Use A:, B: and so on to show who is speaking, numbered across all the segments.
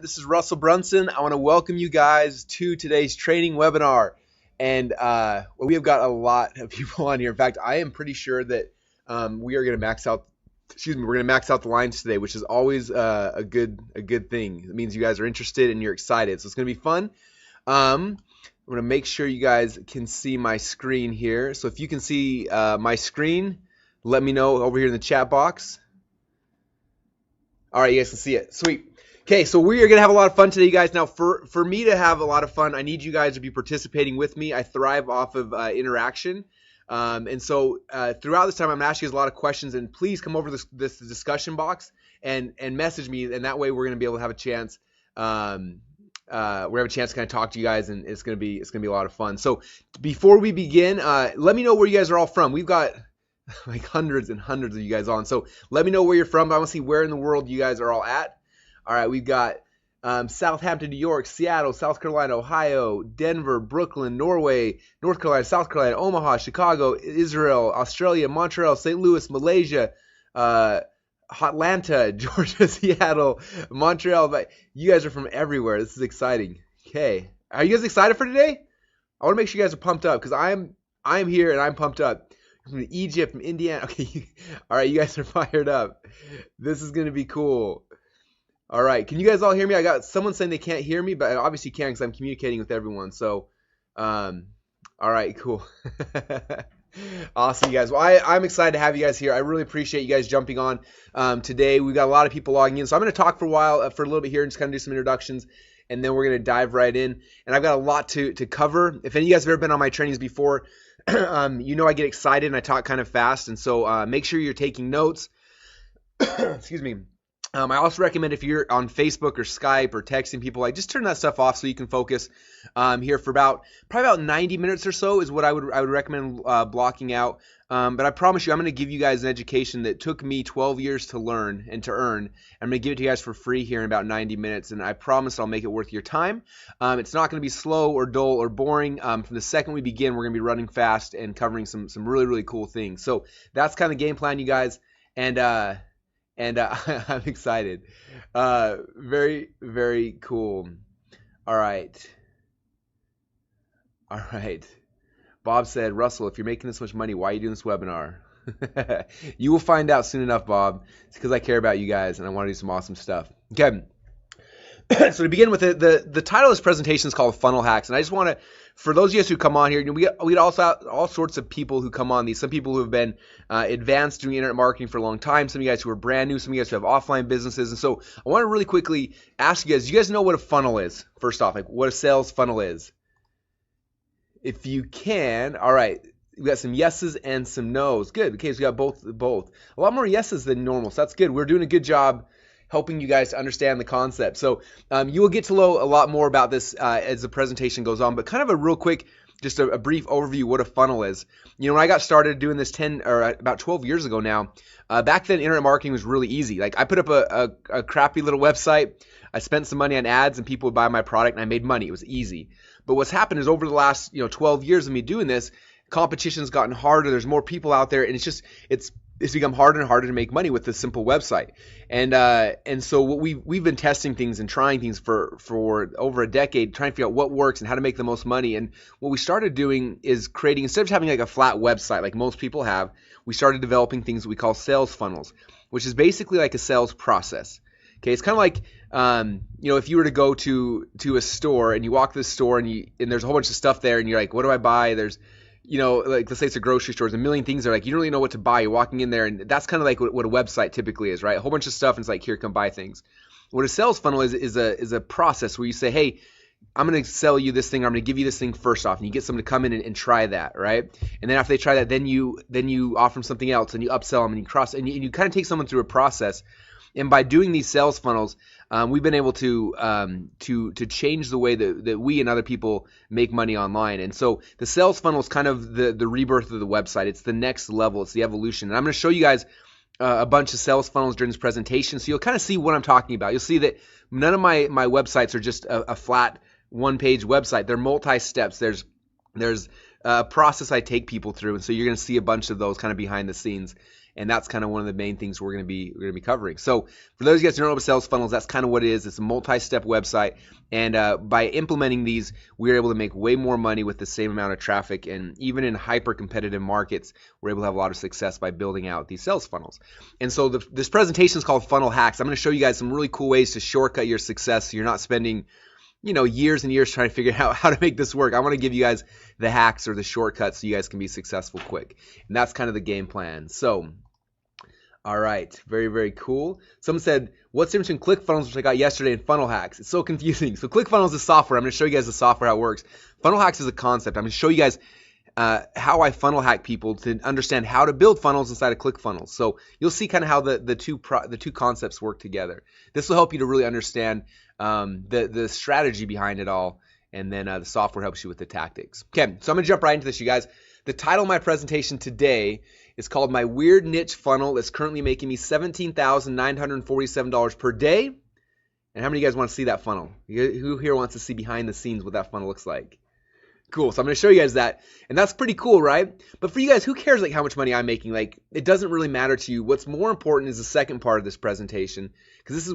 A: This is Russell Brunson. I want to welcome you guys to today's training webinar. And we have got a lot of people on here. In fact, I am pretty sure that we are going to max out. We're going to max out the lines today, which is always a good thing. It means you guys are interested and you're excited. So it's going to be fun. I'm going to make sure you guys can see my screen here. So if you can see my screen, let me know over here in the chat box. All right, you guys can see it. Sweet. Okay, so we are going to have a lot of fun today, you guys. Now, for me to have a lot of fun, I need you guys to be participating with me. I thrive off of interaction. And so throughout this time, I'm going to ask you guys a lot of questions. And please come over this discussion box and message me. And that way we're going to be able to have a chance. We have a chance to kind of talk to you guys, and it's going to be a lot of fun. So before we begin, let me know where you guys are all from. We've got like hundreds and hundreds of you guys on. So let me know where you're from. I want to see where in the world you guys are all at. All right, we've got Southampton, New York, Seattle, South Carolina, Ohio, Denver, Brooklyn, Norway, North Carolina, South Carolina, Omaha, Chicago, Israel, Australia, Montreal, St. Louis, Malaysia, Atlanta, Georgia, Seattle, Montreal. But you guys are from everywhere. This is exciting. Okay, are you guys excited for today? I want to make sure you guys are pumped up because I'm here and I'm pumped up. From Egypt, from Indiana. Okay, all right, you guys are fired up. This is going to be cool. All right, can you guys all hear me? I got someone saying they can't hear me, but I obviously can because I'm communicating with everyone. So, all right, cool. Awesome, you guys. Well, I'm excited to have you guys here. I really appreciate you guys jumping on today. We've got a lot of people logging in. So I'm going to talk for a little bit here and just kind of do some introductions, and then we're going to dive right in. And I've got a lot to cover. If any of you guys have ever been on my trainings before, you know I get excited and I talk kind of fast. And so make sure you're taking notes. Excuse me. I also recommend if you're on Facebook or Skype or texting people, like just turn that stuff off so you can focus here for probably about 90 minutes or so is what I would recommend blocking out. But I promise you, I'm going to give you guys an education that took me 12 years to learn and to earn. I'm going to give it to you guys for free here in about 90 minutes, and I promise I'll make it worth your time. It's not going to be slow or dull or boring. From the second we begin, we're going to be running fast and covering some really, really cool things. So that's kind of the game plan, you guys. And I'm excited. Very, very cool. All right. Bob said, Russell, if you're making this much money, why are you doing this webinar? You will find out soon enough, Bob. It's because I care about you guys and I want to do some awesome stuff. Okay. So to begin with, the title of this presentation is called Funnel Hacks, and I just want to, for those of you guys who come on here, we also have all sorts of people who come on these. Some people who have been advanced doing internet marketing for a long time. Some of you guys who are brand new. Some of you guys who have offline businesses. And so I want to really quickly ask you guys. Do you guys know what a funnel is? First off, like what a sales funnel is. If you can, all right. We got some yeses and some nos. Good. Okay, so we got both. A lot more yeses than normal. So that's good. We're doing a good job helping you guys to understand the concept. So you will get to know a lot more about this as the presentation goes on, but kind of a real quick, just a brief overview what a funnel is. You know, when I got started doing this about 12 years ago now, back then internet marketing was really easy. Like I put up a crappy little website, I spent some money on ads and people would buy my product and I made money. It was easy. But what's happened is over the last 12 years of me doing this, competition's gotten harder. There's more people out there, and it's become harder and harder to make money with this simple website. And so what we've been testing things and trying things for over a decade, trying to figure out what works and how to make the most money. And what we started doing is creating, instead of having like a flat website like most people have, we started developing things that we call sales funnels, which is basically like a sales process. Okay, it's kind of like if you were to go to a store and you walk to the store and there's a whole bunch of stuff there and you're like, what do I buy? There's like let's say it's a grocery store, there's a million things there, like you don't really know what to buy. You're walking in there, and that's kind of like what a website typically is, right? A whole bunch of stuff, and it's like, here, come buy things. What a sales funnel is a process where you say, hey, I'm going to sell you this thing, or I'm going to give you this thing first off, and you get someone to come in and try that, right? And then after they try that, then you offer them something else, and you upsell them, and you kind of take someone through a process. And by doing these sales funnels, we've been able to change the way that we and other people make money online. And so the sales funnel is kind of the rebirth of the website. It's the next level. It's the evolution. And I'm going to show you guys a bunch of sales funnels during this presentation, so you'll kind of see what I'm talking about. You'll see that none of my websites are just a flat one-page website. They're multi-steps. There's a process I take people through, and so you're going to see a bunch of those kind of behind the scenes. And that's kind of one of the main things we're going to be covering. So for those of you guys who don't know about sales funnels, that's kind of what it is. It's a multi-step website. And by implementing these, we're able to make way more money with the same amount of traffic. And even in hyper-competitive markets, we're able to have a lot of success by building out these sales funnels. And so this presentation is called Funnel Hacks. I'm going to show you guys some really cool ways to shortcut your success so you're not spending years and years trying to figure out how to make this work. I want to give you guys the hacks or the shortcuts so you guys can be successful quick. And that's kind of the game plan. So, all right, very, very cool. Someone said, what's the difference between ClickFunnels, which I got yesterday, and Funnel Hacks? It's so confusing. So ClickFunnels is software. I'm going to show you guys the software, how it works. Funnel Hacks is a concept. I'm going to show you guys how I funnel hack people to understand how to build funnels inside of ClickFunnels. So you'll see kind of how the two concepts work together. This will help you to really understand the strategy behind it all, and then the software helps you with the tactics. Okay, so I'm going to jump right into this, you guys. The title of my presentation today is called My Weird Niche Funnel that's currently making me $17,947 per day. And how many of you guys want to see that funnel? Who here wants to see behind the scenes what that funnel looks like? Cool. So I'm going to show you guys that. And that's pretty cool, right? But for you guys, who cares like how much money I'm making? Like, it doesn't really matter to you. What's more important is the second part of this presentation, because this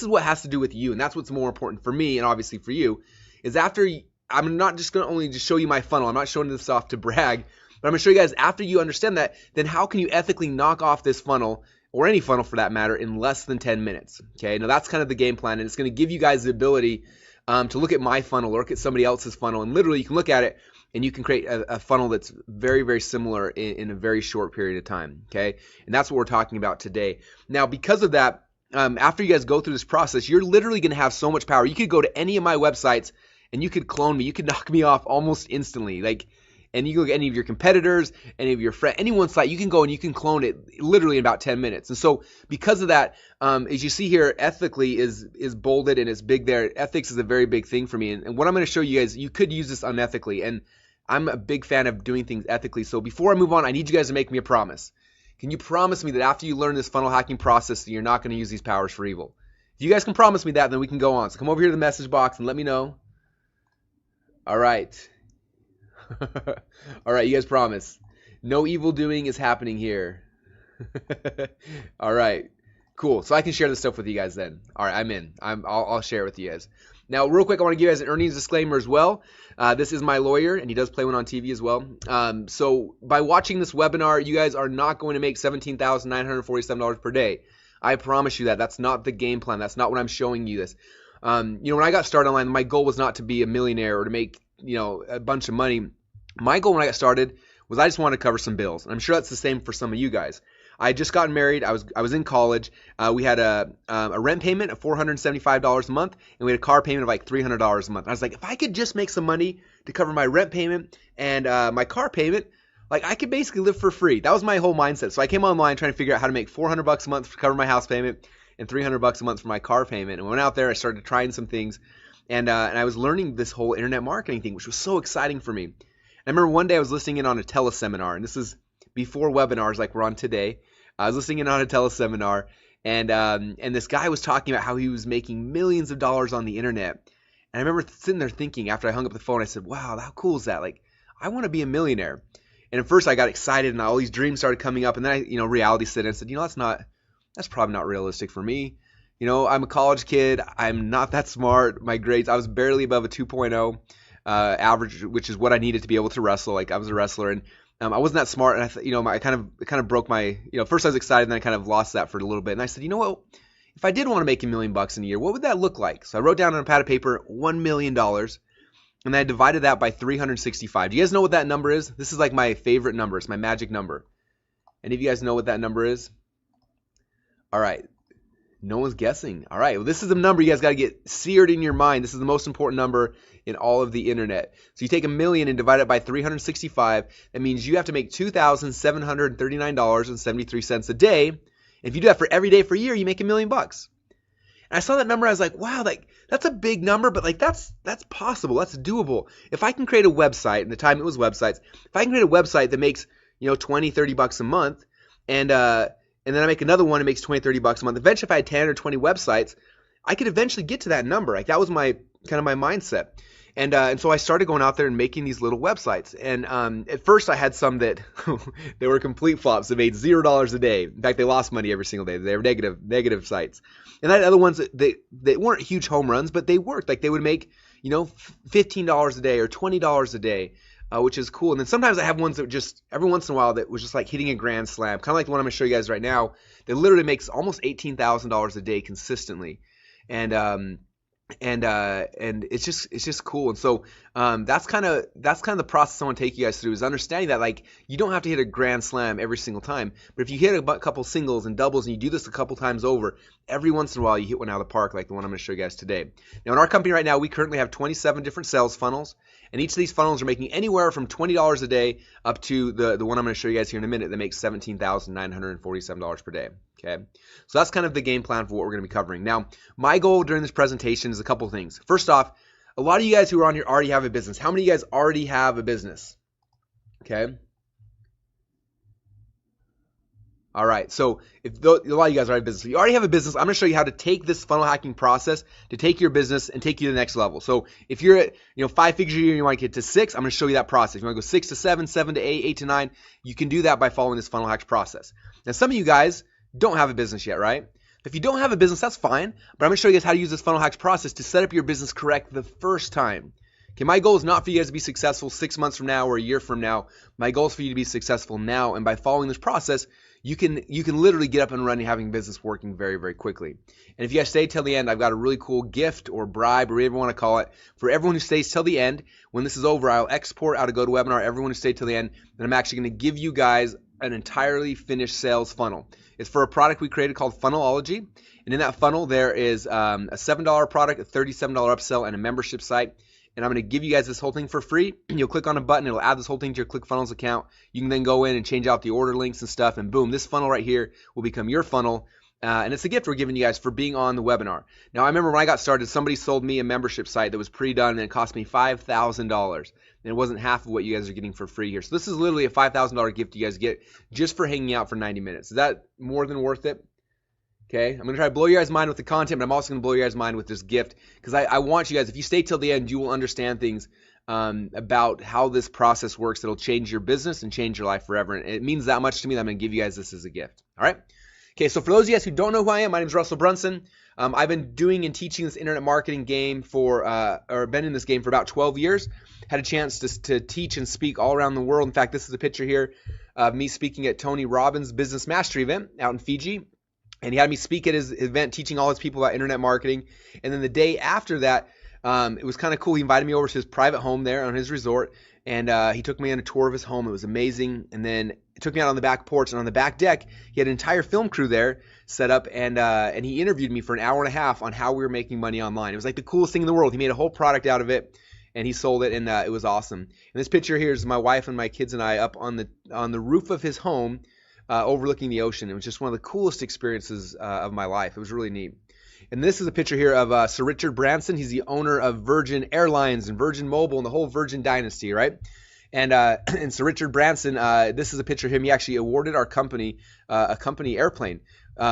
A: is what has to do with you, and that's what's more important for me and obviously for you. Is after I'm not just going to only just show you my funnel. I'm not showing this off to brag, but I'm going to show you guys after you understand that, then how can you ethically knock off this funnel, or any funnel for that matter, in less than 10 minutes. Okay, now that's kind of the game plan, and it's going to give you guys the ability to look at my funnel or look at somebody else's funnel, and literally you can look at it and you can create a funnel that's very, very similar in a very short period of time. Okay, and that's what we're talking about today. Now, because of that, after you guys go through this process, you're literally going to have so much power. You could go to any of my websites and you could clone me. You could knock me off almost instantly. And you can look at any of your competitors, any of your friends, anyone's site, you can go and you can clone it literally in about 10 minutes. And so because of that, as you see here, ethically is bolded and it's big there. Ethics is a very big thing for me. And what I'm going to show you guys, you could use this unethically. And I'm a big fan of doing things ethically. So before I move on, I need you guys to make me a promise. Can you promise me that after you learn this funnel hacking process, that you're not going to use these powers for evil? If you guys can promise me that, then we can go on. So come over here to the message box and let me know. All right. All right, you guys promise. No evil doing is happening here. All right, cool. So I can share this stuff with you guys then. All right, I'm in. I'll share it with you guys. Now, real quick, I want to give you guys an earnings disclaimer as well. This is my lawyer, and he does play one on TV as well. So by watching this webinar, you guys are not going to make $17,947 per day. I promise you that. That's not the game plan. That's not what I'm showing you this. When I got started online, my goal was not to be a millionaire or to make a bunch of money. My goal when I got started was I just wanted to cover some bills. And I'm sure that's the same for some of you guys. I had just gotten married. I was in college. We had a rent payment of $475 a month, and we had a car payment of like $300 a month. I was like, if I could just make some money to cover my rent payment and my car payment, like I could basically live for free. That was my whole mindset. So I came online trying to figure out how to make $400 a month to cover my house payment and $300 a month for my car payment. And I went out there. I started trying some things, and I was learning this whole internet marketing thing, which was so exciting for me. I remember one day I was listening in on a teleseminar, and this is before webinars like we're on today. I was listening in on a teleseminar, and this guy was talking about how he was making millions of dollars on the internet. And I remember sitting there thinking after I hung up the phone, I said, wow, how cool is that? Like, I want to be a millionaire. And at first I got excited, and all these dreams started coming up, and then reality set in and said, that's probably not realistic for me. I'm a college kid. I'm not that smart. My grades, I was barely above a 2.0. Average, which is what I needed to be able to wrestle. Like I was a wrestler, and I wasn't that smart. And I kind of broke my. First I was excited, and then I kind of lost that for a little bit. And I said, you know what? If I did want to make $1 million in a year, what would that look like? So I wrote down on a pad of paper $1 million, and then I divided that by 365. Do you guys know what that number is? This is like my favorite number. It's my magic number. Any of you guys know what that number is? All right. No one's guessing. All right. Well, this is the number you guys got to get seared in your mind. This is the most important number in all of the internet. So you take $1 million and divide it by 365. That means you have to make $2,739.73 a day. If you do that for every day for a year, you make $1 million. And I saw that number. I was like, wow, that's a big number, but that's possible. That's doable. If I can create a website, and the time it was websites, if I can create a website that makes $20-30 a month, and then I make another one that makes $20-30 a month. Eventually, if I had 10 or 20 websites, I could eventually get to that number. Like that was my mindset. And so I started going out there and making these little websites. And at first I had some that they were complete flops. They made $0 a day. In fact, they lost money every single day. They were negative sites. And I had other ones that weren't huge home runs, but they worked. Like they would make, $15 a day or $20 a day, which is cool. And then sometimes I have ones that just every once in a while that was just like hitting a grand slam, kind of like the one I'm going to show you guys right now, that literally makes almost $18,000 a day consistently. And it's just cool. And so that's kind of the process I want to take you guys through, is understanding that like you don't have to hit a grand slam every single time, but if you hit a couple singles and doubles and you do this a couple times over, every once in a while you hit one out of the park, like the one I'm going to show you guys today. Now in our company right now, we currently have 27 different sales funnels, and each of these funnels are making anywhere from $20 a day up to the one I'm going to show you guys here in a minute that makes $17,947 per day. Okay, so that's kind of the game plan for what we're going to be covering. Now, my goal during this presentation is a couple things. First off, a lot of you guys who are on here already have a business. How many of you guys already have a business? Okay. All right, so if a lot of you guys already have a business, you already have a business, I'm going to show you how to take this funnel hacking process to take your business and take you to the next level. So if you're at 5 figures a year and you want to get to 6, I'm going to show you that process. If you want to go 6 to 7, 7 to 8, 8 to 9, you can do that by following this funnel hacks process. Now, some of you guys don't have a business yet, right? If you don't have a business, that's fine, but I'm going to show you guys how to use this funnel hacks process to set up your business correct the first time. Okay, my goal is not for you guys to be successful 6 months from now or a year from now. My goal is for you to be successful now, and by following this process, you can literally get up and running, having business working very, very quickly. And if you guys stay till the end, I've got a really cool gift or bribe or whatever you want to call it for everyone who stays till the end. When this is over, I'll export out a GoToWebinar, everyone who stayed till the end, and I'm actually going to give you guys an entirely finished sales funnel. It's for a product we created called Funnelology, and in that funnel there is a $7 product, a $37 upsell, and a membership site. And I'm going to give you guys this whole thing for free. You'll click on a button, it'll add this whole thing to your ClickFunnels account. You can then go in and change out the order links and stuff, and boom, this funnel right here will become your funnel. And it's a gift we're giving you guys for being on the webinar. Now, I remember when I got started, somebody sold me a membership site that was pre-done, and it cost me $5,000. And it wasn't half of what you guys are getting for free here. So this is literally a $5,000 gift you guys get just for hanging out for 90 minutes. Is that more than worth it? Okay, I'm going to try to blow your guys' mind with the content, but I'm also going to blow your guys' mind with this gift, because I want you guys, if you stay till the end, you will understand things about how this process works. It'll change your business and change your life forever. And it means that much to me that I'm going to give you guys this as a gift. All right? Okay, so for those of you guys who don't know who I am, my name is Russell Brunson. I've been doing and teaching this internet marketing game or been in this game for about 12 years. Had a chance to teach and speak all around the world. In fact, this is a picture here of me speaking at Tony Robbins' Business Mastery event out in Fiji. And he had me speak at his event, teaching all his people about internet marketing. And then the day after that, it was kind of cool. He invited me over to his private home there on his resort, and he took me on a tour of his home. It was amazing. And then it took me out on the back porch, and on the back deck, he had an entire film crew there set up, and he interviewed me for an hour and a half on how we were making money online. It was like the coolest thing in the world. He made a whole product out of it, and he sold it, and it was awesome. And this picture here is my wife and my kids and I up on the roof of his home, overlooking the ocean. It was just one of the coolest experiences of my life. It was really neat. And this is a picture here of Sir Richard Branson. He's the owner of Virgin Airlines and Virgin Mobile and the whole Virgin dynasty, right? And Sir Richard Branson, this is a picture of him. He actually awarded our company a company airplane,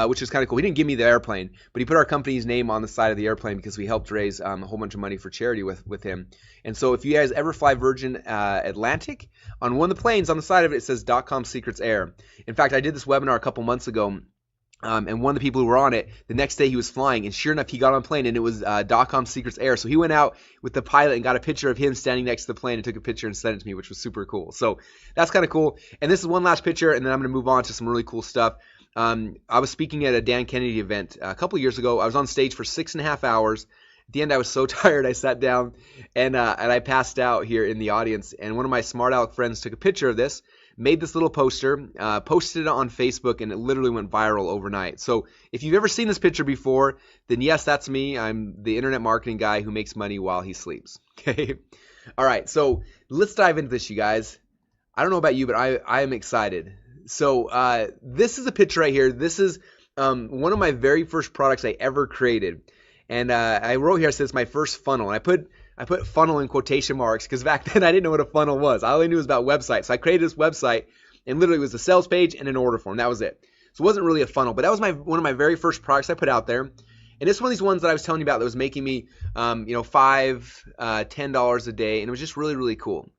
A: which is kind of cool. He didn't give me the airplane, but he put our company's name on the side of the airplane because we helped raise a whole bunch of money for charity with him. And so if you guys ever fly Virgin Atlantic, on one of the planes on the side of it, it says .com Secrets Air. In fact, I did this webinar a couple months ago, and one of the people who were on it, the next day he was flying, and sure enough, he got on a plane, and it was .com Secrets Air. So he went out with the pilot and got a picture of him standing next to the plane and took a picture and sent it to me, which was super cool. So that's kind of cool. And this is one last picture, and then I'm going to move on to some really cool stuff. I was speaking at a Dan Kennedy event a couple years ago. I was on stage for 6.5 hours. At the end, I was so tired, I sat down and I passed out here in the audience. And one of my smart aleck friends took a picture of this, made this little poster, posted it on Facebook, and it literally went viral overnight. So if you've ever seen this picture before, then yes, that's me. I'm the internet marketing guy who makes money while he sleeps. Okay. All right. So let's dive into this, you guys. I don't know about you, but I am excited. So this is a picture right here. This is one of my very first products I ever created. And I wrote here, I said it's my first funnel. And I put funnel in quotation marks because back then I didn't know what a funnel was. I only knew it was about websites. So I created this website, and literally it was a sales page and an order form. That was it. So it wasn't really a funnel, but that was one of my very first products I put out there. And it's one of these ones that I was telling you about that was making me, $5, $10 a day, and it was just really, really cool.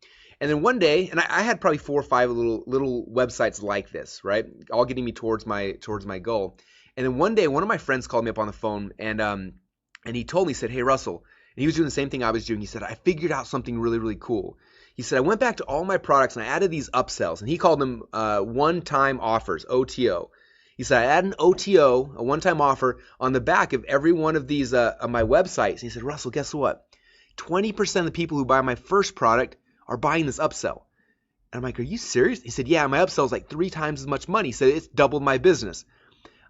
A: And then one day, and I had probably 4 or 5 little websites like this, right, all getting me towards my goal. And then one day, one of my friends called me up on the phone, and he told me, he said, "Hey, Russell," and he was doing the same thing I was doing. He said, "I figured out something really, really cool." He said, "I went back to all my products and I added these upsells," and he called them one-time offers, OTO. He said, "I add an OTO, a one-time offer, on the back of every one of these of my websites." And he said, "Russell, guess what? 20% of the people who buy my first product are buying this upsell." And I'm like, "Are you serious?" He said, "Yeah, my upsell is like 3 times as much money." He said, "It's doubled my business."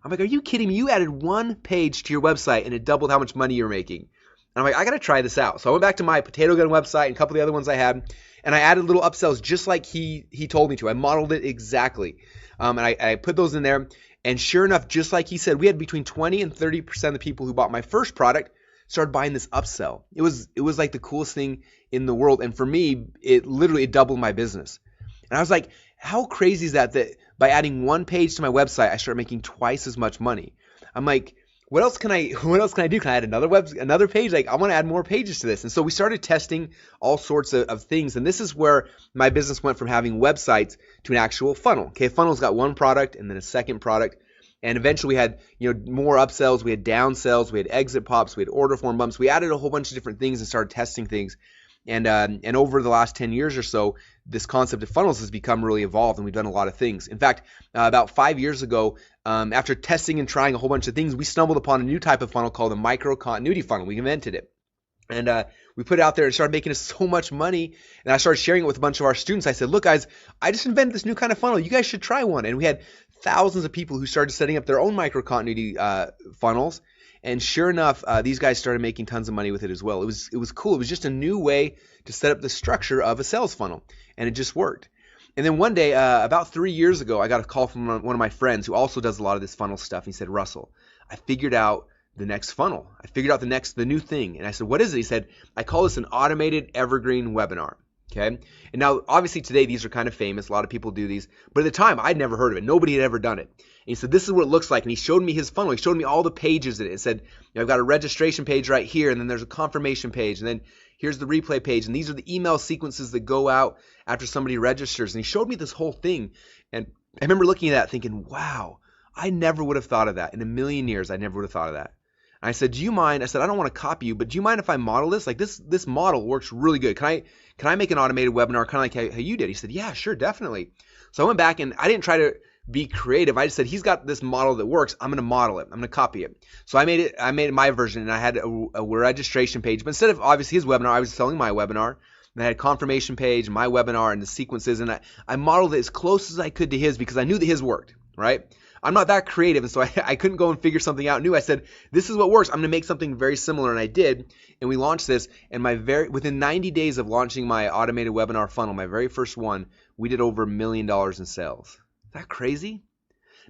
A: I'm like, "Are you kidding me? You added one page to your website and it doubled how much money you're making." And I'm like, "I got to try this out." So I went back to my Potato Gun website and a couple of the other ones I had, and I added little upsells just like he told me to. I modeled it exactly. And I put those in there. And sure enough, just like he said, we had between 20 and 30% of the people who bought my first product started buying this upsell. It was like the coolest thing in the world. And for me, it literally doubled my business. And I was like, how crazy is that by adding one page to my website, I started making twice as much money? I'm like, what else can I do? Can I add another page? Like, I want to add more pages to this. And so we started testing all sorts of things. And this is where my business went from having websites to an actual funnel. Okay, funnel's got one product and then a second product. And eventually we had, more upsells, we had downsells, we had exit pops, we had order form bumps. We added a whole bunch of different things and started testing things. And over the last 10 years or so, this concept of funnels has become really evolved, and we've done a lot of things. In fact, about 5 years ago, after testing and trying a whole bunch of things, we stumbled upon a new type of funnel called a micro-continuity funnel. We invented it. And we put it out there and started making us so much money. And I started sharing it with a bunch of our students. I said, "Look, guys, I just invented this new kind of funnel. You guys should try one." And we had thousands of people who started setting up their own micro-continuity funnels. And sure enough, these guys started making tons of money with it as well. It was cool. It was just a new way to set up the structure of a sales funnel, and it just worked. And then one day, about 3 years ago, I got a call from one of my friends who also does a lot of this funnel stuff. He said, "Russell, I figured out the next funnel. I figured out the new thing." And I said, "What is it?" He said, "I call this an automated evergreen webinar." Okay. And now, obviously, today these are kind of famous. A lot of people do these. But at the time, I'd never heard of it. Nobody had ever done it. And he said, "This is what it looks like." And he showed me his funnel. He showed me all the pages in it. It said, "I've got a registration page right here, and then there's a confirmation page, and then here's the replay page, and these are the email sequences that go out after somebody registers." And he showed me this whole thing. And I remember looking at that thinking, wow, I never would have thought of that. In a million years, I never would have thought of that. And I said, "Do you mind?" I said, "I don't want to copy you, but do you mind if I model this? Like this model works really good. Can I make an automated webinar kind of like how you did?" He said, "Yeah, sure, definitely." So I went back and I didn't try to be creative. I just said, "He's got this model that works. I'm going to model it. I'm going to copy it." So I made it my version, and I had a registration page. But instead of obviously his webinar, I was selling my webinar. And I had a confirmation page, my webinar, and the sequences. And I modeled it as close as I could to his because I knew that his worked, right? I'm not that creative, and so I couldn't go and figure something out new. I said, "This is what works. I'm going to make something very similar," and I did. And we launched this. And within 90 days of launching my automated webinar funnel, my very first one, we did over $1 million in sales. Is that crazy?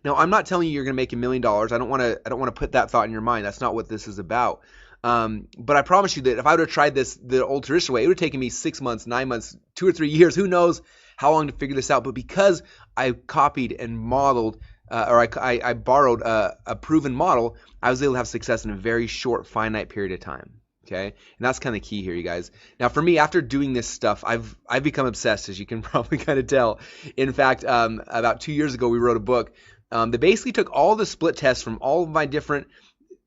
A: Now, I'm not telling you you're going to make $1 million. I don't want to put that thought in your mind. That's not what this is about. But I promise you that if I would have tried this the old traditional way, it would have taken me 6 months, 9 months, 2 or 3 years. Who knows how long to figure this out? But because I copied and modeled, or I borrowed a proven model, I was able to have success in a very short, finite period of time. Okay, and that's kind of key here, you guys. Now, for me, after doing this stuff, I've become obsessed, as you can probably kind of tell. In fact, about 2 years ago, we wrote a book that basically took all the split tests from all of my different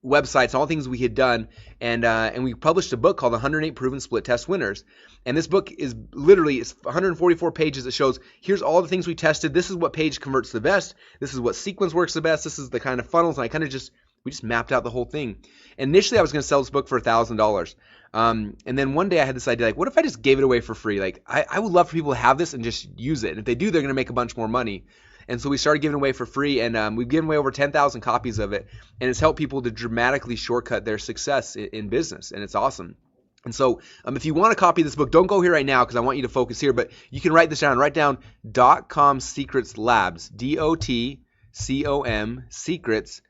A: websites, all things we had done, and we published a book called 108 Proven Split Test Winners. And this book is literally, it's 144 pages that shows, here's all the things we tested. This is what page converts the best. This is what sequence works the best. This is the kind of funnels. And we just mapped out the whole thing. And initially, I was going to sell this book for $1,000. And then one day I had this idea, like, what if I just gave it away for free? Like, I would love for people to have this and just use it. And if they do, they're going to make a bunch more money. And so we started giving away for free, and we've given away over 10,000 copies of it. And it's helped people to dramatically shortcut their success in business, and it's awesome. And so if you want to copy this book, don't go here right now because I want you to focus here, but you can write this down. Write down .com Secrets Labs, DOTCOM Secrets,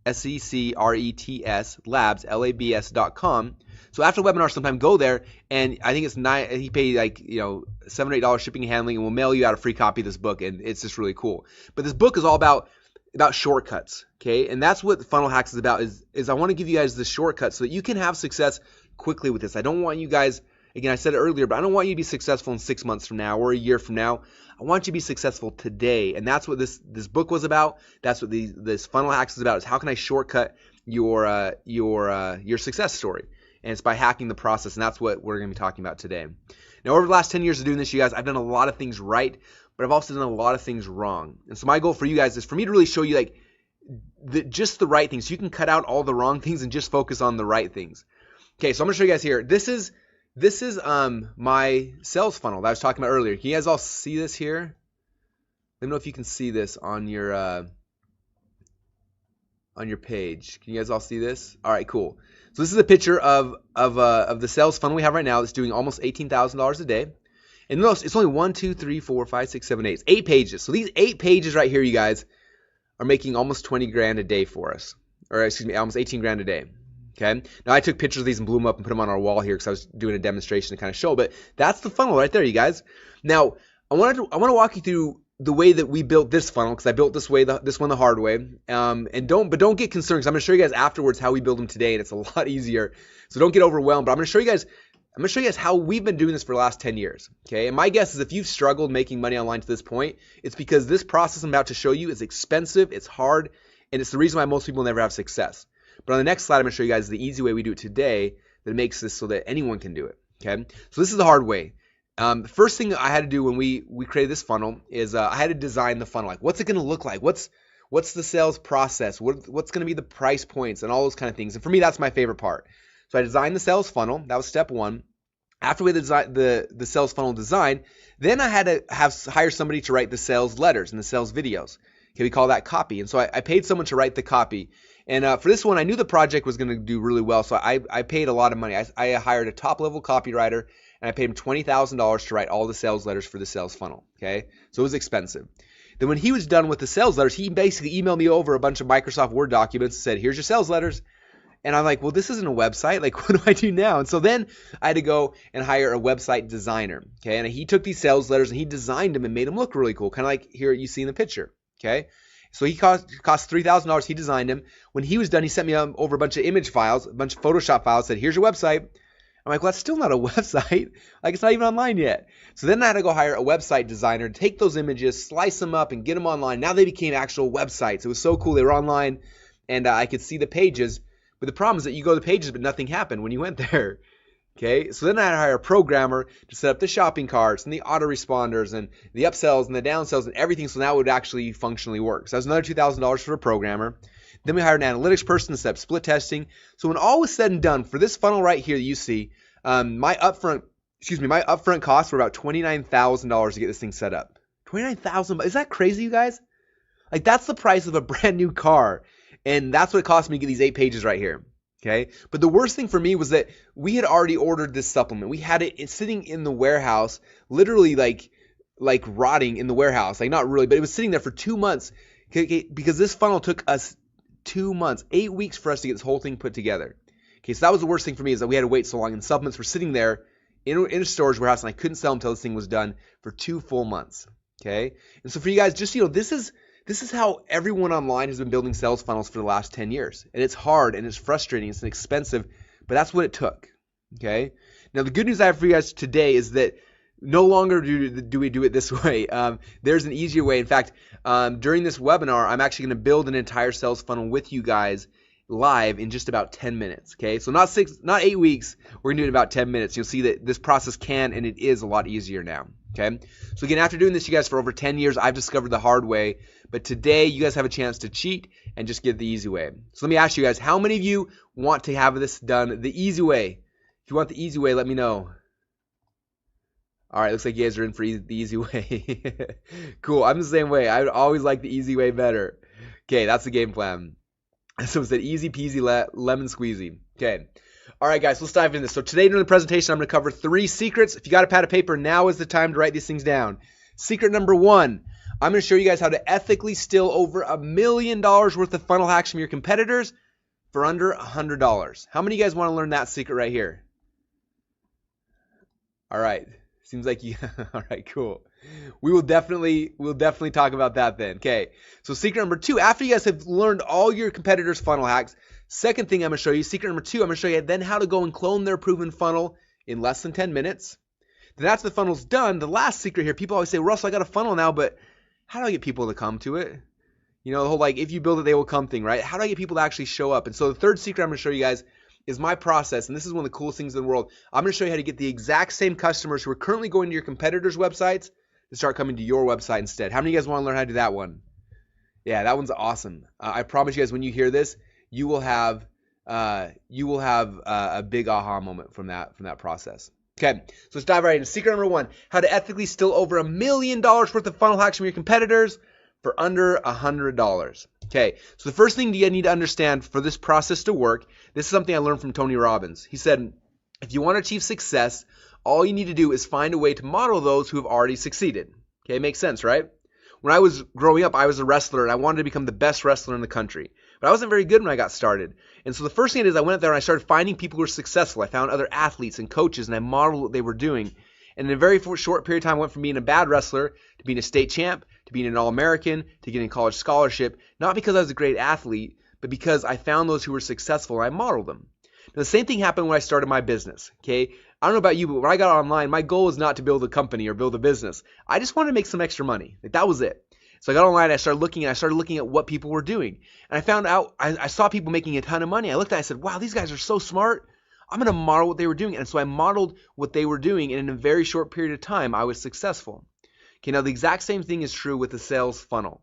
A: SECRETS Labs, LABS.com. So after the webinar, sometime go there, and I think he paid like $7 or $8 shipping and handling, and we'll mail you out a free copy of this book, and it's just really cool. But this book is all about about shortcuts, okay? And that's what Funnel Hacks is about, is I want to give you guys the shortcuts so that you can have success quickly with this. I don't want you guys, again, I said it earlier, but I don't want you to be successful in 6 months from now or a year from now. I want you to be successful today. And that's what this book was about. That's what this Funnel Hacks is about, is how can I shortcut your success story? And it's by hacking the process, and that's what we're going to be talking about today. Now, over the last 10 years of doing this, you guys, I've done a lot of things right, but I've also done a lot of things wrong. And so my goal for you guys is for me to really show you like just the right things. So you can cut out all the wrong things and just focus on the right things. Okay, so I'm going to show you guys here. This is my sales funnel that I was talking about earlier. Can you guys all see this here? Let me know if you can see this on your page. Can you guys all see this? All right, cool. So this is a picture of the sales funnel we have right now that's doing almost $18,000 a day. And notice it's only 1, 2, 3, 4, 5, 6, 7, 8. It's 8 pages. So these 8 pages right here, you guys, are making almost 20 grand a day for us. Or excuse me, almost 18 grand a day. Okay. Now I took pictures of these and blew them up and put them on our wall here because I was doing a demonstration to kind of show. But that's the funnel right there, you guys. Now I want to walk you through the way that we built this funnel, because I built this one the hard way. And don't get concerned, because I'm going to show you guys afterwards how we build them today, and it's a lot easier. So don't get overwhelmed. But I'm going to show you guys how we've been doing this for the last 10 years. Okay, and my guess is if you've struggled making money online to this point, it's because this process I'm about to show you is expensive, it's hard, and it's the reason why most people never have success. But on the next slide, I'm going to show you guys the easy way we do it today that makes this so that anyone can do it. Okay, so this is the hard way. The first thing I had to do when we created this funnel is I had to design the funnel. Like, what's it going to look like? What's the sales process? What's going to be the price points and all those kind of things? And for me, that's my favorite part. So I designed the sales funnel. That was step one. After we designed the sales funnel design, then I had to hire somebody to write the sales letters and the sales videos. Okay, we call that copy. And so I paid someone to write the copy. And for this one, I knew the project was going to do really well, so I paid a lot of money. I hired a top-level copywriter, and I paid him $20,000 to write all the sales letters for the sales funnel. Okay, so it was expensive. Then when he was done with the sales letters, he basically emailed me over a bunch of Microsoft Word documents and said, "Here's your sales letters." And I'm like, well, this isn't a website. Like, what do I do now? And so then I had to go and hire a website designer. Okay, and he took these sales letters and he designed them and made them look really cool, kind of like here you see in the picture. Okay, so he cost $3,000. He designed them. When he was done, he sent me over a bunch of image files, a bunch of Photoshop files. Said, "Here's your website." I'm like, well, that's still not a website. Like, it's not even online yet. So then I had to go hire a website designer to take those images, slice them up, and get them online. Now they became actual websites. It was so cool. They were online, and I could see the pages. But the problem is that you go to the pages, but nothing happened when you went there. Okay, so then I had to hire a programmer to set up the shopping carts and the autoresponders and the upsells and the downsells and everything, so now it would actually functionally work. So that was another $2,000 for a programmer. Then we hired an analytics person to set up split testing. So when all was said and done, for this funnel right here that you see, my upfront costs were about $29,000 to get this thing set up. $29,000, is that crazy, you guys? Like, that's the price of a brand new car, and that's what it cost me to get these 8 pages right here. Okay, but the worst thing for me was that we had already ordered this supplement. We had it sitting in the warehouse, literally like rotting in the warehouse. Like, not really, but it was sitting there for 2 months, because this funnel took us 2 months, 8 weeks for us to get this whole thing put together. Okay, so that was the worst thing for me, is that we had to wait so long, and supplements were sitting there in a storage warehouse, and I couldn't sell them until this thing was done for 2 full months. Okay, and so for you guys, just this is how everyone online has been building sales funnels for the last 10 years. And it's hard and it's frustrating, it's expensive, but that's what it took. Okay? Now the good news I have for you guys today is that no longer do we do it this way. There's an easier way. In fact, during this webinar, I'm actually going to build an entire sales funnel with you guys live in just about 10 minutes. Okay? So not 8 weeks, we're going to do it in about 10 minutes. You'll see that this process can and it is a lot easier now. Okay? So again, after doing this, you guys, for over 10 years, I've discovered the hard way. But today, you guys have a chance to cheat and just get the easy way. So let me ask you guys, how many of you want to have this done the easy way? If you want the easy way, let me know. All right, looks like you guys are in for the easy way. Cool, I'm the same way. I would always like the easy way better. Okay, that's the game plan. So it said easy peasy lemon squeezy. Okay. All right, guys, let's dive into this. So today during the presentation, I'm going to cover 3 secrets. If you got a pad of paper, now is the time to write these things down. Secret number 1. I'm going to show you guys how to ethically steal over $1 million worth of funnel hacks from your competitors for under $100. How many of you guys want to learn that secret right here? All right. Seems like you. All right, cool. We'll definitely talk about that then. Okay. So secret number 2, after you guys have learned all your competitors' funnel hacks, second thing I'm going to show you, secret number 2, I'm going to show you then how to go and clone their proven funnel in less than 10 minutes. Then after the funnel's done, the last secret here, people always say, Russell, I got a funnel now, but how do I get people to come to it? You know, the whole like, if you build it, they will come thing, right? How do I get people to actually show up? And so the third secret I'm going to show you guys is my process, and this is one of the coolest things in the world. I'm going to show you how to get the exact same customers who are currently going to your competitors' websites to start coming to your website instead. How many of you guys want to learn how to do that one? Yeah, that one's awesome. I promise you guys, when you hear this, you will have a big aha moment from that process. Okay, so let's dive right in. Secret number 1, how to ethically steal over $1 million worth of funnel hacks from your competitors for under $100. Okay, so the first thing you need to understand for this process to work, this is something I learned from Tony Robbins. He said, if you want to achieve success, all you need to do is find a way to model those who have already succeeded. Okay, makes sense, right? When I was growing up, I was a wrestler, and I wanted to become the best wrestler in the country. But I wasn't very good when I got started. And so the first thing I did is I went out there and I started finding people who were successful. I found other athletes and coaches, and I modeled what they were doing. And in a very short period of time, I went from being a bad wrestler to being a state champ, to being an All-American, to getting a college scholarship, not because I was a great athlete, but because I found those who were successful and I modeled them. Now, the same thing happened when I started my business, okay? I don't know about you, but when I got online, my goal was not to build a company or build a business. I just wanted to make some extra money. Like, that was it. So I got online, I started looking at what people were doing. And I found out, I saw people making a ton of money. I looked at it, I said, wow, these guys are so smart. I'm going to model what they were doing. And so I modeled what they were doing, and in a very short period of time, I was successful. Okay, now the exact same thing is true with the sales funnel.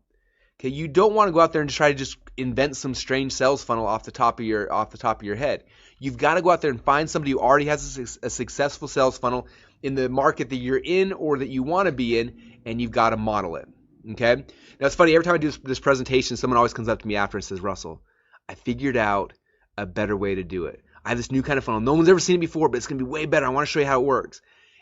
A: Okay, you don't want to go out there and try to just invent some strange sales funnel off the top of your head. You've got to go out there and find somebody who already has a successful sales funnel in the market that you're in or that you want to be in, and you've got to model it. Okay? Now it's funny, every time I do this presentation, someone always comes up to me after and says, Russell, I figured out a better way to do it. I have this new kind of funnel. No one's ever seen it before, but it's going to be way better. I want to show you how it works.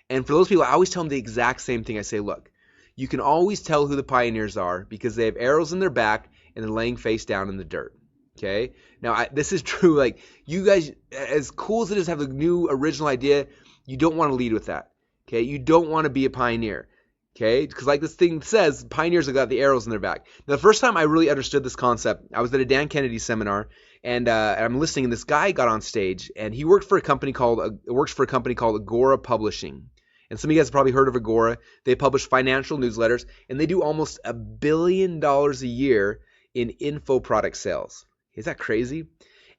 A: And for those people, I always tell them the exact same thing. I say, look, you can always tell who the pioneers are because they have arrows in their back and they're laying face down in the dirt. Okay? Now, this is true. Like, you guys, as cool as it is to have a new original idea, you don't want to lead with that. Okay? You don't want to be a pioneer. Okay? Because like this thing says, pioneers have got the arrows in their back. Now, the first time I really understood this concept, I was at a Dan Kennedy seminar, and I'm listening, and this guy got on stage, and he works for a company called Agora Publishing. And some of you guys have probably heard of Agora. They publish financial newsletters, and they do almost $1 billion a year in info product sales. Is that crazy?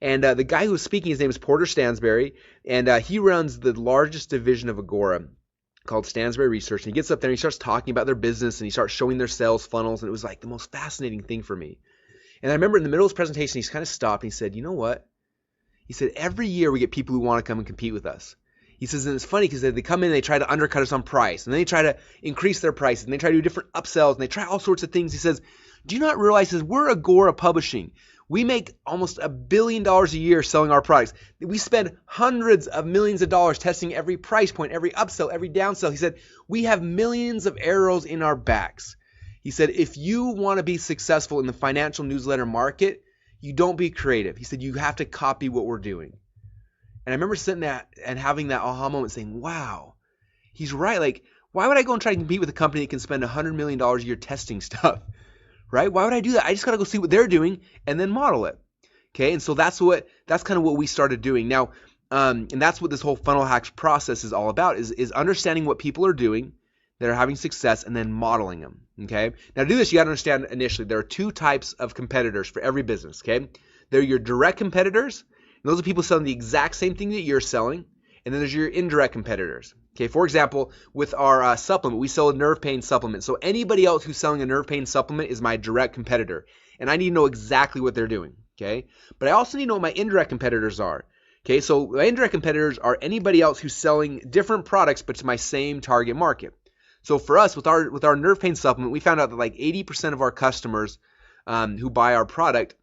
A: And the guy who was speaking, his name is Porter Stansberry, and he runs the largest division of Agora called Stansberry Research. And he gets up there and he starts talking about their business, and he starts showing their sales funnels, and it was like the most fascinating thing for me. And I remember in the middle of his presentation, he's kind of stopped, and he said, you know what? He said, every year we get people who want to come and compete with us. He says, and it's funny because they come in and they try to undercut us on price, and then they try to increase their prices, and they try to do different upsells, and they try all sorts of things. He says, do you not realize that we're Agora Publishing? We make almost $1 billion a year selling our products. We spend hundreds of millions of dollars testing every price point, every upsell, every downsell. He said, we have millions of arrows in our backs. He said, if you want to be successful in the financial newsletter market, you don't be creative. He said, you have to copy what we're doing. And I remember sitting there and having that aha moment saying, wow, he's right. Like, why would I go and try to compete with a company that can spend $100 million a year testing stuff? Right? Why would I do that? I just got to go see what they're doing and then model it. Okay? And so that's kind of what we started doing. Now, and that's what this whole funnel hacks process is all about, is understanding what people are doing that are having success and then modeling them. Okay? Now, to do this, you got to understand initially there are two types of competitors for every business. Okay? They're your direct competitors. And those are people selling the exact same thing that you're selling. And then there's your indirect competitors. Okay, for example, with our supplement, we sell a nerve pain supplement. So anybody else who's selling a nerve pain supplement is my direct competitor. And I need to know exactly what they're doing. Okay, but I also need to know what my indirect competitors are. Okay, so my indirect competitors are anybody else who's selling different products but to my same target market. So for us, with our nerve pain supplement, we found out that like 80% of our customers who buy our product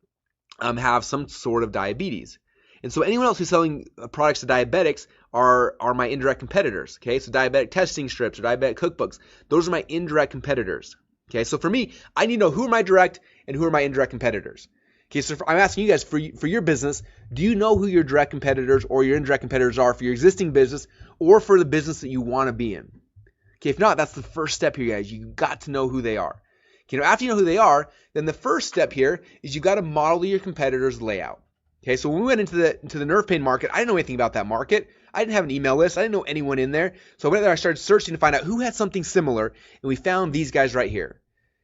A: have some sort of diabetes. And so anyone else who's selling products to diabetics are my indirect competitors. Okay, so diabetic testing strips or diabetic cookbooks, those are my indirect competitors. Okay, so for me, I need to know who are my direct and who are my indirect competitors. Okay, so I'm asking you guys for your business, do you know who your direct competitors or your indirect competitors are for your existing business or for the business that you want to be in? Okay, if not, that's the first step here, guys. You got to know who they are. Okay, now after you know who they are, then the first step here is you got to model your competitors' layout. Okay, so when we went into the nerve pain market, I didn't know anything about that market. I didn't have an email list. I didn't know anyone in there. So I went there, I started searching to find out who had something similar, and we found these guys right here.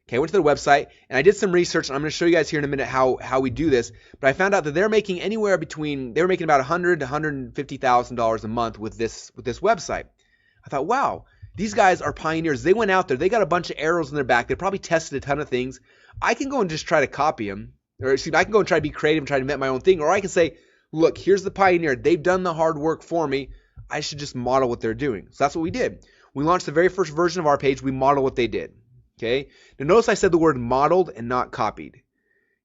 A: Okay, I went to their website, and I did some research, and I'm going to show you guys here in a minute how we do this. But I found out that they're making anywhere between, they were making about $100,000 to $150,000 a month with this website. I thought, wow, these guys are pioneers. They went out there. They got a bunch of arrows in their back. They probably tested a ton of things. I can go and just try to copy them. Or excuse me, I can go and try to be creative and try to invent my own thing. Or I can say, look, here's the pioneer. They've done the hard work for me. I should just model what they're doing. So that's what we did. We launched the very first version of our page. We modeled what they did. Okay. Now notice I said the word modeled and not copied.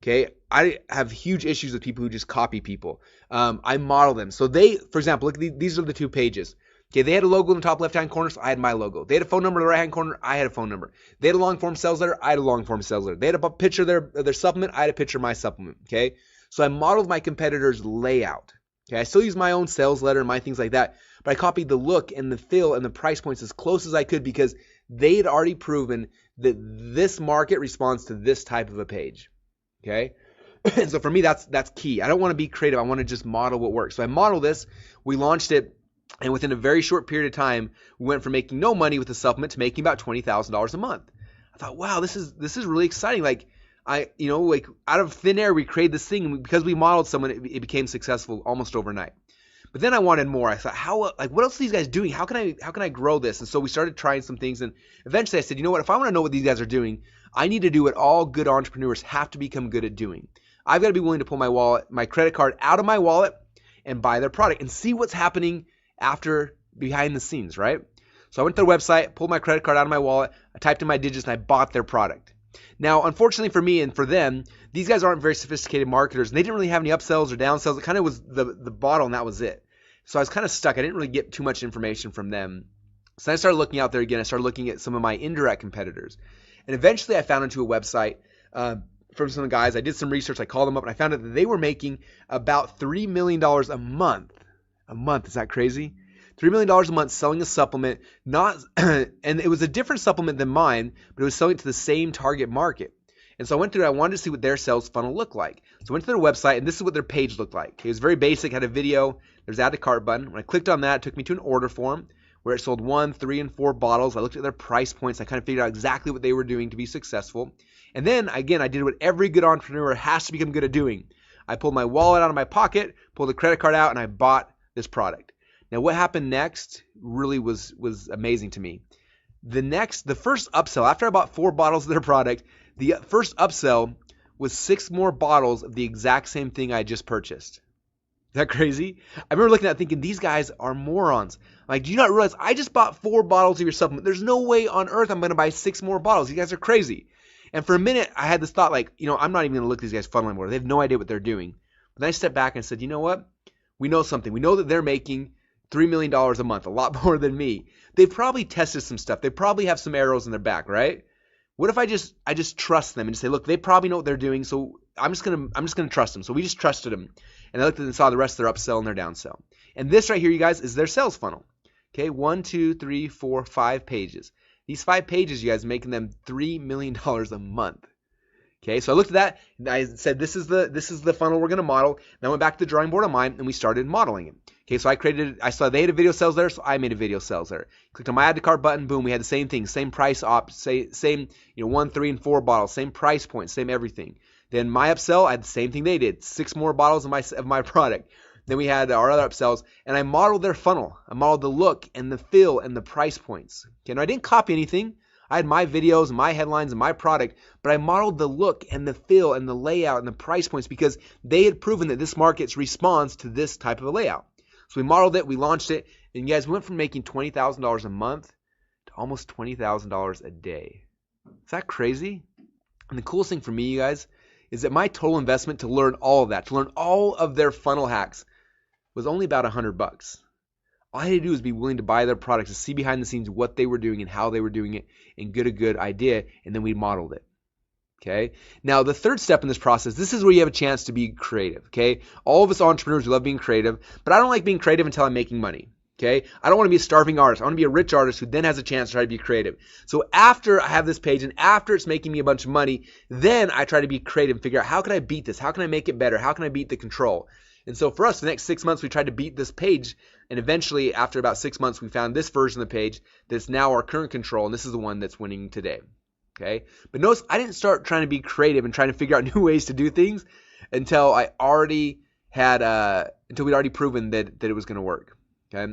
A: Okay. I have huge issues with people who just copy people. I model them. So they, for example, look, these are the two pages. Okay, they had a logo in the top left-hand corner, so I had my logo. They had a phone number in the right-hand corner, I had a phone number. They had a long-form sales letter, I had a long-form sales letter. They had a picture of their supplement, I had a picture of my supplement, okay? So I modeled my competitors' layout. Okay, I still use my own sales letter and my things like that, but I copied the look and the feel and the price points as close as I could because they had already proven that this market responds to this type of a page, okay? And so for me, that's key. I don't want to be creative. I want to just model what works. So I modeled this, we launched it, and within a very short period of time, we went from making no money with the supplement to making about $20,000 a month. I thought, wow, this is really exciting. Like like out of thin air, we created this thing, and because we modeled someone, it became successful almost overnight. But then I wanted more. I thought, what else are these guys doing? How can I grow this? And so we started trying some things, and eventually I said, you know what? If I want to know what these guys are doing, I need to do what all good entrepreneurs have to become good at doing. I've got to be willing to pull my credit card out of my wallet and buy their product and see what's happening after behind the scenes, right? So I went to their website, pulled my credit card out of my wallet, I typed in my digits, and I bought their product. Now, unfortunately for me and for them, these guys aren't very sophisticated marketers, and they didn't really have any upsells or downsells. It kind of was the bottle, and that was it. So I was kind of stuck. I didn't really get too much information from them. So I started looking out there again. I started looking at some of my indirect competitors. And eventually I found into a website from some guys. I did some research. I called them up, and I found out that they were making about $3 million a month. A month, is that crazy? $3 million a month selling a supplement, and it was a different supplement than mine, but it was selling to the same target market. And so I went through, I wanted to see what their sales funnel looked like. So I went to their website, and this is what their page looked like. It was very basic, had a video, there's add to cart button. When I clicked on that, it took me to an order form where it sold 1, 3, and 4 bottles. I looked at their price points. I kind of figured out exactly what they were doing to be successful. And then, again, I did what every good entrepreneur has to become good at doing. I pulled my wallet out of my pocket, pulled the credit card out, and I bought this product. Now, what happened next really was amazing to me. The first upsell, after I bought 4 bottles of their product, the first upsell was 6 more bottles of the exact same thing I just purchased. Is that crazy? I remember looking at it thinking, these guys are morons. Like, do you not realize I just bought 4 bottles of your supplement? There's no way on earth I'm going to buy 6 more bottles. You guys are crazy. And for a minute, I had this thought like, I'm not even going to look at these guys' funnel anymore. They have no idea what they're doing. But then I stepped back and said, you know what? We know something. We know that they're making $3 million a month, a lot more than me. They've probably tested some stuff. They probably have some arrows in their back, right? What if I just trust them and just say, look, they probably know what they're doing, so I'm just gonna trust them. So we just trusted them, and I looked at them and saw the rest of their upsell and their downsell. And this right here, you guys, is their sales funnel. Okay, 1, 2, 3, 4, 5 pages. These 5 pages, you guys, making them $3 million a month. Okay, so I looked at that and I said, this is the funnel we're going to model. And I went back to the drawing board on mine and we started modeling it. Okay, so I saw they had a video sales there, so I made a video sales there. Clicked on my add to cart button, boom, we had the same thing, same price same 1, 3, and 4 bottles, same price point, same everything. Then my upsell, I had the same thing they did, 6 more bottles of my product. Then we had our other upsells, and I modeled their funnel. I modeled the look and the feel and the price points. Okay, now I didn't copy anything. I had my videos, my headlines, and my product, but I modeled the look and the feel and the layout and the price points because they had proven that this market responds to this type of a layout. So we modeled it, we launched it, and you guys, we went from making $20,000 a month to almost $20,000 a day. Is that crazy? And the coolest thing for me, you guys, is that my total investment to learn all of that, to learn all of their funnel hacks, was only about $100. All I had to do was be willing to buy their products, to see behind the scenes what they were doing and how they were doing it, and get a good idea, and then we modeled it. Okay. Now, the third step in this process, this is where you have a chance to be creative. Okay. All of us entrepreneurs, we love being creative, but I don't like being creative until I'm making money. Okay, I don't want to be a starving artist. I want to be a rich artist who then has a chance to try to be creative. So after I have this page and after it's making me a bunch of money, then I try to be creative and figure out how can I beat this? How can I make it better? How can I beat the control? And so for us, the next 6 months, we tried to beat this page. And eventually, after about 6 months, we found this version of the page that's now our current control. And this is the one that's winning today. Okay, but notice I didn't start trying to be creative and trying to figure out new ways to do things until I already had, until we'd already proven that it was going to work. Okay.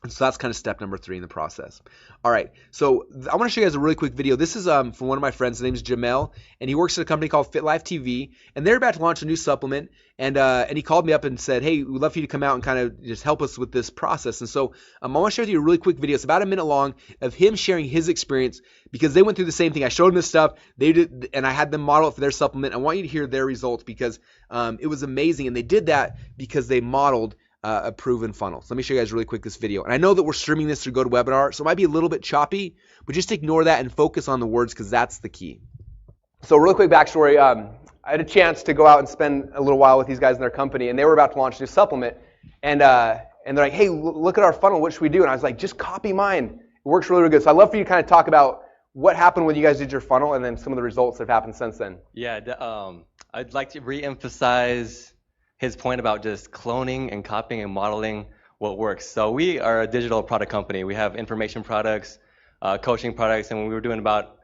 A: And so that's kind of step number 3 in the process. All right, so I want to show you guys a really quick video. This is from one of my friends. His name is Jamel, and he works at a company called Fit Life TV, and they're about to launch a new supplement. And he called me up and said, hey, we'd love for you to come out and kind of just help us with this process. And so I want to share with you a really quick video. It's about a minute long of him sharing his experience because they went through the same thing. I showed them this stuff, they did, and I had them model it for their supplement. I want you to hear their results because it was amazing, and they did that because they modeled a proven funnel. So let me show you guys really quick this video. And I know that we're streaming this through GoToWebinar, so it might be a little bit choppy, but just ignore that and focus on the words because that's the key. So really quick backstory. I had a chance to go out and spend a little while with these guys in their company, and they were about to launch a new supplement. And they're like, hey, look at our funnel. What should we do? And I was like, just copy mine. It works really, really good. So I'd love for you to kind of talk about what happened when you guys did your funnel and then some of the results that have happened since then.
B: Yeah, I'd like to re-emphasize his point about just cloning and copying and modeling what works. So we are a digital product company. We have information products, coaching products, and we were doing about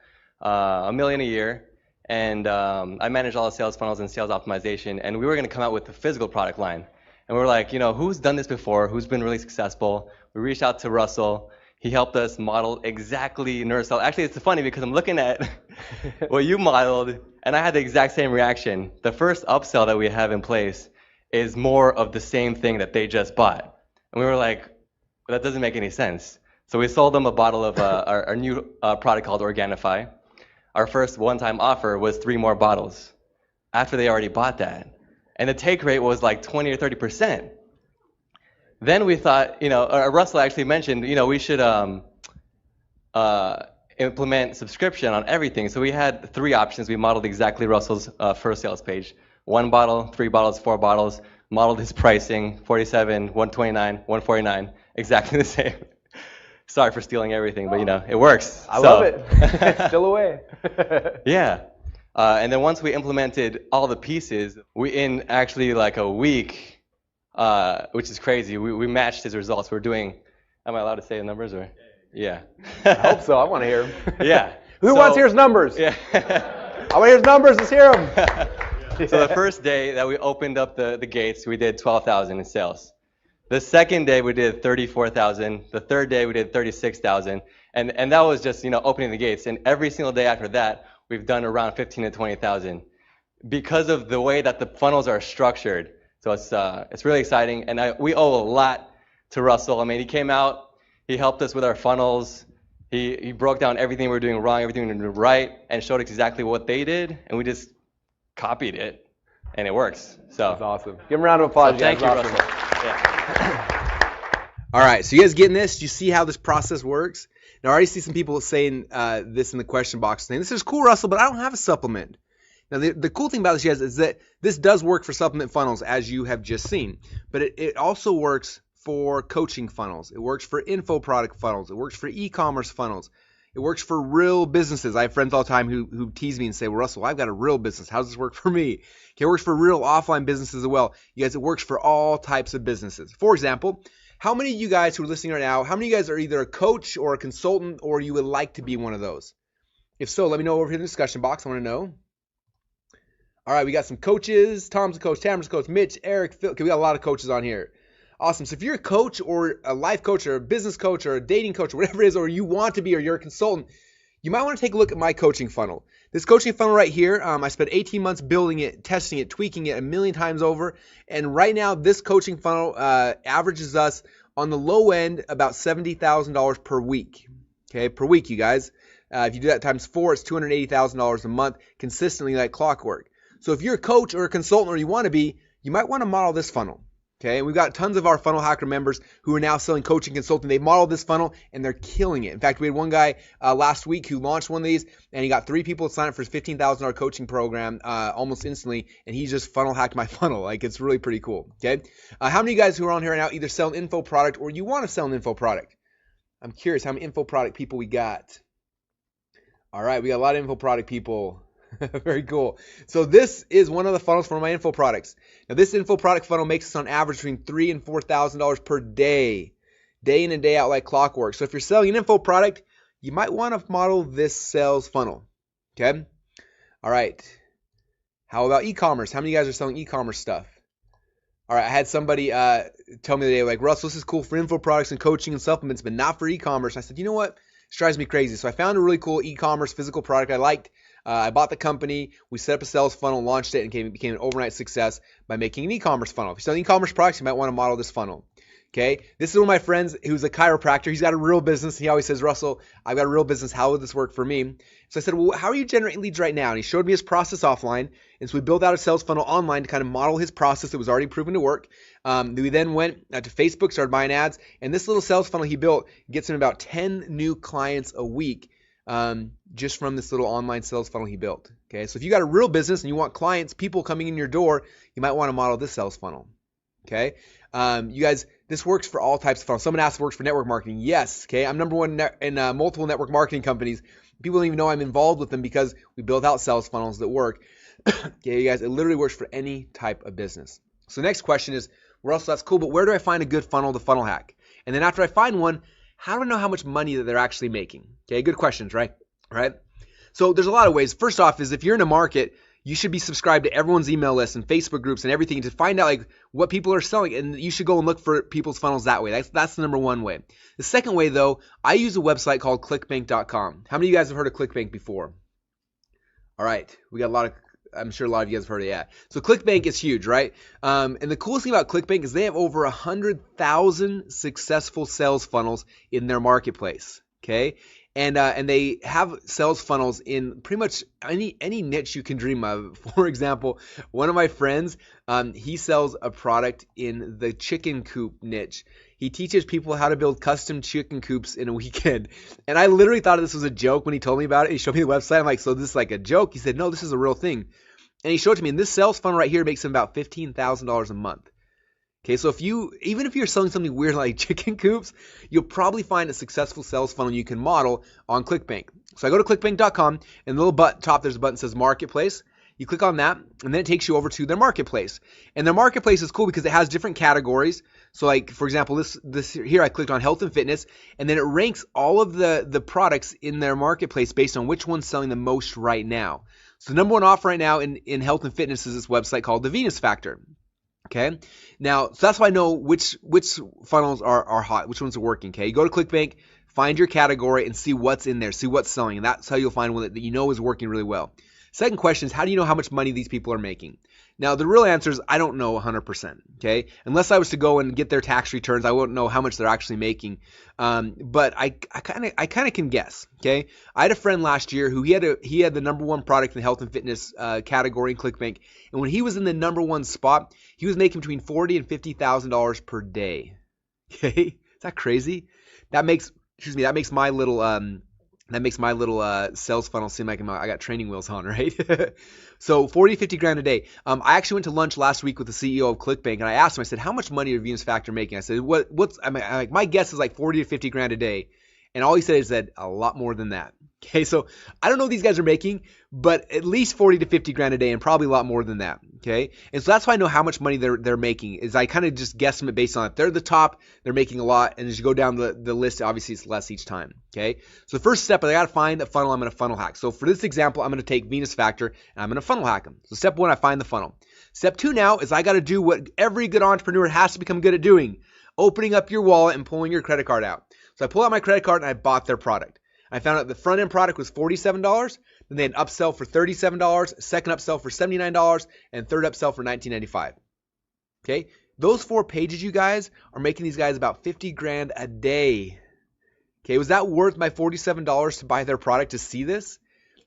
B: $1 million a year. And I manage all the sales funnels and sales optimization. And we were going to come out with a physical product line. And we were like, who's done this before? Who's been really successful? We reached out to Russell. He helped us model exactly NerdSell. Actually, it's funny because I'm looking at what you modeled, and I had the exact same reaction. The first upsell that we have in place is more of the same thing that they just bought. And we were like, well, that doesn't make any sense. So we sold them a bottle of our new product called Organifi. Our first one-time offer was 3 more bottles after they already bought that. And the take rate was like 20 or 30%. Then we thought, Russell actually mentioned, we should implement subscription on everything. So we had 3 options. We modeled exactly Russell's first sales page. 1 bottle, 3 bottles, 4 bottles, modeled his pricing, 47, 129, 149, exactly the same. Sorry for stealing everything, but it works.
A: I love it. It's still away.
B: Yeah. And then once we implemented all the pieces, in actually like a week, which is crazy, we matched his results. We're doing, am I allowed to say the numbers? Or? Yeah.
A: I hope so. I want to hear them.
B: Yeah.
A: Who wants to hear his numbers?
B: Yeah.
A: I want to hear his numbers. Let's hear them.
B: So the first day that we opened up the gates, we did 12,000 in sales. The second day we did 34,000. The third day we did 36,000. And that was just opening the gates. And every single day after that, we've done around 15 to 20,000 because of the way that the funnels are structured. So it's really exciting. And we owe a lot to Russell. I mean, he came out, he helped us with our funnels. He broke down everything we were doing wrong, everything we were doing right, and showed us exactly what they did. And we just copied it, and it works. So
A: that's awesome. Give him a round of applause.
B: So thank you, Russell. Yeah.
A: All right, so you guys getting this? Do you see how this process works? Now, I already see some people saying this in the question box, saying, this is cool, Russell, but I don't have a supplement. Now, the cool thing about this, guys, is that this does work for supplement funnels, as you have just seen. But it also works for coaching funnels. It works for info product funnels. It works for e-commerce funnels. It works for real businesses. I have friends all the time who tease me and say, well, Russell, I've got a real business. How does this work for me? Okay, it works for real offline businesses as well. You guys, it works for all types of businesses. For example, how many of you guys who are listening right now, how many of you guys are either a coach or a consultant or you would like to be one of those? If so, let me know over here in the discussion box. I want to know. All right, we got some coaches. Tom's a coach, Tamara's a coach, Mitch, Eric, Phil. Okay, we got a lot of coaches on here. Awesome. So if you're a coach or a life coach or a business coach or a dating coach or whatever it is, or you want to be, or you're a consultant, you might want to take a look at my coaching funnel. This coaching funnel right here, I spent 18 months building it, testing it, tweaking it 1,000,000 times over. And right now, this coaching funnel averages us on the low end about $70,000 per week. Okay, per week, you guys. If you do that times 4, it's $280,000 a month, consistently like clockwork. So if you're a coach or a consultant or you want to be, you might want to model this funnel. Okay, and we've got tons of our Funnel Hacker members who are now selling coaching consulting. They modeled this funnel and they're killing it. In fact, we had one guy last week who launched one of these, and he got 3 people to sign up for his $15,000 coaching program almost instantly, and he just funnel hacked my funnel. Like, it's really pretty cool. Okay, how many of you guys who are on here right now either sell an info product or you want to sell an info product? I'm curious how many info product people we got. All right, we got a lot of info product people. Very cool. So this is one of the funnels for my info products. Now this info product funnel makes us on average between $3,000 and $4,000 per day in and day out like clockwork. So if you're selling an info product, you might want to model this sales funnel. Okay. All right. How about e-commerce? How many of you guys are selling e-commerce stuff? All right. I had somebody tell me the other day, like, Russell, this is cool for info products and coaching and supplements, but not for e-commerce. I said, you know what? This drives me crazy. So I found a really cool e-commerce physical product I liked. I bought the company, we set up a sales funnel, launched it, and became an overnight success by making an e-commerce funnel. If you're selling e-commerce products, you might want to model this funnel. Okay, this is one of my friends who's a chiropractor. He's got a real business. He always says, Russell, I've got a real business. How would this work for me? So I said, well, how are you generating leads right now? And he showed me his process offline. And so we built out a sales funnel online to kind of model his process that was already proven to work. We then went to Facebook, started buying ads. And this little sales funnel he built gets him about 10 new clients a week just from this little online sales funnel he built. Okay, so if you got a real business and you want clients, people coming in your door, you might want to model this sales funnel. Okay, you guys, this works for all types of funnels. Someone asked, works for network marketing. Yes. Okay, I'm number one in multiple network marketing companies. People don't even know I'm involved with them because we build out sales funnels that work. Okay, you guys, it literally works for any type of business. So the next question is, Russell, that's cool, but where do I find a good funnel to funnel hack? And then after I find one, how do I know how much money that they're actually making? Okay, good questions, right? Right. So there's a lot of ways. First off is if you're in a market, you should be subscribed to everyone's email list and Facebook groups and everything to find out like what people are selling, and you should go and look for people's funnels that way. That's the number one way. The second way though, I use a website called clickbank.com. How many of you guys have heard of ClickBank before? All right, we got a lot of, I'm sure a lot of you guys have heard of it. So ClickBank is huge, right? And the coolest thing about ClickBank is they have over 100,000 successful sales funnels in their marketplace. Okay, and they have sales funnels in pretty much any niche you can dream of. For example, one of my friends, he sells a product in the chicken coop niche. He teaches people how to build custom chicken coops in a weekend. And I literally thought this was a joke when he told me about it. He showed me the website. I'm like, so this is like a joke? He said, no, this is a real thing. And he showed it to me. And this sales funnel right here makes him about $15,000 a month. Okay, so even if you're selling something weird like chicken coops, you'll probably find a successful sales funnel you can model on ClickBank. So I go to clickbank.com, and the little top, there's a button that says Marketplace. You click on that, and then it takes you over to their marketplace. And their marketplace is cool because it has different categories. So like, for example, this here, I clicked on health and fitness, and then it ranks all of the products in their marketplace based on which one's selling the most right now. So the number one offer right now in health and fitness is this website called the Venus Factor. Okay, now so that's why I know which funnels are hot, which ones are working. Okay, you go to ClickBank, find your category, and see what's in there, see what's selling, and that's how you'll find one that you know is working really well. Second question is, how do you know how much money these people are making? Now, the real answer is I don't know 100%, okay? Unless I was to go and get their tax returns, I wouldn't know how much they're actually making. But I kind of can guess, okay? I had a friend last year who he had the number one product in the health and fitness category in ClickBank, and when he was in the number one spot, he was making between $40,000 and $50,000 per day. Okay, is that crazy? That makes my little sales funnel seem like I got training wheels on, right? So 40 to 50 grand a day. I actually went to lunch last week with the CEO of ClickBank, and I asked him, I said, how much money are Venus Factor making? I said, my guess is like 40 to 50 grand a day. And all he said is that a lot more than that. Okay, so I don't know what these guys are making, but at least 40 to 50 grand a day and probably a lot more than that. Okay, and so that's why I know how much money they're making, is I kind of just guesstimate based on it. They're the top, they're making a lot, and as you go down the list, obviously it's less each time. Okay, so the first step is I got to find a funnel I'm going to funnel hack. So for this example, I'm going to take Venus Factor and I'm going to funnel hack them. So step one, I find the funnel. Step two now is I got to do what every good entrepreneur has to become good at doing, opening up your wallet and pulling your credit card out. So I pull out my credit card and I bought their product. I found out the front end product was $47. Then they had an upsell for $37, second upsell for $79, and third upsell for $19.95. Okay, those 4 pages, you guys, are making these guys about 50 grand a day. Okay, was that worth my $47 to buy their product to see this?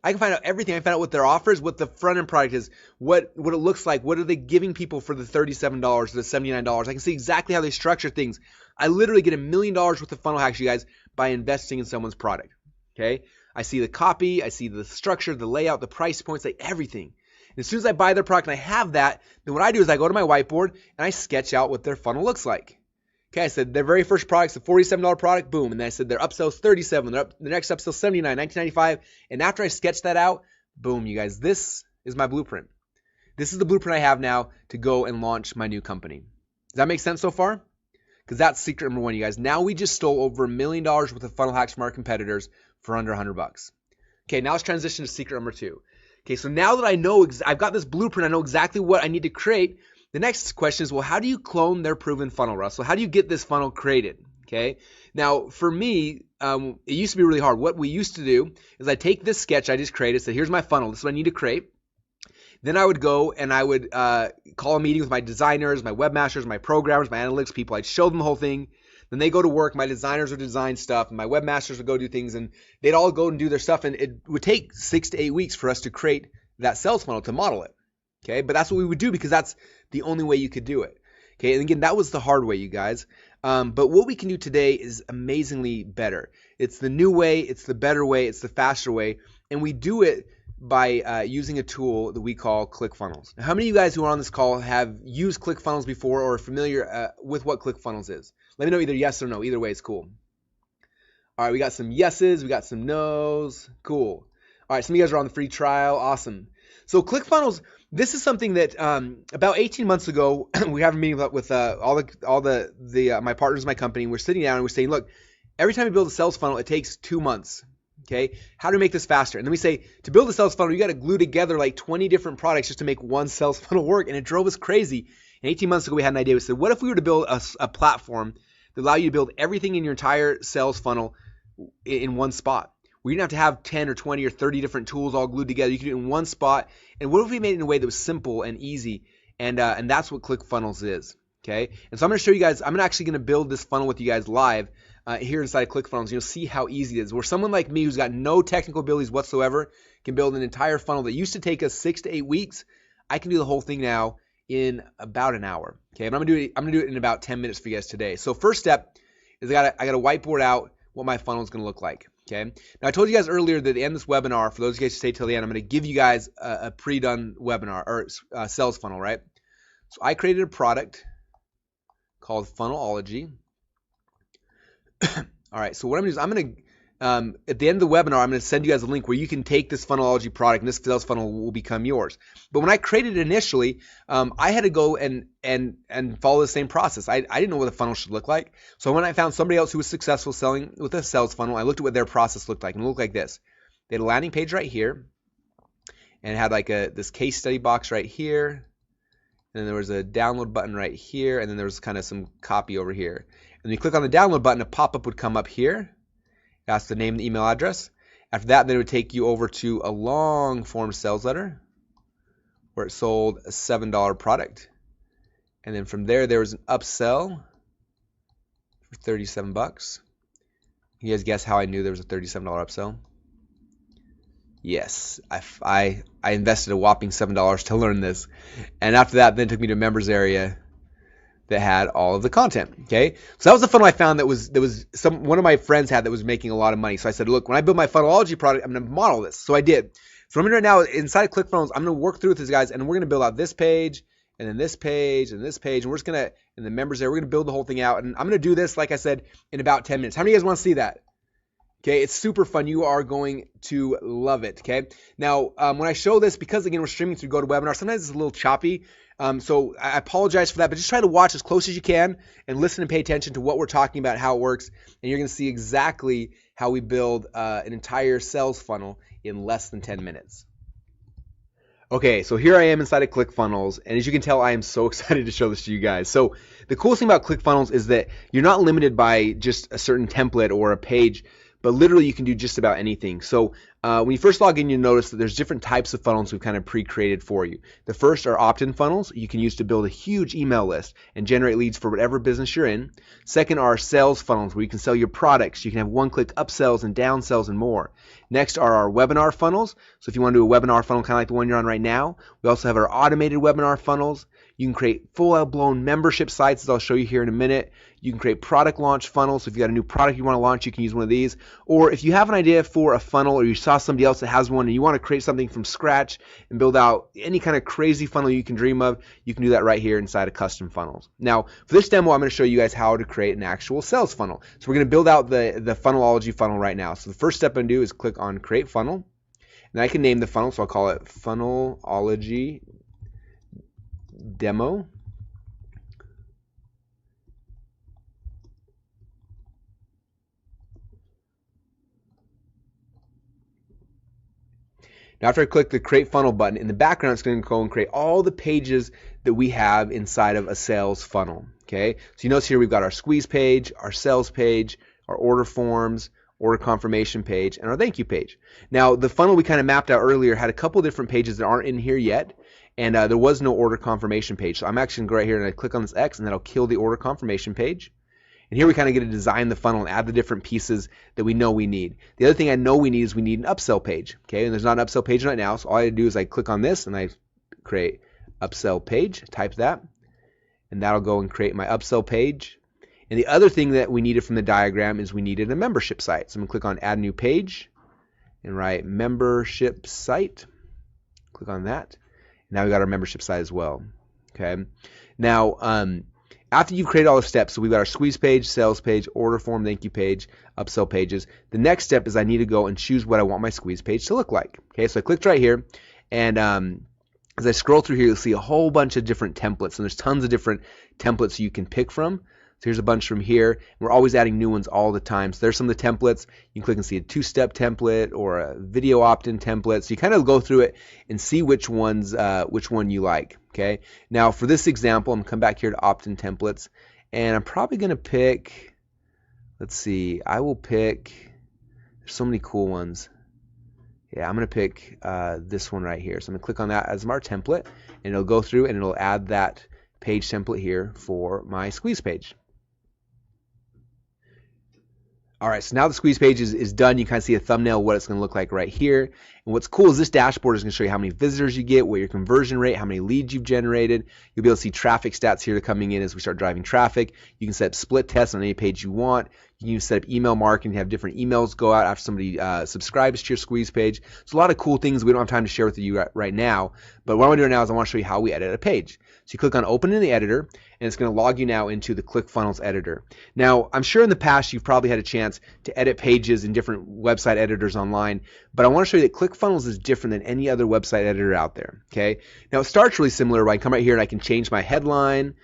A: I can find out everything. I can find out what their offer is, what the front end product is, what it looks like, what are they giving people for the $37 or the $79. I can see exactly how they structure things. I literally get $1 million worth of funnel hacks, you guys, by investing in someone's product. Okay? I see the copy, I see the structure, the layout, the price points, like everything. And as soon as I buy their product and I have that, then what I do is I go to my whiteboard and I sketch out what their funnel looks like. Okay, I said their very first product's a $47 product, boom. And then I said their upsell's $37, the next upsell's $79, $19.95. And after I sketch that out, boom, you guys, this is my blueprint. This is the blueprint I have now to go and launch my new company. Does that make sense so far? Because that's secret number one, you guys. Now we just stole over $1 million worth of funnel hacks from our competitors for under $100. Okay, now let's transition to secret number two. Okay, so now that I know, I've got this blueprint, I know exactly what I need to create. The next question is, well, how do you clone their proven funnel, Russell? How do you get this funnel created? Okay, now for me, it used to be really hard. What we used to do is I take this sketch I just created, say, here's my funnel, this is what I need to create. Then I would go and I would call a meeting with my designers, my webmasters, my programmers, my analytics people. I'd show them the whole thing. Then they go to work. My designers would design stuff, and my webmasters would go do things, and they'd all go and do their stuff. And it would take 6 to 8 weeks for us to create that sales funnel, to model it. Okay, but that's what we would do because that's the only way you could do it. Okay, and again, that was the hard way, you guys. But what we can do today is amazingly better. It's the new way, it's the better way, it's the faster way, and we do it by using a tool that we call ClickFunnels. Now, how many of you guys who are on this call have used ClickFunnels before or are familiar with what ClickFunnels is? Let me know either yes or no. Either way is cool. All right, we got some yeses, we got some nos. Cool. All right, some of you guys are on the free trial. Awesome. So ClickFunnels, this is something that about 18 months ago, we have a meeting with all the my partners in my company. We're sitting down and we're saying, look, every time you build a sales funnel, it takes 2 months. Okay, how do we make this faster? And then we say, to build a sales funnel, you got to glue together like 20 different products just to make one sales funnel work. And it drove us crazy. And 18 months ago, we had an idea. We said, what if we were to build a platform that allow you to build everything in your entire sales funnel in one spot? Where you didn't have to have 10 or 20 or 30 different tools all glued together. You could do it in one spot. And what if we made it in a way that was simple and easy? And that's what ClickFunnels is. Okay, and so I'm going to show you guys. I'm actually going to build this funnel with you guys live. Here inside of ClickFunnels, you'll see how easy it is. Where someone like me who's got no technical abilities whatsoever can build an entire funnel that used to take us 6 to 8 weeks. I can do the whole thing now in about an hour. Okay, but I'm gonna do it in about 10 minutes for you guys today. So first step is I gotta whiteboard out what my funnel is gonna look like. Okay. Now I told you guys earlier that at the end of this webinar, for those of you guys who stay till the end, I'm gonna give you guys a pre-done webinar or sales funnel, right? So I created a product called Funnelology. All right, so what I'm going to do is I'm going to, at the end of the webinar, I'm going to send you guys a link where you can take this Funnelology product and this sales funnel will become yours. But when I created it initially, I had to go and follow the same process. I didn't know what a funnel should look like. So when I found somebody else who was successful selling with a sales funnel, I looked at what their process looked like, and it looked like this. They had a landing page right here, and it had like this case study box right here, and then there was a download button right here, and then there was kind of some copy over here. And you click on the download button, a pop-up would come up here. That's the name and the email address. After that, then it would take you over to a long form sales letter where it sold a $7 product. And then from there was an upsell for 37 bucks. You guys guess how I knew there was a $37 upsell? Yes, I invested a whopping $7 to learn this. And after that, then it took me to a members area that had all of the content. Okay, so that was the funnel I found that was one of my friends had that was making a lot of money. So I said, look, when I build my Funnelology product, I'm going to model this. So I did. So I'm going to right now inside of ClickFunnels, I'm going to work through with these guys, and we're going to build out this page, and then this page, and this page, and we're just going to in the members area, we're going to build the whole thing out, and I'm going to do this, like I said, in about 10 minutes. How many of you guys want to see that? Okay, it's super fun. You are going to love it. Okay, now when I show this, because again we're streaming through GoToWebinar, sometimes it's a little choppy. So I apologize for that, but just try to watch as close as you can and listen and pay attention to what we're talking about, how it works, and you're going to see exactly how we build an entire sales funnel in less than 10 minutes. Okay, so here I am inside of ClickFunnels, and as you can tell, I am so excited to show this to you guys. So the coolest thing about ClickFunnels is that you're not limited by just a certain template or a page, but literally you can do just about anything. So when you first log in, you'll notice that there's different types of funnels we've kind of pre-created for you. The first are opt-in funnels you can use to build a huge email list and generate leads for whatever business you're in. Second are sales funnels where you can sell your products. You can have one-click upsells and downsells and more. Next are our webinar funnels. So if you want to do a webinar funnel kind of like the one you're on right now, we also have our automated webinar funnels. You can create full-blown membership sites, as I'll show you here in a minute. You can create product launch funnels. So if you got a new product you want to launch, you can use one of these. Or if you have an idea for a funnel or you saw somebody else that has one and you want to create something from scratch and build out any kind of crazy funnel you can dream of, you can do that right here inside of custom funnels. Now, for this demo, I'm going to show you guys how to create an actual sales funnel. So we're going to build out the funnelology funnel right now. So the first step I'm going to do is click on Create Funnel. And I can name the funnel, so I'll call it Funnelology Demo. Now after I click the Create Funnel button, in the background it's going to go and create all the pages that we have inside of a sales funnel. Okay, so you notice here we've got our squeeze page, our sales page, our order forms, order confirmation page, and our thank you page. Now the funnel we kind of mapped out earlier had a couple different pages that aren't in here yet, and there was no order confirmation page. So I'm actually going to go right here and I click on this X, and that'll kill the order confirmation page. And here we kind of get to design the funnel and add the different pieces that we know we need. The other thing I know we need is we need an upsell page. Okay, and there's not an upsell page right now, so all I do is I click on this and I create upsell page, type that, and that'll go and create my upsell page. And the other thing that we needed from the diagram is we needed a membership site. So I'm going to click on Add New Page and write Membership Site. Click on that. Now we got our membership site as well. Okay. Now, after you've created all the steps, so we've got our squeeze page, sales page, order form, thank you page, upsell pages. The next step is I need to go and choose what I want my squeeze page to look like. Okay, so I clicked right here, and as I scroll through here, you'll see a whole bunch of different templates, and there's tons of different templates you can pick from. So here's a bunch from here. We're always adding new ones all the time. So there's some of the templates. You can click and see a two-step template or a video opt-in template. So you kind of go through it and see which one you like. Okay. Now for this example, I'm gonna come back here to opt-in templates, and I'm probably gonna pick. Let's see. I will pick. There's so many cool ones. Yeah, I'm gonna pick this one right here. So I'm gonna click on that as our template, and it'll go through and it'll add that page template here for my squeeze page. All right, so now the squeeze page is done. You kind of see a thumbnail of what it's going to look like right here. And what's cool is this dashboard is going to show you how many visitors you get, what your conversion rate, how many leads you've generated. You'll be able to see traffic stats here coming in as we start driving traffic. You can set up split tests on any page you want. You can set up email marketing, have different emails go out after somebody subscribes to your squeeze page. So a lot of cool things we don't have time to share with you right now. But what I want to do right now is I want to show you how we edit a page. So you click on Open in the Editor, and it's going to log you now into the ClickFunnels editor. Now, I'm sure in the past you've probably had a chance to edit pages in different website editors online, but I want to show you that ClickFunnels is different than any other website editor out there. Okay. Now it starts really similar. I come right here and I can change my headline.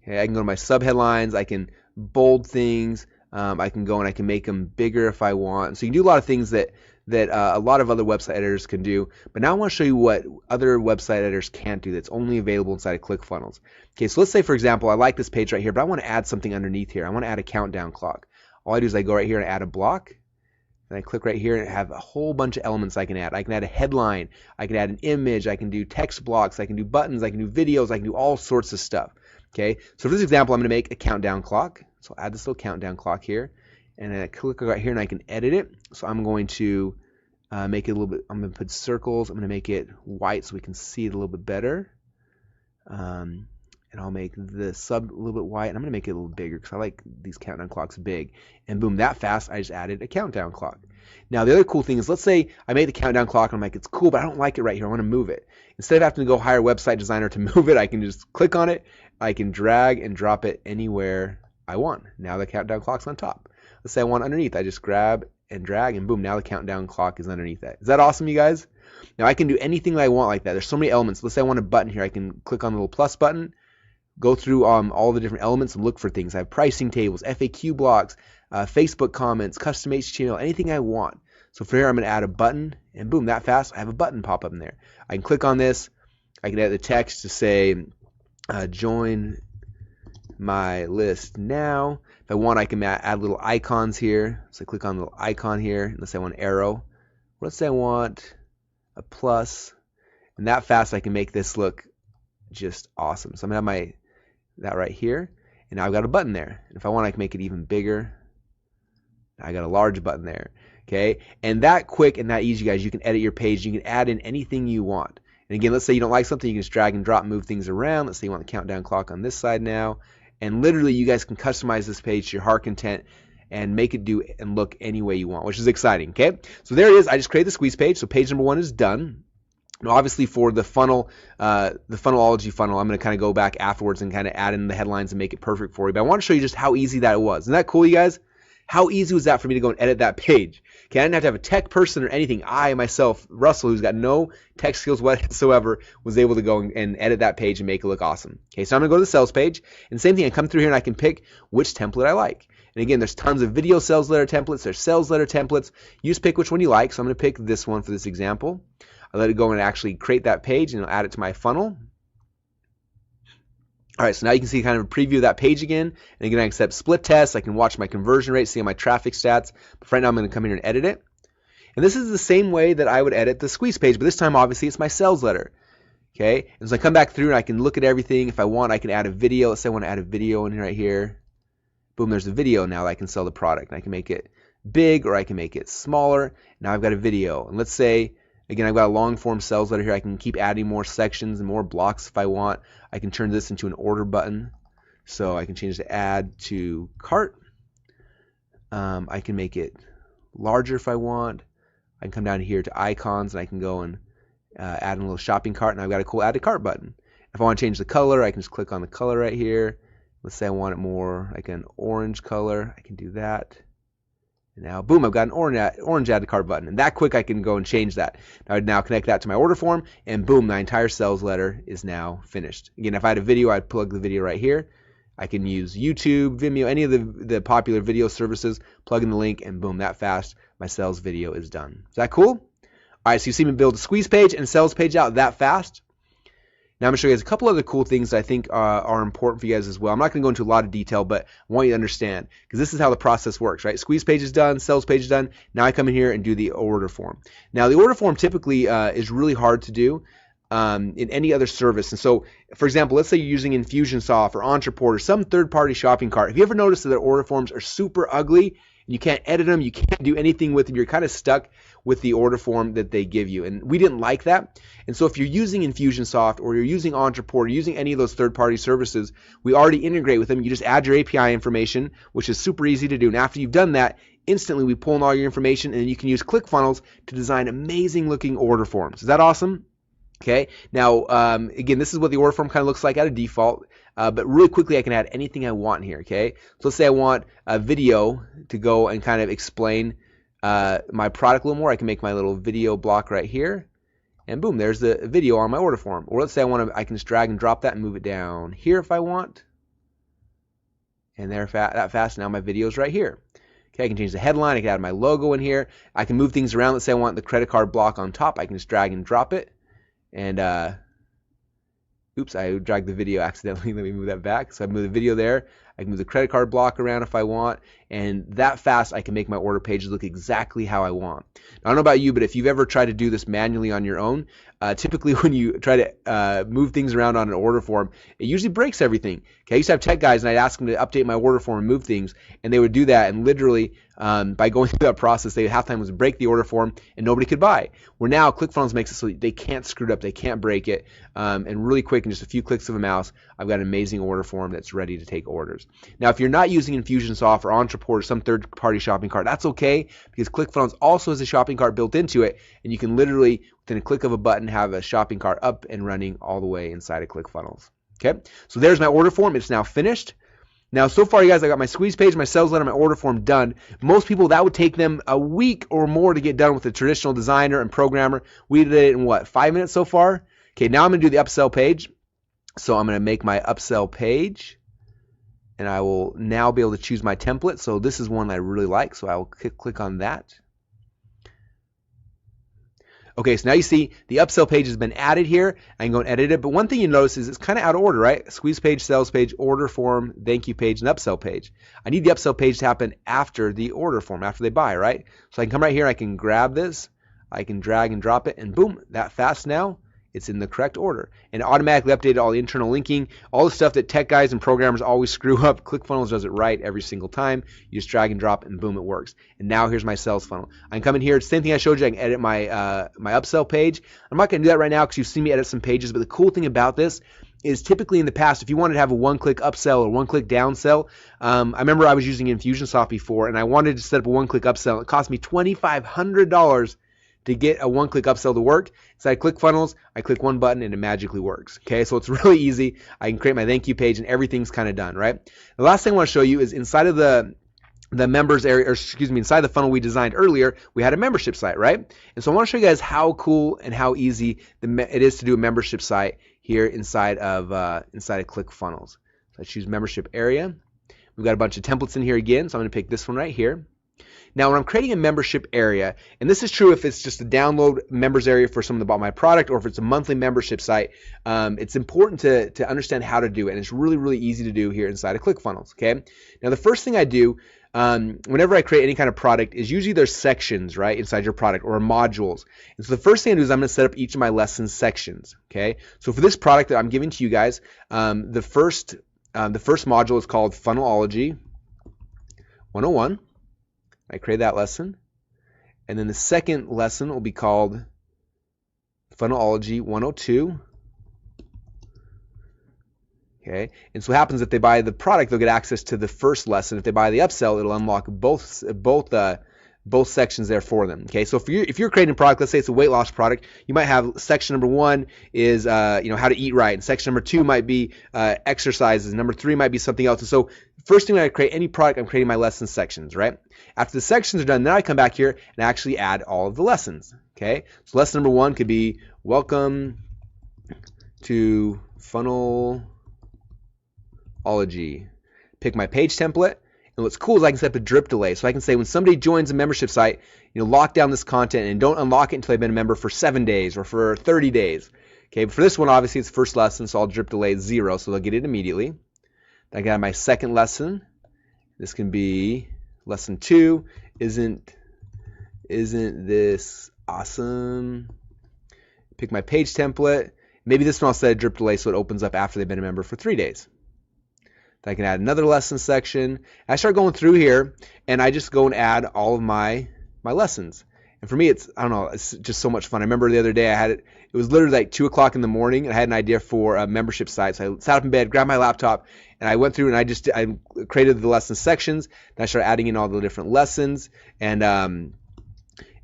A: Okay, I can go to my subheadlines. I can bold things. I can go and I can make them bigger if I want. So you can do a lot of things that a lot of other website editors can do. But now I want to show you what other website editors can't do that's only available inside of ClickFunnels. Okay, so let's say, for example, I like this page right here, but I want to add something underneath here. I want to add a countdown clock. All I do is I go right here and add a block. And I click right here and have a whole bunch of elements I can add. I can add a headline. I can add an image. I can do text blocks. I can do buttons. I can do videos. I can do all sorts of stuff. Okay, so for this example, I'm going to make a countdown clock. So I'll add this little countdown clock here. And then I click right here and I can edit it. So I'm going to make it a little bit, I'm going to put circles. I'm going to make it white so we can see it a little bit better. And I'll make the sub a little bit white. And I'm going to make it a little bigger because I like these countdown clocks big. And boom, that fast, I just added a countdown clock. Now, the other cool thing is, let's say I made the countdown clock and I'm like, it's cool, but I don't like it right here. I want to move it. Instead of having to go hire a website designer to move it, I can just click on it. I can drag and drop it anywhere I want. Now the countdown clock's on top. Let's say I want underneath. I just grab and drag, and boom, now the countdown clock is underneath that. Is that awesome, you guys? Now I can do anything that I want like that. There's so many elements. Let's say I want a button here. I can click on the little plus button, go through all the different elements and look for things. I have pricing tables, FAQ blocks, Facebook comments, custom HTML, anything I want. So for here, I'm going to add a button, and boom, that fast, I have a button pop up in there. I can click on this. I can add the text to say, join my list now. If I want, I can add little icons here. So I click on the little icon here. Let's say I want an arrow. Let's say I want a plus. And that fast, I can make this look just awesome. So I'm going to have that right here. And now I've got a button there. And if I want, I can make it even bigger. I got a large button there. Okay. And that quick and that easy, guys, you can edit your page. You can add in anything you want. And again, let's say you don't like something, you can just drag and drop, move things around. Let's say you want the countdown clock on this side now. And literally, you guys can customize this page to your heart content and make it do and look any way you want, which is exciting. Okay. So there it is. I just created the squeeze page. So page number 1 is done. Now, obviously, for the funnel, the funnelology funnel, I'm going to kind of go back afterwards and kind of add in the headlines and make it perfect for you. But I want to show you just how easy that was. Isn't that cool, you guys? How easy was that for me to go and edit that page? Okay, I didn't have to have a tech person or anything. I myself, Russell, who's got no tech skills whatsoever, was able to go and edit that page and make it look awesome. Okay, so I'm going to go to the sales page. And same thing, I come through here and I can pick which template I like. And again, there's tons of video sales letter templates. There's sales letter templates. You just pick which one you like. So I'm going to pick this one for this example. I let it go and actually create that page and I'll add it to my funnel. All right, so now you can see kind of a preview of that page again. And again, I can set split tests. I can watch my conversion rate, see my traffic stats. But right now, I'm going to come here and edit it. And this is the same way that I would edit the squeeze page, but this time, obviously, it's my sales letter. Okay, and so I come back through and I can look at everything. If I want, I can add a video. Let's say I want to add a video in right here. Boom, there's a video now that I can sell the product. And I can make it big or I can make it smaller. Now I've got a video. And let's say, again, I've got a long form sales letter here. I can keep adding more sections and more blocks if I want. I can turn this into an order button. So I can change the add to cart. I can make it larger if I want. I can come down here to icons and I can go and add in a little shopping cart. And I've got a cool add to cart button. If I want to change the color, I can just click on the color right here. Let's say I want it more like an orange color. I can do that. Now, boom, I've got an orange add to cart button. And that quick, I can go and change that. Now, I'd now connect that to my order form, and boom, my entire sales letter is now finished. Again, if I had a video, I'd plug the video right here. I can use YouTube, Vimeo, any of the popular video services, plug in the link, and boom, that fast, my sales video is done. Is that cool? All right, so you see me build a squeeze page and sales page out that fast. Now I'm going to show you guys a couple other cool things that I think are important for you guys as well. I'm not going to go into a lot of detail, but I want you to understand because this is how the process works, right? Squeeze page is done, sales page is done. Now I come in here and do the order form. Now the order form typically is really hard to do in any other service. And so, for example, let's say you're using Infusionsoft or Entreport or some third-party shopping cart. Have you ever noticed that their order forms are super ugly? You can't edit them. You can't do anything with them. You're kind of stuck with the order form that they give you. And we didn't like that. And so if you're using Infusionsoft or you're using Entreport or using any of those third-party services, we already integrate with them. You just add your API information, which is super easy to do. And after you've done that, instantly we pull in all your information and then you can use ClickFunnels to design amazing-looking order forms. Is that awesome? Okay. Now, again, this is what the order form kind of looks like at a default. But really quickly, I can add anything I want here, okay? So let's say I want a video to go and kind of explain my product a little more. I can make my little video block right here. And boom, there's the video on my order form. Or let's say I can just drag and drop that and move it down here if I want. And there, that fast, now my video is right here. Okay, I can change the headline. I can add my logo in here. I can move things around. Let's say I want the credit card block on top. I can just drag and drop it. And oops, I dragged the video accidentally. Let me move that back. So I move the video there. I can move the credit card block around if I want. And that fast, I can make my order pages look exactly how I want. Now, I don't know about you, but if you've ever tried to do this manually on your own, typically when you try to move things around on an order form, it usually breaks everything. Okay, I used to have tech guys, and I'd ask them to update my order form and move things, and they would do that. And literally, by going through that process, they half the time was break the order form, and nobody could buy. Where now ClickFunnels makes it so they can't screw it up, they can't break it, and really quick, in just a few clicks of a mouse, I've got an amazing order form that's ready to take orders. Now, if you're not using Infusionsoft or Entreport or some third-party shopping cart, that's okay, because ClickFunnels also has a shopping cart built into it, and you can literally, within a click of a button, have a shopping cart up and running all the way inside of ClickFunnels. Okay, so there's my order form. It's now finished. Now, so far, you guys, I got my squeeze page, my sales letter, my order form done. Most people, that would take them a week or more to get done with a traditional designer and programmer. We did it in, what, 5 minutes so far? Okay, now I'm going to do the upsell page. So I'm going to make my upsell page. And I will now be able to choose my template. So this is one that I really like. So I will click on that. Okay, so now you see the upsell page has been added here. I can go and edit it. But one thing you notice is it's kind of out of order, right? Squeeze page, sales page, order form, thank you page, and upsell page. I need the upsell page to happen after the order form, after they buy, right? So I can come right here, I can grab this, I can drag and drop it, and boom, that fast now, it's in the correct order. And it automatically updated all the internal linking, all the stuff that tech guys and programmers always screw up. ClickFunnels does it right every single time. You just drag and drop and boom, it works. And now here's my sales funnel. I can come in here, same thing I showed you, I can edit my my upsell page. I'm not gonna do that right now because you've seen me edit some pages, but the cool thing about this is typically in the past, if you wanted to have a one-click upsell or one-click downsell, I remember I was using Infusionsoft before and I wanted to set up a one-click upsell. It cost me $2,500 to get a one-click upsell to work. Inside ClickFunnels, I click one button and it magically works. Okay, so it's really easy. I can create my thank you page and everything's kind of done, right? The last thing I want to show you is inside of the members area, or excuse me, inside the funnel we designed earlier, we had a membership site, right? And so I want to show you guys how cool and how easy it is to do a membership site here inside of ClickFunnels. So I choose membership area. We've got a bunch of templates in here again, so I'm going to pick this one right here. Now, when I'm creating a membership area, and this is true if it's just a download members area for someone that bought my product or if it's a monthly membership site, it's important to understand how to do it. And it's really, really easy to do here inside of ClickFunnels, okay? Now, the first thing I do whenever I create any kind of product is usually there's sections, right, inside your product or modules. And so the first thing I do is I'm going to set up each of my lesson sections, okay? So for this product that I'm giving to you guys, the first module is called Funnelology 101. I create that lesson. And then the second lesson will be called Funnelology 102. Okay, and so what happens if they buy the product, they'll get access to the first lesson. If they buy the upsell, it'll unlock both sections there for them. Okay, so if you're creating a product, let's say it's a weight loss product, you might have section number 1 is how to eat right, and section number 2 might be exercises, number 3 might be something else. And so first thing when I create any product, I'm creating my lesson sections, right? After the sections are done, then I come back here and actually add all of the lessons. Okay, so lesson number 1 could be welcome to Funnelology. Pick my page template. And what's cool is I can set up a drip delay. So I can say when somebody joins a membership site, lock down this content and don't unlock it until they've been a member for 7 days or for 30 days. Okay, but for this one, obviously it's first lesson, so I'll drip delay 0, so they'll get it immediately. Then I got my second lesson. This can be lesson 2. Isn't this awesome? Pick my page template. Maybe this one I'll set a drip delay so it opens up after they've been a member for 3 days. I can add another lesson section. I start going through here, and I just go and add all of my lessons. And for me, it's just so much fun. I remember the other day it was literally like 2 o'clock in the morning, and I had an idea for a membership site. So I sat up in bed, grabbed my laptop, and I went through and I created the lesson sections. Then I started adding in all the different lessons, and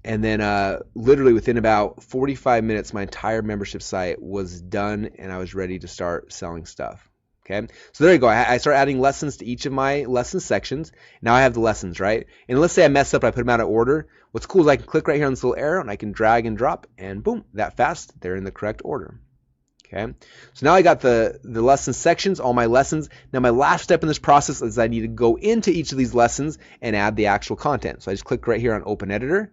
A: then literally within about 45 minutes, my entire membership site was done, and I was ready to start selling stuff. Okay, so there you go. I start adding lessons to each of my lesson sections. Now I have the lessons, right? And let's say I mess up, I put them out of order. What's cool is I can click right here on this little arrow and I can drag and drop, and boom, that fast, they're in the correct order. Okay, so now I got the lesson sections, all my lessons. Now my last step in this process is I need to go into each of these lessons and add the actual content. So I just click right here on Open Editor, and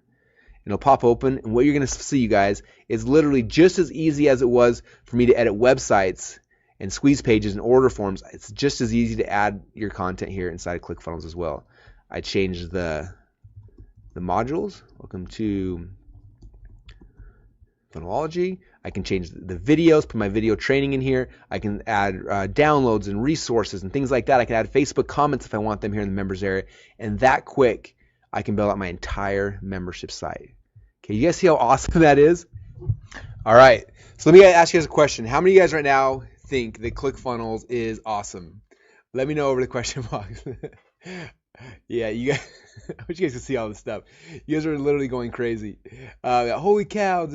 A: it'll pop open. And what you're going to see, you guys, is literally just as easy as it was for me to edit websites and squeeze pages and order forms. It's just as easy to add your content here inside of ClickFunnels as well. I changed the modules. Welcome to Funnelology. I can change the videos, put my video training in here. I can add downloads and resources and things like that. I can add Facebook comments if I want them here in the members area. And that quick, I can build out my entire membership site. Okay, you guys see how awesome that is? All right, so let me ask you guys a question. How many of you guys right now think that ClickFunnels is awesome? Let me know over the question box. Yeah, you guys, I wish you guys could see all this stuff. You guys are literally going crazy. Holy cow.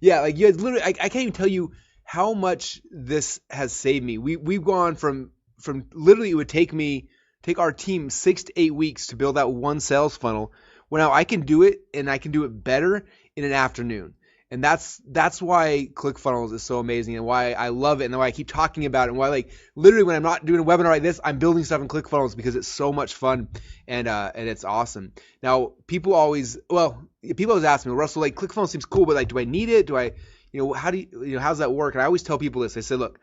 A: Yeah, like you guys literally, I can't even tell you how much this has saved me. We've gone from literally, it would take our team 6 to 8 weeks to build out one sales funnel. Well, now I can do it, and I can do it better in an afternoon. And that's why ClickFunnels is so amazing and why I love it and why I keep talking about it and why like literally when I'm not doing a webinar like this, I'm building stuff in ClickFunnels because it's so much fun and it's awesome. Now people always ask me, Russell, like ClickFunnels seems cool, but like do I need it? Do I, how's that work? And I always tell people this. I say, look,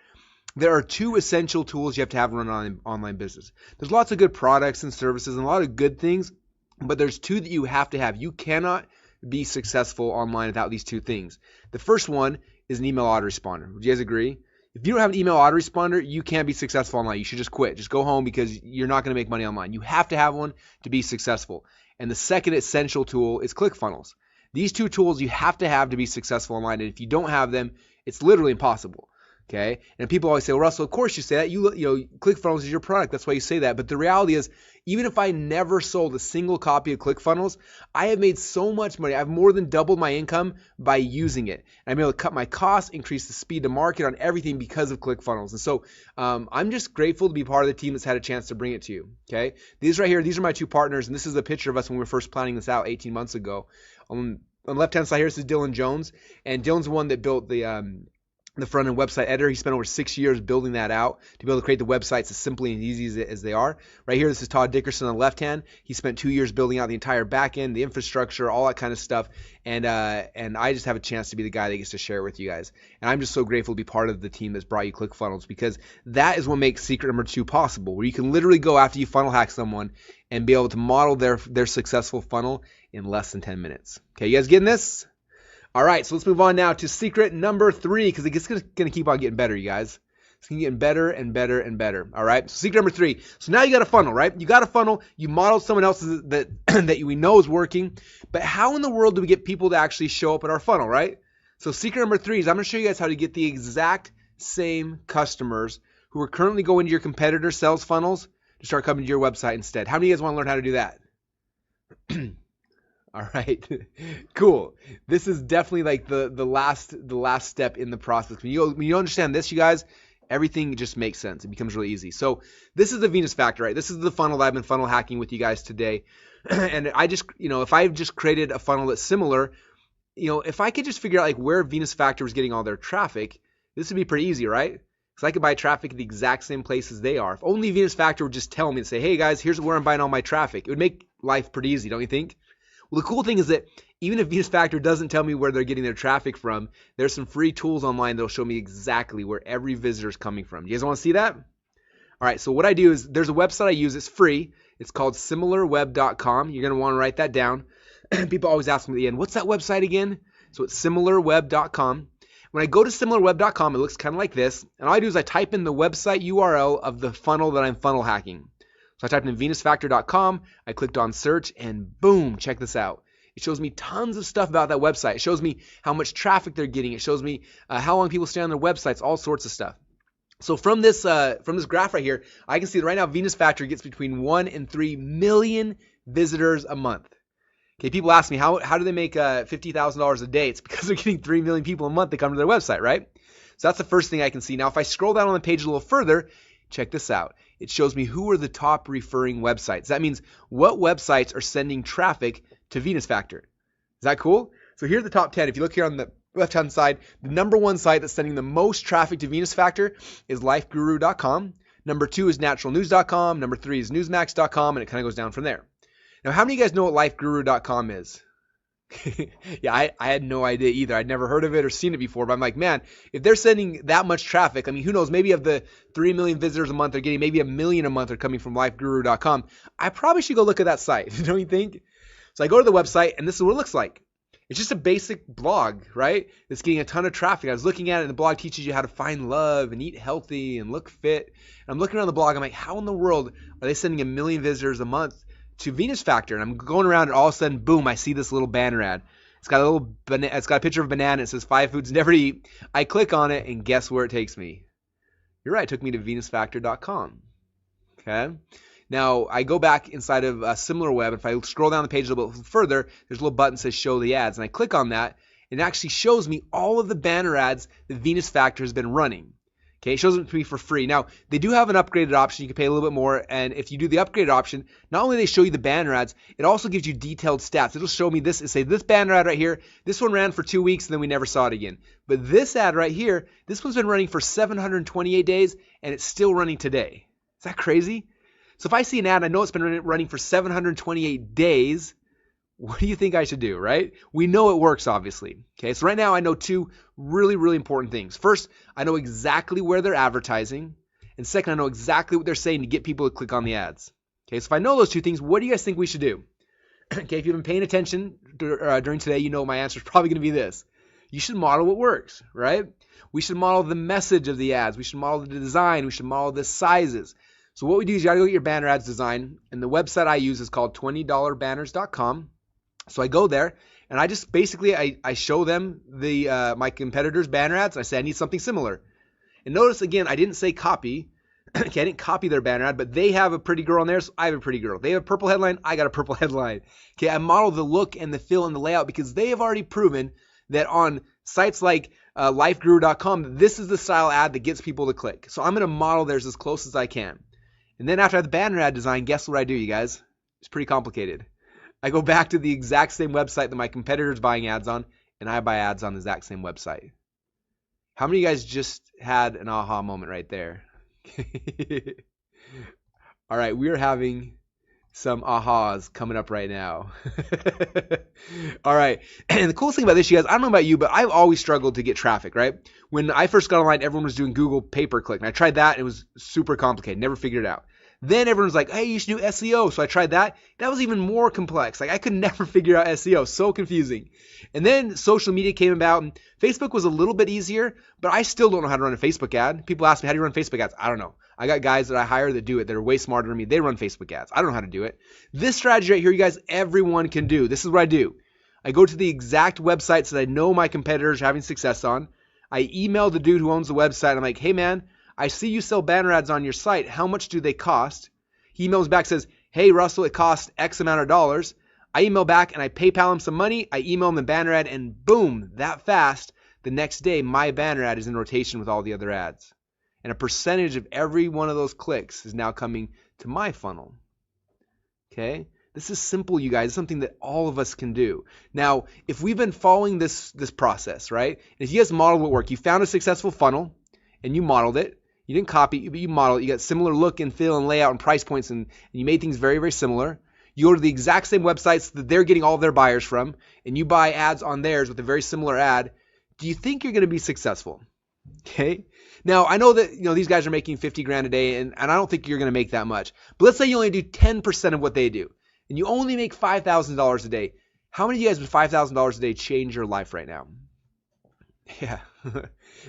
A: there are two essential tools you have to have run on an online business. There's lots of good products and services and a lot of good things, but there's two that you have to have. You cannot be successful online without these two things. The first one is an email autoresponder. Would you guys agree? If you don't have an email autoresponder, you can't be successful online. You should just quit. Just go home because you're not going to make money online. You have to have one to be successful. And the second essential tool is ClickFunnels. These two tools you have to be successful online. And if you don't have them, it's literally impossible. Okay. And people always say, well, Russell, of course you say that. ClickFunnels is your product. That's why you say that. But the reality is, even if I never sold a single copy of ClickFunnels, I have made so much money. I've more than doubled my income by using it. And I'm able to cut my costs, increase the speed to market on everything because of ClickFunnels. And so I'm just grateful to be part of the team that's had a chance to bring it to you. Okay. These right here, these are my two partners. And this is a picture of us when we were first planning this out 18 months ago. On the left-hand side here, this is Dylan Jones. And Dylan's the one that built the front-end website editor. He spent over 6 years building that out to be able to create the websites as simply and easy as they are. Right here, this is Todd Dickerson on the left hand. He spent 2 years building out the entire back end, the infrastructure, all that kind of stuff. And I just have a chance to be the guy that gets to share it with you guys. And I'm just so grateful to be part of the team that's brought you ClickFunnels, because that is what makes secret number 2 possible, where you can literally go after you funnel hack someone and be able to model their successful funnel in less than 10 minutes. Okay, you guys getting this? All right, so let's move on now to secret number 3, because it's going to keep on getting better, you guys. It's going to get better and better and better. All right, so secret number 3. So now you got a funnel, right? You got a funnel. You modeled someone else's that we know is working. But how in the world do we get people to actually show up at our funnel, right? So secret number 3 is I'm going to show you guys how to get the exact same customers who are currently going to your competitor sales funnels to start coming to your website instead. How many of you guys want to learn how to do that? All right, cool. This is definitely like the last step in the process. When you understand this, you guys, everything just makes sense. It becomes really easy. So this is the Venus factor, right? This is the funnel that I've been funnel hacking with you guys today. And I just, if I've just created a funnel that's similar, if I could just figure out like where Venus factor is getting all their traffic, this would be pretty ezy, right? Because I could buy traffic at the exact same places they are. If only Venus factor would just tell me and say, hey guys, here's where I'm buying all my traffic. It would make life pretty easy, don't you think? Well, the cool thing is that even if Venus Factor doesn't tell me where they're getting their traffic from, there's some free tools online that'll show me exactly where every visitor is coming from. Do you guys want to see that? All right, so what I do is there's a website I use. It's free. It's called similarweb.com. You're going to want to write that down. People always ask me at the end, what's that website again? So it's similarweb.com. When I go to similarweb.com, it looks kind of like this. And all I do is I type in the website URL of the funnel that I'm funnel hacking. So I typed in venusfactor.com, I clicked on search, and boom, check this out. It shows me tons of stuff about that website. It shows me how much traffic they're getting. It shows me how long people stay on their websites, all sorts of stuff. So from this graph right here, I can see that right now Venus Factor gets between 1 and 3 million visitors a month. Okay, people ask me, how do they make $50,000 a day? It's because they're getting 3 million people a month that come to their website, right? So that's the first thing I can see. Now, if I scroll down on the page a little further, check this out. It shows me who are the top referring websites. That means what websites are sending traffic to Venus Factor. Is that cool? So here's the top 10. If you look here on the left-hand side, the number 1 site that's sending the most traffic to Venus Factor is lifeguru.com. Number 2 is naturalnews.com. Number 3 is newsmax.com, and it kind of goes down from there. Now, how many of you guys know what lifeguru.com is? Yeah, I had no idea either. I'd never heard of it or seen it before, but I'm like, man, if they're sending that much traffic, I mean, who knows, maybe of the 3 million visitors a month they're getting, maybe 1 million a month are coming from lifeguru.com. I probably should go look at that site, don't you think? So I go to the website, and this is what it looks like. It's just a basic blog, right? It's getting a ton of traffic. I was looking at it, and the blog teaches you how to find love and eat healthy and look fit. And I'm looking around the blog, I'm like, how in the world are they sending 1 million visitors a month to Venus Factor? And I'm going around, and all of a sudden, boom, I see this little banner ad. It's got a picture of a banana. It says 5 foods never to eat. I click on it, and guess where it takes me? You're right, it took me to venusfactor.com. Okay. Now I go back inside of SimilarWeb. If I scroll down the page a little bit further, there's a little button that says show the ads, and I click on that, and it actually shows me all of the banner ads that Venus Factor has been running. Okay, it shows them to me for free. Now, they do have an upgraded option. You can pay a little bit more. And if you do the upgraded option, not only do they show you the banner ads, it also gives you detailed stats. It'll show me this and say, this banner ad right here, this one ran for 2 weeks and then we never saw it again. But this ad right here, this one's been running for 728 days and it's still running today. Is that crazy? So if I see an ad, I know it's been running for 728 days. What do you think I should do, right? We know it works, obviously. Okay, so right now I know two really, really important things. First, I know exactly where they're advertising. And second, I know exactly what they're saying to get people to click on the ads. Okay, so if I know those two things, what do you guys think we should do? Okay, if you've been paying attention during today, you know my answer is probably going to be this. You should model what works, right? We should model the message of the ads. We should model the design. We should model the sizes. So what we do is you got to go get your banner ads design. And the website I use is called $20banners.com. So I go there and I just basically I show them the my competitors' banner ads. And I say I need something similar. And notice again, I didn't say copy. Okay, I didn't copy their banner ad, but they have a pretty girl on there, so I have a pretty girl. They have a purple headline, I got a purple headline. Okay, I model the look and the feel and the layout because they have already proven that on sites like lifeguru.com, this is the style ad that gets people to click. So I'm going to model theirs as close as I can. And then after I have the banner ad design, guess what I do, you guys? It's pretty complicated. I go back to the exact same website that my competitor's buying ads on, and I buy ads on the exact same website. How many of you guys just had an aha moment right there? All right, we are having some ahas coming up right now. All right, and the coolest thing about this, you guys, I don't know about you, but I've always struggled to get traffic, right? When I first got online, everyone was doing Google pay-per-click, and I tried that, and it was super complicated, never figured it out. Then everyone was like, hey, you should do SEO. So I tried that. That was even more complex. Like I could never figure out SEO. So confusing. And then social media came about and Facebook was a little bit easier, but I still don't know how to run a Facebook ad. People ask me, how do you run Facebook ads? I don't know. I got guys that I hire that do it. That are way smarter than me. They run Facebook ads. I don't know how to do it. This strategy right here, you guys, everyone can do. This is what I do. I go to the exact websites that I know my competitors are having success on. I email the dude who owns the website. I'm like, hey man, I see you sell banner ads on your site. How much do they cost? He emails back, says, hey, Russell, it costs X amount of dollars. I email back and I PayPal him some money. I email him the banner ad and boom, that fast, the next day, my banner ad is in rotation with all the other ads. And a percentage of every one of those clicks is now coming to my funnel. Okay? This is simple, you guys. It's something that all of us can do. Now, if we've been following this process, right? And if you guys model what worked, you found a successful funnel and you modeled it. You didn't copy, but you modeled it. You got similar look and feel and layout and price points, and you made things very, very similar. You go to the exact same websites that they're getting all of their buyers from, and you buy ads on theirs with a very similar ad. Do you think you're going to be successful? Okay. Now, I know that these guys are making 50 grand a day, and I don't think you're going to make that much. But let's say you only do 10% of what they do, and you only make $5,000 a day. How many of you guys with $5,000 a day change your life right now? Yeah.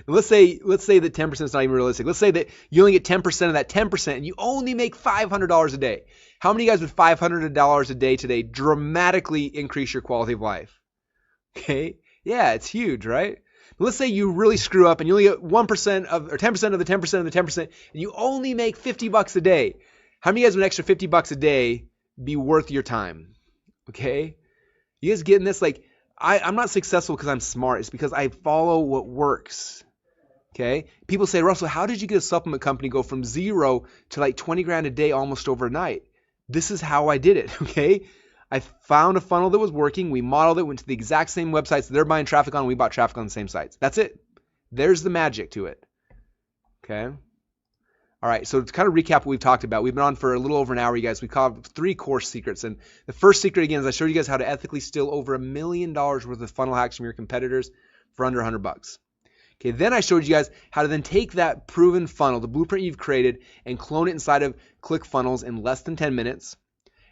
A: Let's say that 10% is not even realistic. Let's say that you only get 10% of that 10% and you only make $500 a day. How many of you guys with $500 a day today dramatically increase your quality of life? Okay. Yeah, it's huge, right? Let's say you really screw up and you only get 1% of, or 10% of the 10% of the 10%, and you only make $50 a day. How many of you guys with an extra $50 a day be worth your time? Okay. You guys getting this? Like, I'm not successful because I'm smart. It's because I follow what works. Okay. People say, Russell, how did you get a supplement company go from 0 to like 20 grand a day almost overnight? This is how I did it. Okay. I found a funnel that was working. We modeled it, went to the exact same websites that they're buying traffic on. We bought traffic on the same sites. That's it. There's the magic to it. Okay. All right, so to kind of recap what we've talked about, we've been on for a little over an hour, you guys. We've covered 3 core secrets. And the first secret, again, is I showed you guys how to ethically steal over $1 million worth of funnel hacks from your competitors for under $100. Okay, then I showed you guys how to then take that proven funnel, the blueprint you've created, and clone it inside of ClickFunnels in less than 10 minutes.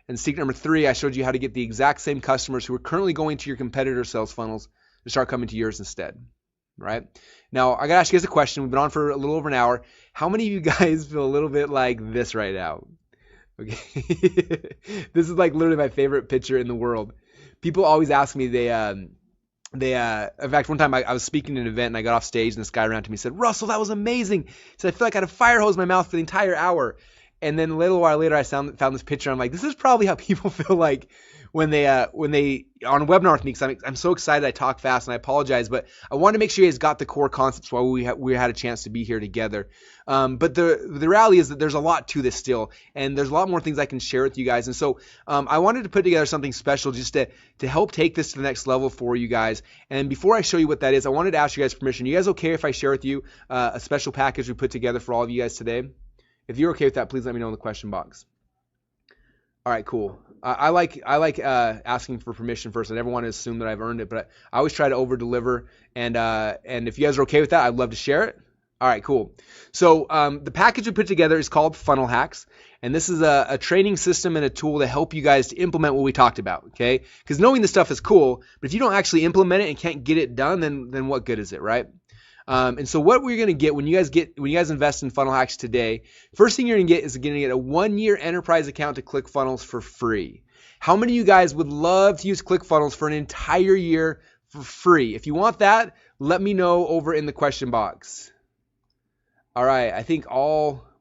A: And secret number 3, I showed you how to get the exact same customers who are currently going to your competitor sales funnels to start coming to yours instead. Right? Now, I got to ask you guys a question. We've been on for a little over an hour. How many of you guys feel a little bit like this right now? Okay. This is like literally my favorite picture in the world. People always ask me, in fact, one time I was speaking at an event and I got off stage and this guy ran to me and said, Russell, that was amazing. He said, I feel like I had a fire hose in my mouth for the entire hour. And then a little while later, I found this picture. I'm like, this is probably how people feel like when they on a webinar with me, because I'm so excited. I talk fast and I apologize, but I want to make sure you guys got the core concepts while we had a chance to be here together. But the reality is that there's a lot to this still, and there's a lot more things I can share with you guys. And so I wanted to put together something special just to help take this to the next level for you guys. And before I show you what that is, I wanted to ask you guys permission. You guys okay if I share with you a special package we put together for all of you guys today? If you're okay with that, please let me know in the question box. All right, cool. I like asking for permission first. I never want to assume that I've earned it, but I always try to over deliver. And if you guys are okay with that, I'd love to share it. All right, cool. So the package we put together is called Funnel Hacks, and this is a training system and a tool to help you guys to implement what we talked about. Okay? Because knowing this stuff is cool, but if you don't actually implement it and can't get it done, then what good is it, right? And so what we're going to get when you guys invest in Funnel Hacks today, first thing you're going to get is going to get a 1-year enterprise account to ClickFunnels for free. How many of you guys would love to use ClickFunnels for an entire year for free? If you want that, let me know over in the question box. All right, I think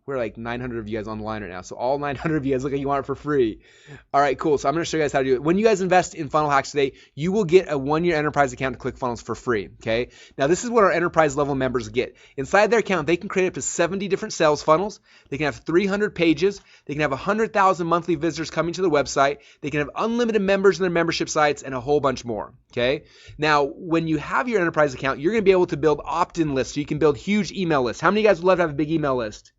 A: we're like 900 of you guys online right now. So all 900 of you guys look like you want it for free. All right, cool. So I'm going to show you guys how to do it. When you guys invest in Funnel Hacks today, you will get a 1-year enterprise account to ClickFunnels for free, okay? Now, this is what our enterprise level members get. Inside their account, they can create up to 70 different sales funnels. They can have 300 pages. They can have 100,000 monthly visitors coming to the website. They can have unlimited members in their membership sites and a whole bunch more, okay? Now, when you have your enterprise account, you're going to be able to build opt-in lists. So you can build huge email lists. How many of you guys would love to have a big email list?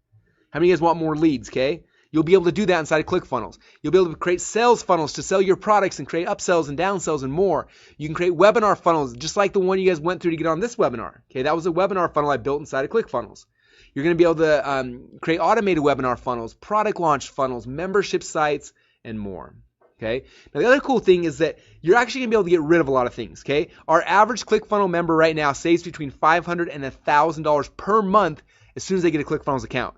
A: How many of you guys want more leads, okay? You'll be able to do that inside of ClickFunnels. You'll be able to create sales funnels to sell your products and create upsells and downsells and more. You can create webinar funnels just like the one you guys went through to get on this webinar. Okay, that was a webinar funnel I built inside of ClickFunnels. You're going to be able to create automated webinar funnels, product launch funnels, membership sites, and more. Okay. Now the other cool thing is that you're actually going to be able to get rid of a lot of things. Okay. Our average ClickFunnels member right now saves between $500 and $1,000 per month as soon as they get a ClickFunnels account.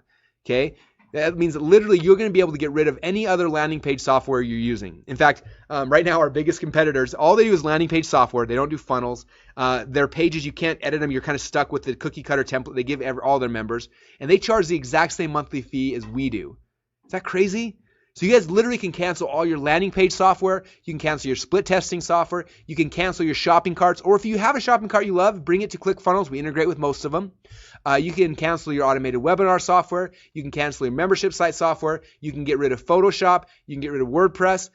A: Okay, that means that literally you're going to be able to get rid of any other landing page software you're using. In fact, right now our biggest competitors, all they do is landing page software. They don't do funnels. Their pages, you can't edit them. You're kind of stuck with the cookie cutter template they give all their members. And they charge the exact same monthly fee as we do. Is that crazy? So you guys literally can cancel all your landing page software. You can cancel your split testing software. You can cancel your shopping carts. Or if you have a shopping cart you love, bring it to ClickFunnels. We integrate with most of them. You can cancel your automated webinar software. You can cancel your membership site software. You can get rid of Photoshop. You can get rid of WordPress.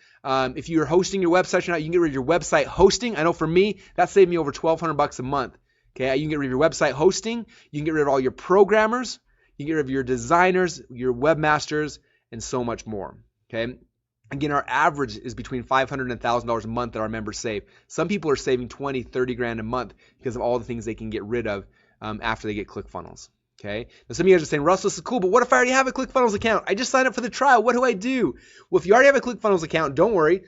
A: If you're hosting your website or not, you can get rid of your website hosting. I know for me, that saved me over $1,200 a month. Okay, you can get rid of your website hosting. You can get rid of all your programmers. You can get rid of your designers, your webmasters, and so much more. Okay. Again, our average is between $500 and $1,000 a month that our members save. Some people are saving 20, 30 grand a month because of all the things they can get rid of after they get ClickFunnels. Okay. Now some of you guys are saying, Russell, this is cool, but what if I already have a ClickFunnels account? I just signed up for the trial. What do I do? Well, if you already have a ClickFunnels account, don't worry.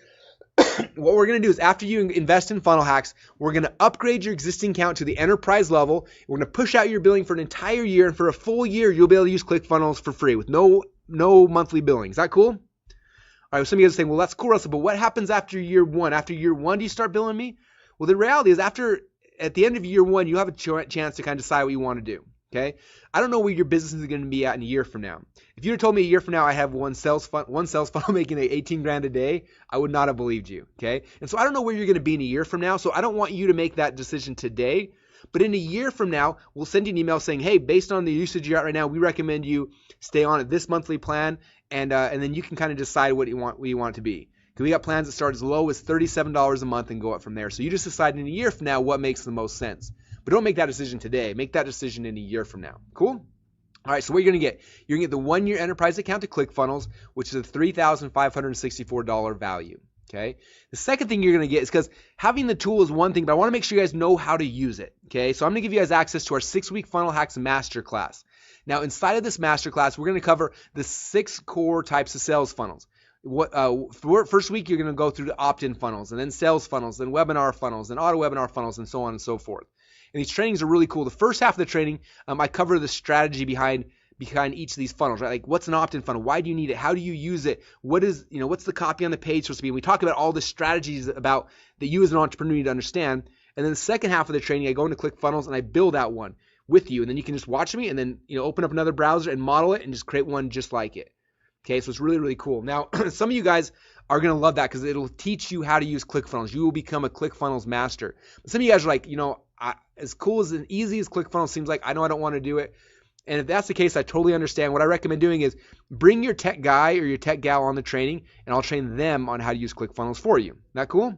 A: What we're going to do is after you invest in Funnel Hacks, we're going to upgrade your existing account to the enterprise level. We're going to push out your billing for an entire year, and for a full year, you'll be able to use ClickFunnels for free with no monthly billing. Is that cool? All right, some of you guys are saying, well, that's cool, Russell, but what happens after year one? After year one, do you start billing me? Well, the reality is at the end of year one, you have a chance to kind of decide what you want to do, okay? I don't know where your business is going to be at in a year from now. If you had told me a year from now I have one sales funnel making 18 grand a day, I would not have believed you, okay? And so I don't know where you're going to be in a year from now, so I don't want you to make that decision today. But in a year from now, we'll send you an email saying, hey, based on the usage you're at right now, we recommend you stay on at this monthly plan, and then you can kind of decide what you want it to be. Because we got plans that start as low as $37 a month and go up from there. So you just decide in a year from now what makes the most sense. But don't make that decision today. Make that decision in a year from now. Cool? All right, so what you're going to get? You're going to get the 1-year enterprise account to ClickFunnels, which is a $3,564 value. Okay. The second thing you're going to get is because having the tool is one thing, but I want to make sure you guys know how to use it. Okay. So I'm going to give you guys access to our 6-week Funnel Hacks Masterclass. Now, inside of this masterclass, we're going to cover the 6 core types of sales funnels. First week, you're going to go through the opt-in funnels, and then sales funnels, then webinar funnels, and auto webinar funnels, and so on and so forth. And these trainings are really cool. The first half of the training, I cover the strategy behind each of these funnels, right? Like, what's an opt-in funnel? Why do you need it? How do you use it? What's the copy on the page supposed to be? And we talk about all the strategies that you as an entrepreneur need to understand. And then the second half of the training, I go into ClickFunnels and I build out one with you. And then you can just watch me and then, open up another browser and model it and just create one just like it. Okay, so it's really, really cool. Now, some of you guys are going to love that because it'll teach you how to use ClickFunnels. You will become a ClickFunnels master. But some of you guys are like, as cool as and easy as ClickFunnels seems like, I know I don't want to do it. And if that's the case, I totally understand. What I recommend doing is bring your tech guy or your tech gal on the training, and I'll train them on how to use ClickFunnels for you. That cool? Now,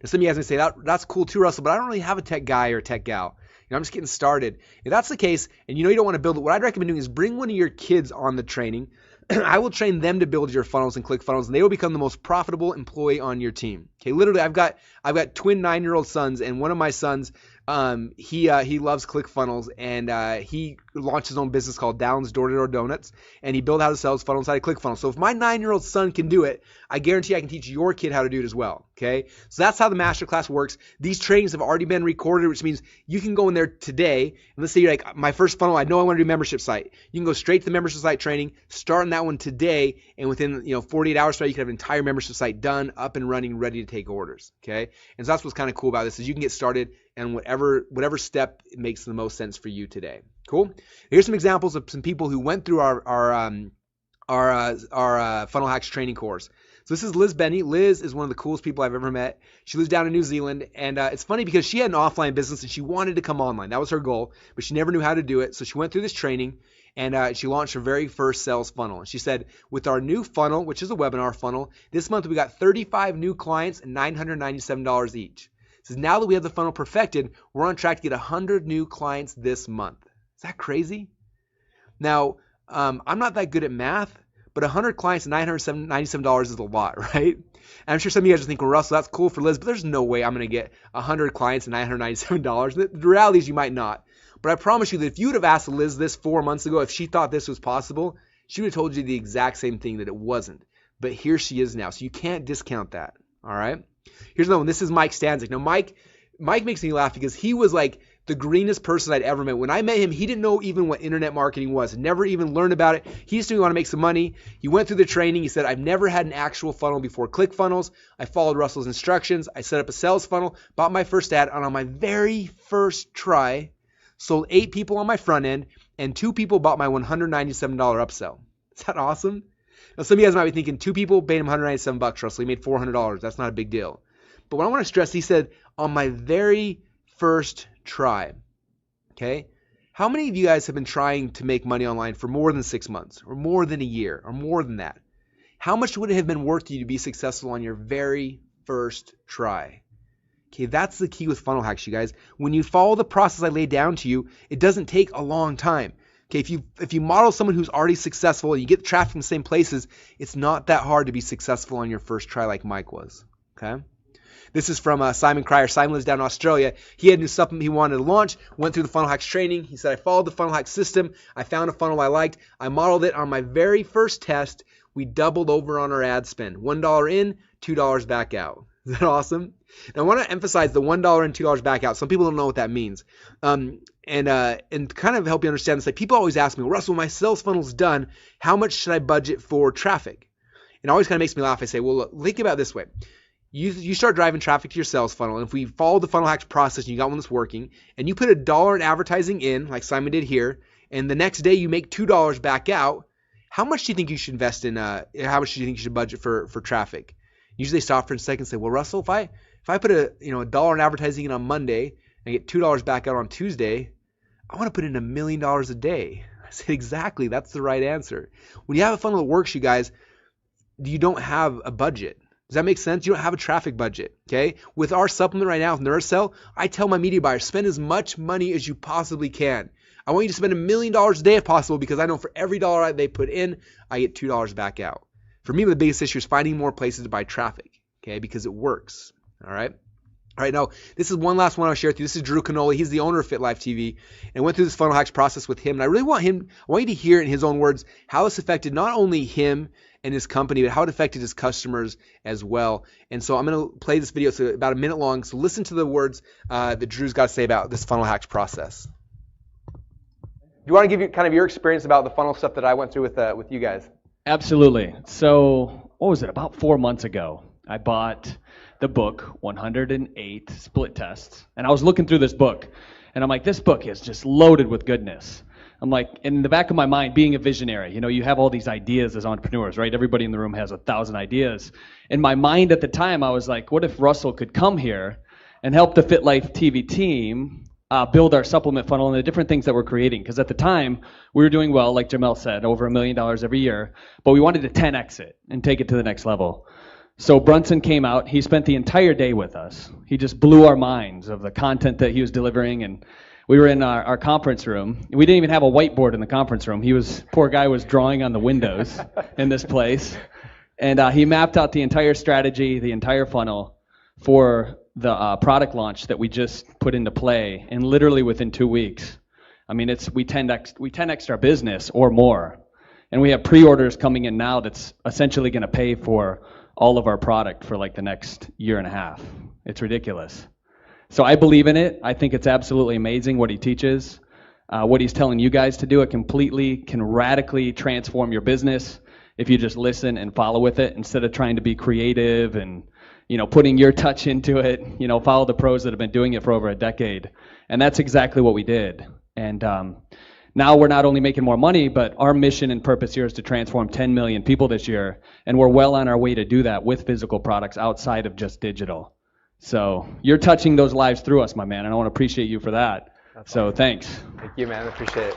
A: some of you guys may say, that's cool too, Russell, but I don't really have a tech guy or a tech gal. I'm just getting started. If that's the case, and you don't want to build it, what I'd recommend doing is bring one of your kids on the training. I will train them to build your funnels and ClickFunnels, and they will become the most profitable employee on your team. Okay, literally, I've got twin 9-year-old sons, and one of my sons, he loves ClickFunnels, and he launched his own business called Downs Door-to-Door Donuts, and he built how to sell his funnel inside of ClickFunnels. So if my 9-year-old son can do it, I guarantee I can teach your kid how to do it as well. Okay, so that's how the Masterclass works. These trainings have already been recorded, which means you can go in there today, and let's say you're like, my first funnel, I know I want to do membership site. You can go straight to the membership site training, start on that one today, and within 48 hours from now, you can have an entire membership site done, up and running, ready to take orders. Okay, and so that's what's kind of cool about this is you can get started and whatever step makes the most sense for you today. Cool. Here's some examples of some people who went through our Funnel Hacks training course. So this is Liz Benny. Liz is one of the coolest people I've ever met. She lives down in New Zealand, and it's funny because she had an offline business and she wanted to come online. That was her goal, but she never knew how to do it. So she went through this training, and she launched her very first sales funnel. And she said, with our new funnel, which is a webinar funnel, this month we got 35 new clients and $997 each. Says now that we have the funnel perfected, we're on track to get 100 new clients this month. Is that crazy? Now, I'm not that good at math, but 100 clients and $997 is a lot, right? And I'm sure some of you guys are thinking, well, Russell, that's cool for Liz, but there's no way I'm going to get 100 clients and $997. The reality is you might not. But I promise you that if you would have asked Liz this 4 months ago, if she thought this was possible, she would have told you the exact same thing, that it wasn't. But here she is now, so you can't discount that, all right? Here's another one. This is Mike Stanzik. Now, Mike makes me laugh because he was like the greenest person I'd ever met. When I met him, he didn't know even what internet marketing was, never even learned about it. He just knew he wanted to make some money. He went through the training. He said, I've never had an actual funnel before ClickFunnels. I followed Russell's instructions. I set up a sales funnel, bought my first ad, and on my very first try, sold 8 people on my front end, and 2 people bought my $197 upsell. Is that awesome? Now, some of you guys might be thinking, 2 people paid him $197, Russell. He made $400. That's not a big deal. But what I want to stress, he said, on my very first try. Okay? How many of you guys have been trying to make money online for more than 6 months, or more than a year, or more than that? How much would it have been worth to you to be successful on your very first try? Okay, that's the key with funnel hacks, you guys. When you follow the process I laid down to you, it doesn't take a long time. Okay, if you model someone who's already successful and you get traffic from the same places, it's not that hard to be successful on your first try like Mike was. Okay? This is from Simon Cryer. Simon lives down in Australia. He had a new supplement he wanted to launch, went through the funnel hacks training. He said, I followed the funnel hack system. I found a funnel I liked. I modeled it on my very first test. We doubled over on our ad spend. $1 in, $2 back out. Is that awesome? Now, I want to emphasize the $1 and $2 back out. Some people don't know what that means. And kind of help you understand this. Like, people always ask me, well, Russell, when my sales funnel's done, how much should I budget for traffic? And it always kind of makes me laugh. I say, well, look, think about it this way. You start driving traffic to your sales funnel, and if we follow the funnel hacks process and you got one that's working, and you put $1 in advertising in, like Simon did here, and the next day you make $2 back out, how much do you think you should invest in, how much do you think you should budget for traffic? Usually they stop for a second and say, well, Russell, if I put $1 in advertising in on Monday and get $2 back out on Tuesday, I want to put in $1 million a day. I said, exactly, that's the right answer. When you have a funnel that works, you guys, you don't have a budget. Does that make sense? You don't have a traffic budget, okay? With our supplement right now, with NerdSell, I tell my media buyers, spend as much money as you possibly can. I want you to spend $1 million a day if possible, because I know for every dollar they put in, I get $2 back out. For me, the biggest issue is finding more places to buy traffic, okay? Because it works, all right? All right, now, this is one last one I'll share with you. This is Drew Canoli. He's the owner of Fit Life TV, and went through this funnel hacks process with him. And I really want you to hear in his own words how this affected not only him and his company, but how it affected his customers as well. And so I'm going to play this video. It's about a minute long. So listen to the words that Drew's got to say about this funnel hacks process. Do you want to give you kind of your experience about the funnel stuff that I went through with you guys?
C: Absolutely. So what was it? About 4 months ago, I bought the book, 108 Split Tests. And I was looking through this book, and I'm like, this book is just loaded with goodness. I'm like, in the back of my mind, being a visionary, you have all these ideas as entrepreneurs, right? Everybody in the room has 1,000 ideas. In my mind at the time, I was like, what if Russell could come here and help the Fit Life TV team build our supplement funnel and the different things that we're creating? Because at the time, we were doing well, like Jamel said, over $1 million every year, but we wanted to 10x it and take it to the next level. So Brunson came out. He spent the entire day with us. He just blew our minds of the content that he was delivering, and we were in our conference room. We didn't even have a whiteboard in the conference room. Poor guy was drawing on the windows in this place. And he mapped out the entire strategy, the entire funnel for the product launch that we just put into play. And literally within 2 weeks, I mean, we 10x our business or more. And we have pre-orders coming in now that's essentially going to pay for all of our product for like the next year and a half. It's ridiculous. So I believe in it. I think it's absolutely amazing what he teaches, what he's telling you guys to do. It can radically transform your business if you just listen and follow with it instead of trying to be creative and putting your touch into it. Follow the pros that have been doing it for over a decade. And that's exactly what we did. And now we're not only making more money, but our mission and purpose here is to transform 10 million people this year. And we're well on our way to do that with physical products outside of just digital. So you're touching those lives through us, my man, and I want to appreciate you for that. That's awesome. Thanks.
A: Thank you, man. I appreciate it.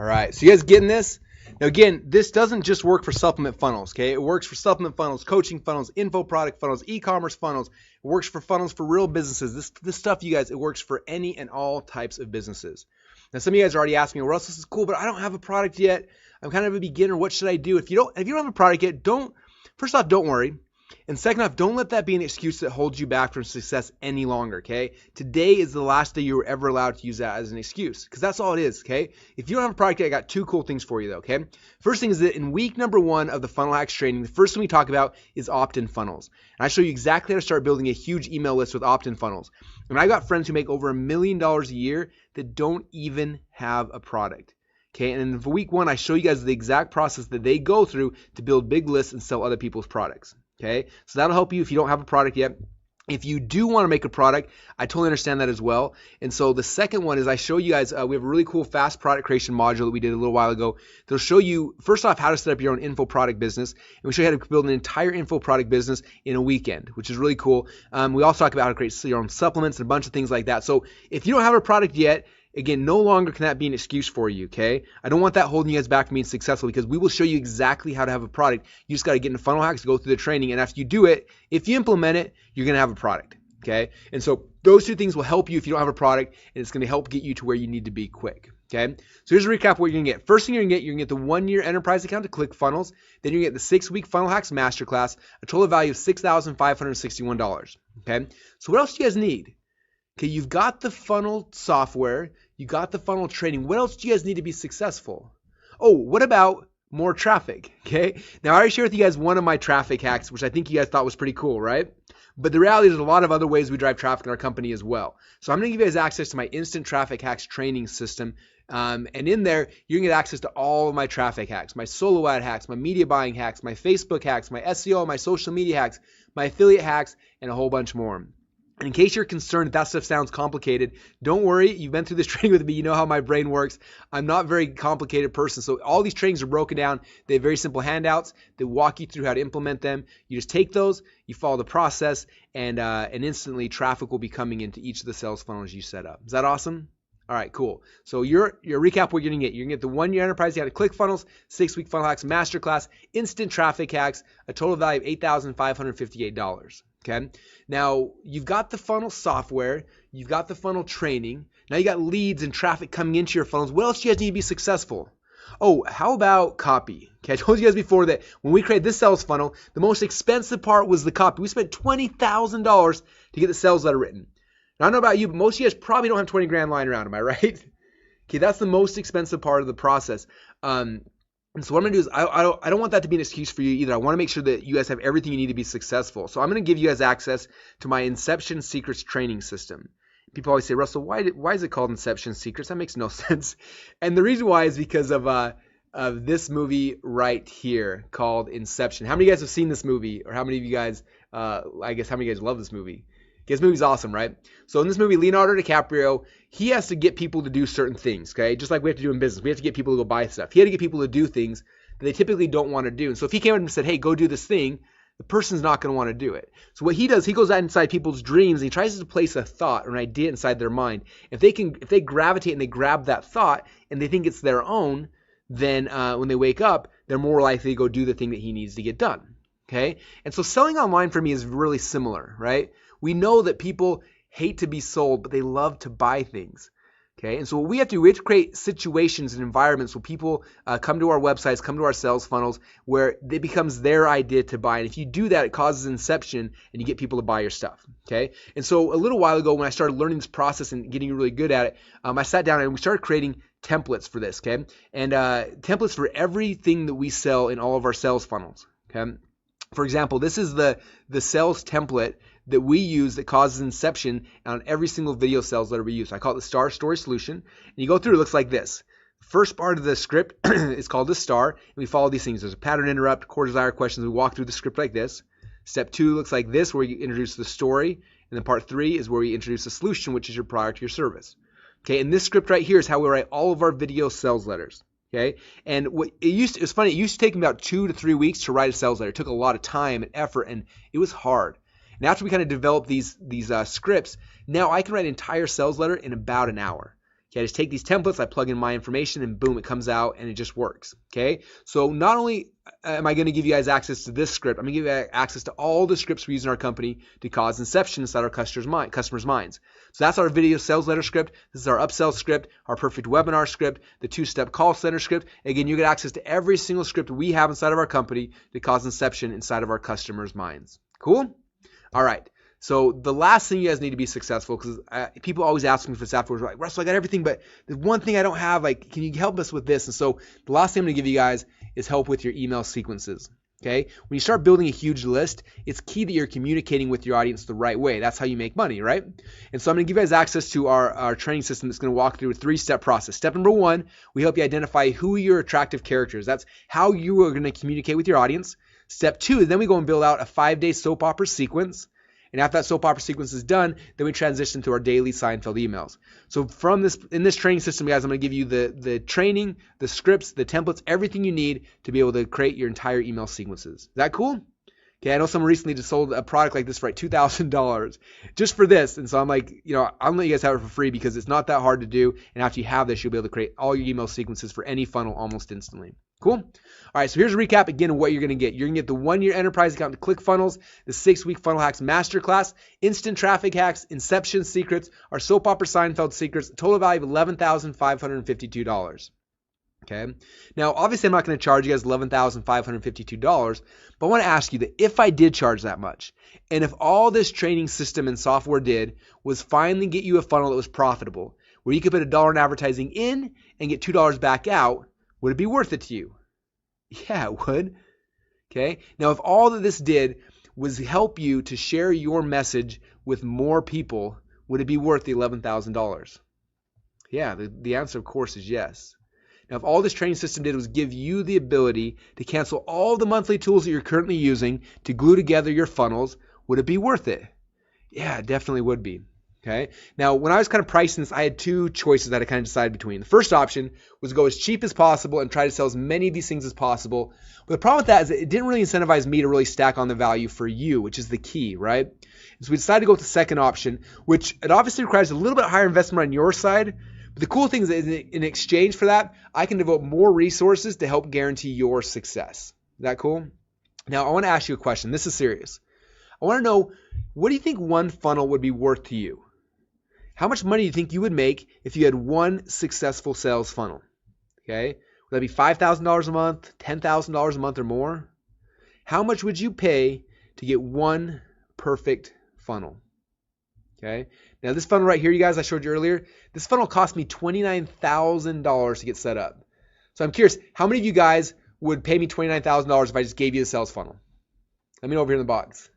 A: All right. So you guys getting this? Now, again, this doesn't just work for supplement funnels, okay? It works for supplement funnels, coaching funnels, info product funnels, e-commerce funnels. It works for funnels for real businesses. This stuff, you guys, it works for any and all types of businesses. Now, some of you guys are already asking me, well, Russ, this is cool, but I don't have a product yet. I'm kind of a beginner. What should I do? If you don't have a product yet, first off, don't worry. And second off, don't let that be an excuse that holds you back from success any longer, okay? Today is the last day you were ever allowed to use that as an excuse, because that's all it is, okay? If you don't have a product yet, I got 2 cool things for you, though, okay? First thing is that in week number 1 of the Funnel Hacks training, the first thing we talk about is opt-in funnels. And I show you exactly how to start building a huge email list with opt-in funnels. And I got friends who make over $1 million a year that don't even have a product. Okay, and in week 1, I show you guys the exact process that they go through to build big lists and sell other people's products. Okay, so that'll help you if you don't have a product yet. If you do want to make a product, I totally understand that as well. And so the second one is I show you guys, we have a really cool fast product creation module that we did a little while ago. They'll show you, first off, how to set up your own info product business. And we show you how to build an entire info product business in a weekend, which is really cool. We also talk about how to create your own supplements and a bunch of things like that. So if you don't have a product yet, again, no longer can that be an excuse for you, okay? I don't want that holding you guys back from being successful because we will show you exactly how to have a product. You just got to get into Funnel Hacks, go through the training, and after you do it, if you implement it, you're going to have a product, okay? And so those 2 things will help you if you don't have a product, and it's going to help get you to where you need to be quick, okay? So here's a recap of what you're going to get. First thing you're going to get the 1-year enterprise account to ClickFunnels. Then you're going to get the 6-week Funnel Hacks Masterclass, a total value of $6,561, okay? So what else do you guys need? Okay, you've got the funnel software, you got the funnel training. What else do you guys need to be successful? Oh, what about more traffic? Okay, now I already shared with you guys one of my traffic hacks, which I think you guys thought was pretty cool, right? But the reality is there's a lot of other ways we drive traffic in our company as well. So I'm going to give you guys access to my instant traffic hacks training system. And in there, you're going to get access to all of my traffic hacks, my solo ad hacks, my media buying hacks, my Facebook hacks, my SEO, my social media hacks, my affiliate hacks, and a whole bunch more. And in case you're concerned if that stuff sounds complicated, don't worry. You've been through this training with me. You know how my brain works. I'm not a very complicated person. So all these trainings are broken down. They have very simple handouts. They walk you through how to implement them. You just take those, you follow the process, and instantly traffic will be coming into each of the sales funnels you set up. Is that awesome? All right, cool. So your recap, what you're going to get. You're going to get the 1-year enterprise. You got to ClickFunnels, 6-week Funnel Hacks Masterclass, instant traffic hacks, a total value of $8,558. Okay. Now you've got the funnel software, you've got the funnel training. Now you got leads and traffic coming into your funnels. What else do you guys need to be successful? Oh, how about copy? Okay, I told you guys before that when we created this sales funnel, the most expensive part was the copy. We spent $20,000 to get the sales letter written. Now, I don't know about you, but most of you guys probably don't have 20 grand lying around. Am I right? Okay, that's the most expensive part of the process. And so what I'm going to do is I don't want that to be an excuse for you either. I want to make sure that you guys have everything you need to be successful. So I'm going to give you guys access to my Inception Secrets training system. People always say, Russell, why is it called Inception Secrets? That makes no sense. And the reason why is because of this movie right here called Inception. How many of you guys have seen this movie? Or how many of you guys, how many of you guys love this movie? This movie's awesome, right? So in this movie, Leonardo DiCaprio, he has to get people to do certain things, okay? Just like we have to do in business. We have to get people to go buy stuff. He had to get people to do things that they typically don't want to do. And so if he came in and said, hey, go do this thing, the person's not going to want to do it. So what he does, he goes out inside people's dreams and he tries to place a thought or an idea inside their mind. If they gravitate and they grab that thought and they think it's their own, then when they wake up, they're more likely to go do the thing that he needs to get done. Okay? And so selling online for me is really similar, right? We know that people hate to be sold, but they love to buy things. Okay? And so what we have to do, we have to create situations and environments where people come to our websites, come to our sales funnels, where it becomes their idea to buy. And if you do that, it causes inception and you get people to buy your stuff. Okay? And so a little while ago when I started learning this process and getting really good at it, I sat down and we started creating templates for this, okay? And templates for everything that we sell in all of our sales funnels, okay? For example, this is the sales template that we use that causes inception on every single video sales letter we use. I call it the STAR Story Solution. And you go through, it looks like this. The first part of the script is called the STAR, and we follow these things. There's a pattern interrupt, core desire questions. We walk through the script like this. Step 2 looks like this, where you introduce the story. And then part 3 is where we introduce the solution, which is your product or your service. Okay, and this script right here is how we write all of our video sales letters. Okay, and it's funny, it used to take me about 2 to 3 weeks to write a sales letter. It took a lot of time and effort, and it was hard. And after we kind of developed these scripts, now I can write an entire sales letter in about an hour. Okay, I just take these templates, I plug in my information, and boom, it comes out, and it just works. Okay, so not only am I going to give you guys access to this script, I'm going to give you access to all the scripts we use in our company to cause inception inside our customers' minds. So that's our video sales letter script. This is our upsell script, our perfect webinar script, the 2-step call center script. Again, you get access to every single script we have inside of our company to cause inception inside of our customers' minds. Cool? All right. So the last thing you guys need to be successful, because people always ask me for this afterwards, like, Russell, I got everything, but the one thing I don't have, like, can you help us with this? And so the last thing I'm going to give you guys is help with your email sequences. Okay? When you start building a huge list, it's key that you're communicating with your audience the right way. That's how you make money, right? And so I'm going to give you guys access to our training system that's going to walk through a 3-step process. Step number 1, we help you identify who your attractive characters. That's how you are going to communicate with your audience. Step 2, then we go and build out a 5-day soap opera sequence. And after that soap opera sequence is done, then we transition to our daily Seinfeld emails. So in this training system, guys, I'm going to give you the training, the scripts, the templates, everything you need to be able to create your entire email sequences. Is that cool? Okay, I know someone recently just sold a product like this for like $2,000 just for this. And so I'm like, I'll let you guys have it for free because it's not that hard to do. And after you have this, you'll be able to create all your email sequences for any funnel almost instantly. Cool? All right, so here's a recap again of what you're going to get. You're going to get the 1-year enterprise account to ClickFunnels, the 6-week funnel hacks masterclass, instant traffic hacks, inception secrets, our soap opera Seinfeld secrets, a total value of $11,552. Okay. Now, obviously, I'm not going to charge you guys $11,552, but I want to ask you that if I did charge that much, and if all this training system and software did was finally get you a funnel that was profitable, where you could put $1 in advertising in and get $2 back out, would it be worth it to you? Yeah, it would. Okay. Now, if all that this did was help you to share your message with more people, would it be worth the $11,000? Yeah, the answer, of course, is yes. Now, if all this training system did was give you the ability to cancel all the monthly tools that you're currently using to glue together your funnels, would it be worth it? Yeah, it definitely would be. Okay. Now, when I was kind of pricing this, I had 2 choices that I kind of decided between. The first option was to go as cheap as possible and try to sell as many of these things as possible. But the problem with that is that it didn't really incentivize me to really stack on the value for you, which is the key, right? So we decided to go with the second option, which it obviously requires a little bit higher investment on your side. But the cool thing is that in exchange for that, I can devote more resources to help guarantee your success. Is that cool? Now, I want to ask you a question. This is serious. I want to know, what do you think one funnel would be worth to you? How much money do you think you would make if you had one successful sales funnel? Okay, would that be $5,000 a month, $10,000 a month or more? How much would you pay to get one perfect funnel? Okay, now this funnel right here, you guys, I showed you earlier, this funnel cost me $29,000 to get set up. So I'm curious, how many of you guys would pay me $29,000 if I just gave you the sales funnel? Let me know over here in the box.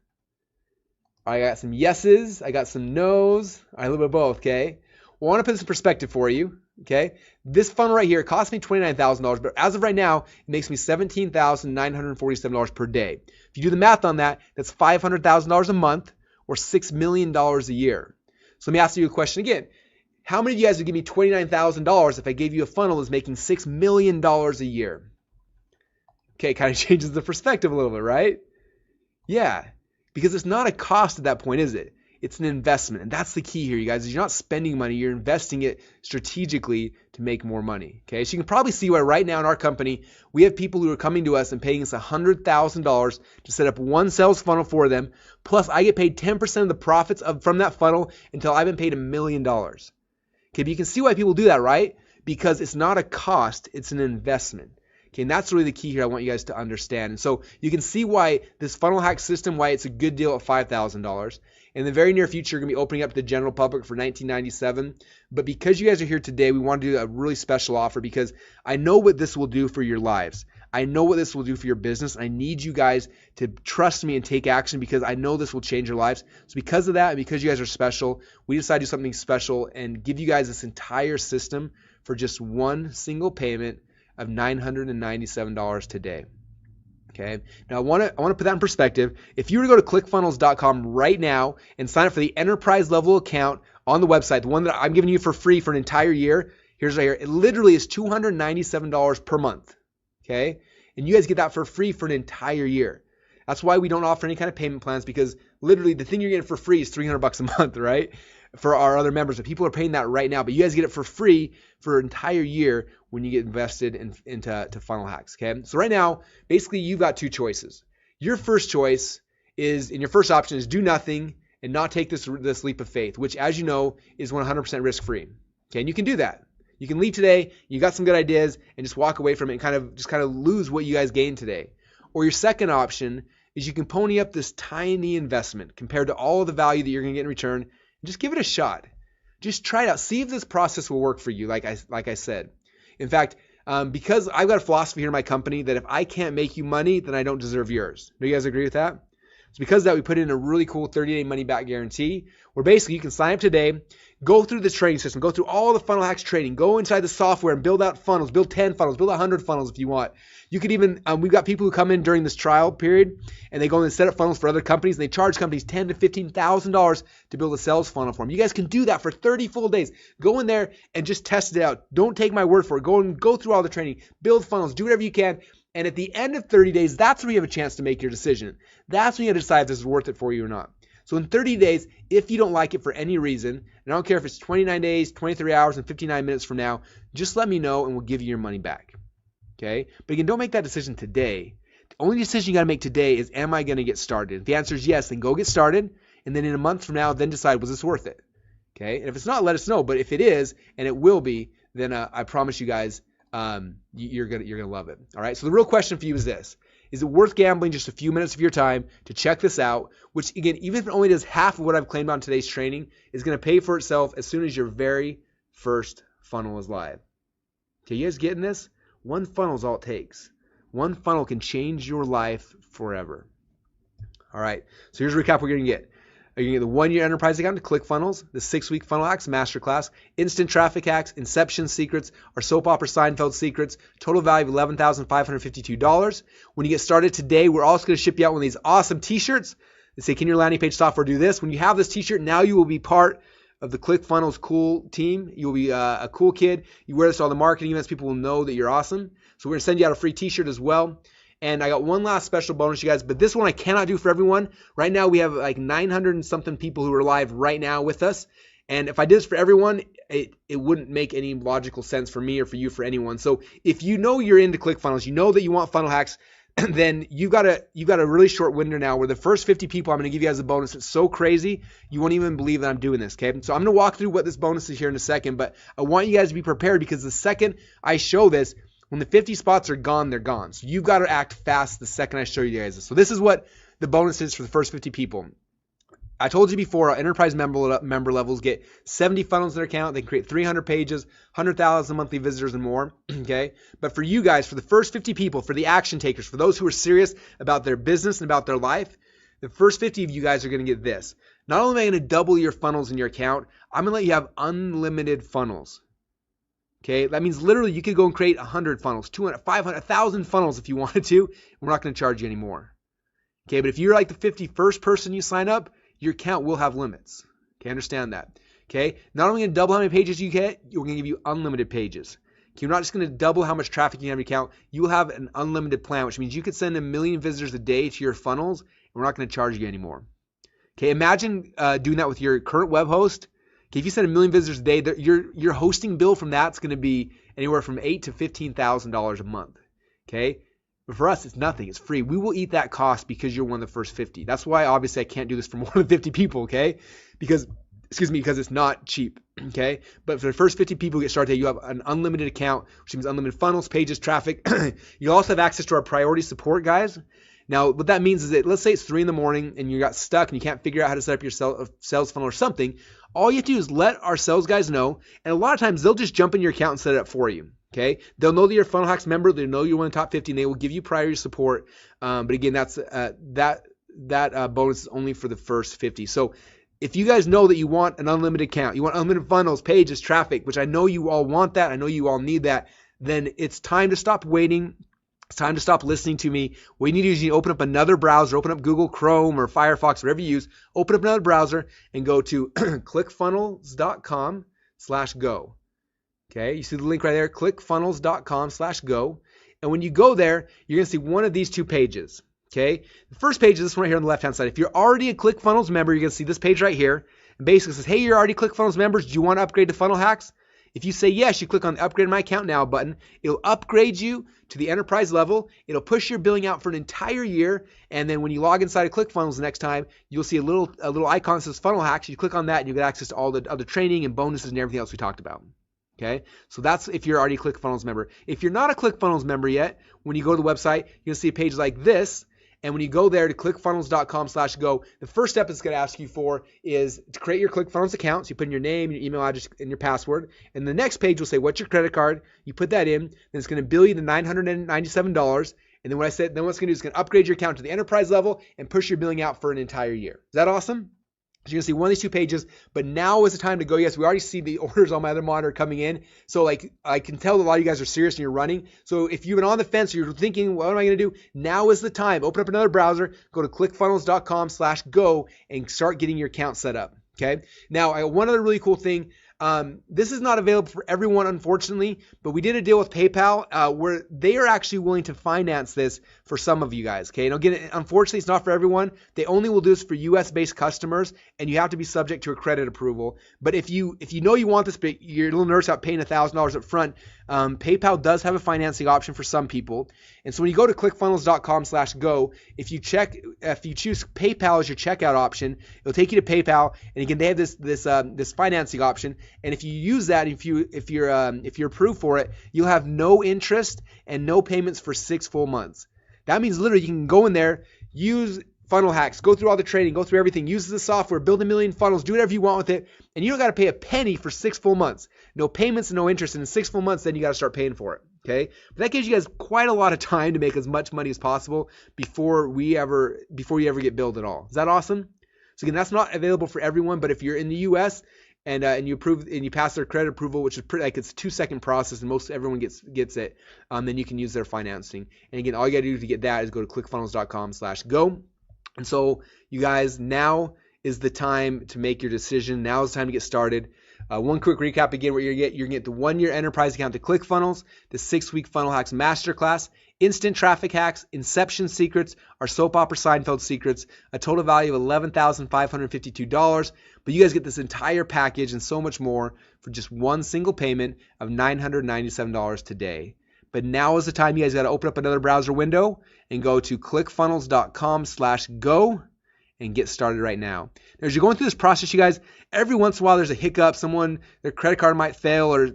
A: I got some yeses, I got some nos, a little bit of both, okay? Well, I want to put this in perspective for you, okay? This funnel right here cost me $29,000, but as of right now, it makes me $17,947 per day. If you do the math on that, that's $500,000 a month, or or $6 million a year. So let me ask you a question again. How many of you guys would give me $29,000 if I gave you a funnel that's making $6 million a year? Okay, kind of changes the perspective a little bit, right? Yeah, because it's not a cost at that point, is it? It's an investment. And that's the key here, you guys, is you're not spending money, you're investing it strategically to make more money. Okay, so you can probably see why right now in our company, we have people who are coming to us and paying us $100,000 to set up one sales funnel for them. Plus, I get paid 10% of the profits from that funnel until I've been paid $1 million. Okay, but you can see why people do that, right? Because it's not a cost, it's an investment. Okay, and that's really the key here I want you guys to understand. And so you can see why this funnel hack system, why it's a good deal at $5,000. In the very near future, we're going to be opening up to the general public for $19.97. But because you guys are here today, we want to do a really special offer because I know what this will do for your lives. I know what this will do for your business. I need you guys to trust me and take action because I know this will change your lives. So because of that, and because you guys are special, we decided to do something special and give you guys this entire system for just one single payment of $997 today. Okay. Now I want to put that in perspective. If you were to go to ClickFunnels.com right now and sign up for the enterprise level account on the website, the one that I'm giving you for free for an entire year, here's right here. It literally is $297 per month. Okay. And you guys get that for free for an entire year. That's why we don't offer any kind of payment plans because literally the thing you're getting for free is $300 a month, right? For our other members, but people are paying that right now, but you guys get it for free for an entire year when you get invested into funnel hacks. Okay, so right now, basically, you've got two choices. Your first choice is, and your first option is do nothing and not take this leap of faith, which, as you know, is 100% risk free. Okay, and you can do that. You can leave today. You got some good ideas, and just walk away from it and kind of lose what you guys gained today. Or your second option is you can pony up this tiny investment compared to all of the value that you're going to get in return. Just give it a shot. Just try it out. See if this process will work for you, like I said. In fact, because I've got a philosophy here in my company that if I can't make you money, then I don't deserve yours. Do you guys agree with that? So because of that, we put in a really cool 30-day money-back guarantee where basically you can sign up today, go through the training system, go through all the funnel hacks training, go inside the software and build out funnels, build 10 funnels, build 100 funnels if you want. You could even, we've got people who come in during this trial period and they go in and set up funnels for other companies and they charge companies $10,000 to $15,000 to build a sales funnel for them. You guys can do that for 30 full days. Go in there and just test it out. Don't take my word for it. Go through all the training, build funnels, do whatever you can. And at the end of 30 days, that's where you have a chance to make your decision. That's when you decide if this is worth it for you or not. So in 30 days, if you don't like it for any reason, and I don't care if it's 29 days, 23 hours, and 59 minutes from now, just let me know and we'll give you your money back. Okay? But again, don't make that decision today. The only decision you got to make today is, am I going to get started? If the answer is yes, then go get started. And then in a month from now, then decide, was this worth it? Okay? And if it's not, let us know. But if it is, and it will be, then I promise you guys, you're gonna love it. All right. So the real question for you is this: is it worth gambling just a few minutes of your time to check this out? Which again, even if it only does half of what I've claimed on today's training, is going to pay for itself as soon as your very first funnel is live. Okay, you guys getting this? One funnel is all it takes. One funnel can change your life forever. All right. So here's a recap we're going to get. You're going to get the 1-year enterprise account to ClickFunnels, the 6-week funnel hacks masterclass, instant traffic hacks, inception secrets, our soap opera Seinfeld secrets, total value of $11,552. When you get started today, we're also going to ship you out one of these awesome t-shirts that say, can your landing page software do this? When you have this t-shirt, now you will be part of the ClickFunnels cool team. You will be a cool kid. You wear this to all the marketing events. People will know that you're awesome. So we're going to send you out a free t-shirt as well. And I got one last special bonus, you guys, but this one I cannot do for everyone. Right now we have like 900 and something people who are live right now with us. And if I did this for everyone, it wouldn't make any logical sense for me or for you, for anyone. So if you know you're into ClickFunnels, you know that you want funnel hacks, then you've got a really short window now where the first 50 people, I'm going to give you guys a bonus. It's so crazy, you won't even believe that I'm doing this, okay? So I'm going to walk through what this bonus is here in a second, but I want you guys to be prepared because the second I show this, when the 50 spots are gone, they're gone. So you've got to act fast the second I show you guys this. So this is what the bonus is for the first 50 people. I told you before, our enterprise member levels get 70 funnels in their account. They can create 300 pages, 100,000 monthly visitors and more, okay? But for you guys, for the first 50 people, for the action takers, for those who are serious about their business and about their life, the first 50 of you guys are going to get this. Not only am I going to double your funnels in your account, I'm going to let you have unlimited funnels. Okay, that means literally you could go and create 100 funnels, 200, 500, 1,000 funnels if you wanted to. We're not going to charge you anymore. Okay, but if you're like the 51st person you sign up, your account will have limits. Okay, understand that. Okay, not only going to double how many pages you get, we're going to give you unlimited pages. Okay, we're not just going to double how much traffic you have in your account. You will have an unlimited plan, which means you could send 1 million visitors a day to your funnels, and we're not going to charge you anymore. Okay, imagine doing that with your current web host. Okay, if you send 1 million visitors a day, your hosting bill from that's going to be anywhere from $8,000 to $15,000 a month. Okay, but for us, it's nothing. It's free. We will eat that cost because you're one of the first 50. That's why obviously I can't do this for more than 50 people. Okay, because it's not cheap. Okay, but for the first 50 people who get started, you have an unlimited account, which means unlimited funnels, pages, traffic. You also have access to our priority support guys. Now, what that means is that let's say it's 3 a.m. and you got stuck and you can't figure out how to set up your sales funnel or something. All you have to do is let our sales guys know, and a lot of times they'll just jump in your account and set it up for you. Okay, they'll know that you're a Funnel Hacks member. They know you're one of the top 50, and they will give you priority support. But again, that's that bonus is only for the first 50. So if you guys know that you want an unlimited account, you want unlimited funnels, pages, traffic, which I know you all want that, I know you all need that, then it's time to stop waiting. It's time to stop listening to me. What you need to do is you need to open up another browser, open up Google Chrome or Firefox, whatever you use, open up another browser and go to clickfunnels.com/go. Okay, you see the link right there, clickfunnels.com/go. And when you go there, you're going to see one of these two pages. Okay, the first page is this one right here on the left-hand side. If you're already a ClickFunnels member, you're going to see this page right here. And basically it says, hey, you're already ClickFunnels members. Do you want to upgrade to Funnel Hacks? If you say yes, you click on the Upgrade My Account Now button. It'll upgrade you to the enterprise level. It'll push your billing out for an entire year. And then when you log inside of ClickFunnels the next time, you'll see a little icon that says Funnel Hacks. You click on that and you get access to all the other training and bonuses and everything else we talked about. Okay, so that's if you're already a ClickFunnels member. If you're not a ClickFunnels member yet, when you go to the website, you'll see a page like this. And when you go there to clickfunnels.com/go, the first step it's going to ask you for is to create your ClickFunnels account. So you put in your name, your email address, and your password. And the next page will say, what's your credit card? You put that in. Then it's going to bill you the $997. And then what I said, then what's going to do is it's going to upgrade your account to the enterprise level and push your billing out for an entire year. Is that awesome? So you're going to see one of these two pages, but now is the time to go. Yes, we already see the orders on my other monitor coming in. So like I can tell that a lot of you guys are serious and you're running. So if you've been on the fence or you're thinking, what am I going to do? Now is the time. Open up another browser, go to clickfunnels.com/go and start getting your account set up. Okay. Now, one other really cool thing. This is not available for everyone, unfortunately, but we did a deal with PayPal where they are actually willing to finance this for some of you guys. Okay, and again, unfortunately, it's not for everyone. They only will do this for U.S.-based customers, and you have to be subject to a credit approval. But if you know you want this, but you're a little nervous about paying $1,000 up front, PayPal does have a financing option for some people. And so when you go to clickfunnels.com/go, if you choose PayPal as your checkout option, it'll take you to PayPal, and again, they have this financing option. And if you use that, if you're approved for it, you'll have no interest and no payments for 6 full months. That means literally you can go in there, use Funnel Hacks, go through all the training, go through everything, use the software, build 1 million funnels, do whatever you want with it, and you don't got to pay a penny for 6 full months. No payments and no interest. And in 6 full months, then you got to start paying for it. Okay, but that gives you guys quite a lot of time to make as much money as possible before you ever get billed at all. Is that awesome? So again, that's not available for everyone, but if you're in the U.S. and you approve and you pass their credit approval, which is pretty, like it's a 2-second process, and most everyone gets it, then you can use their financing. And again, all you got to do to get that is go to clickfunnels.com/go. And so you guys, now is the time to make your decision. Now is the time to get started. One quick recap again: what you're going to get the 1-year enterprise account to ClickFunnels, the 6-week Funnel Hacks Masterclass, instant traffic hacks, inception secrets, our soap opera Seinfeld secrets, a total value of $11,552. But you guys get this entire package and so much more for just one single payment of $997 today. But now is the time. You guys got to open up another browser window and go to clickfunnels.com/go and get started right now. Now, as you're going through this process, you guys, every once in a while there's a hiccup. Their credit card might fail, or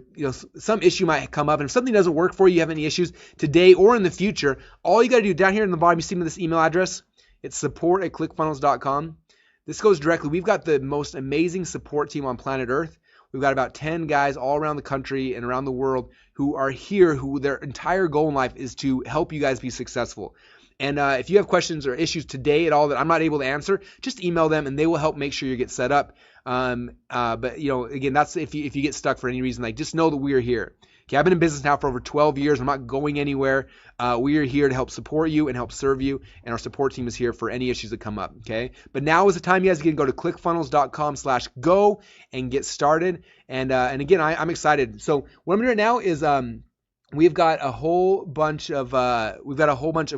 A: some issue might come up. And if something doesn't work for you, you have any issues today or in the future, all you got to do down here in the bottom, you see this email address. It's support@clickfunnels.com. This goes directly. We've got the most amazing support team on planet Earth. We've got about 10 guys all around the country and around the world who are here, who their entire goal in life is to help you guys be successful. And if you have questions or issues today at all that I'm not able to answer, just email them and they will help make sure you get set up. But again, that's if you get stuck for any reason, like just know that we're here. Okay, I've been in business now for over 12 years. I'm not going anywhere. We are here to help support you and help serve you, and our support team is here for any issues that come up. Okay, but now is the time you guys can go to clickfunnels.com/go and get started. And again, I'm excited. So what I'm doing right now is we've got a whole bunch of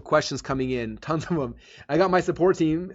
A: questions coming in, tons of them. I got my support team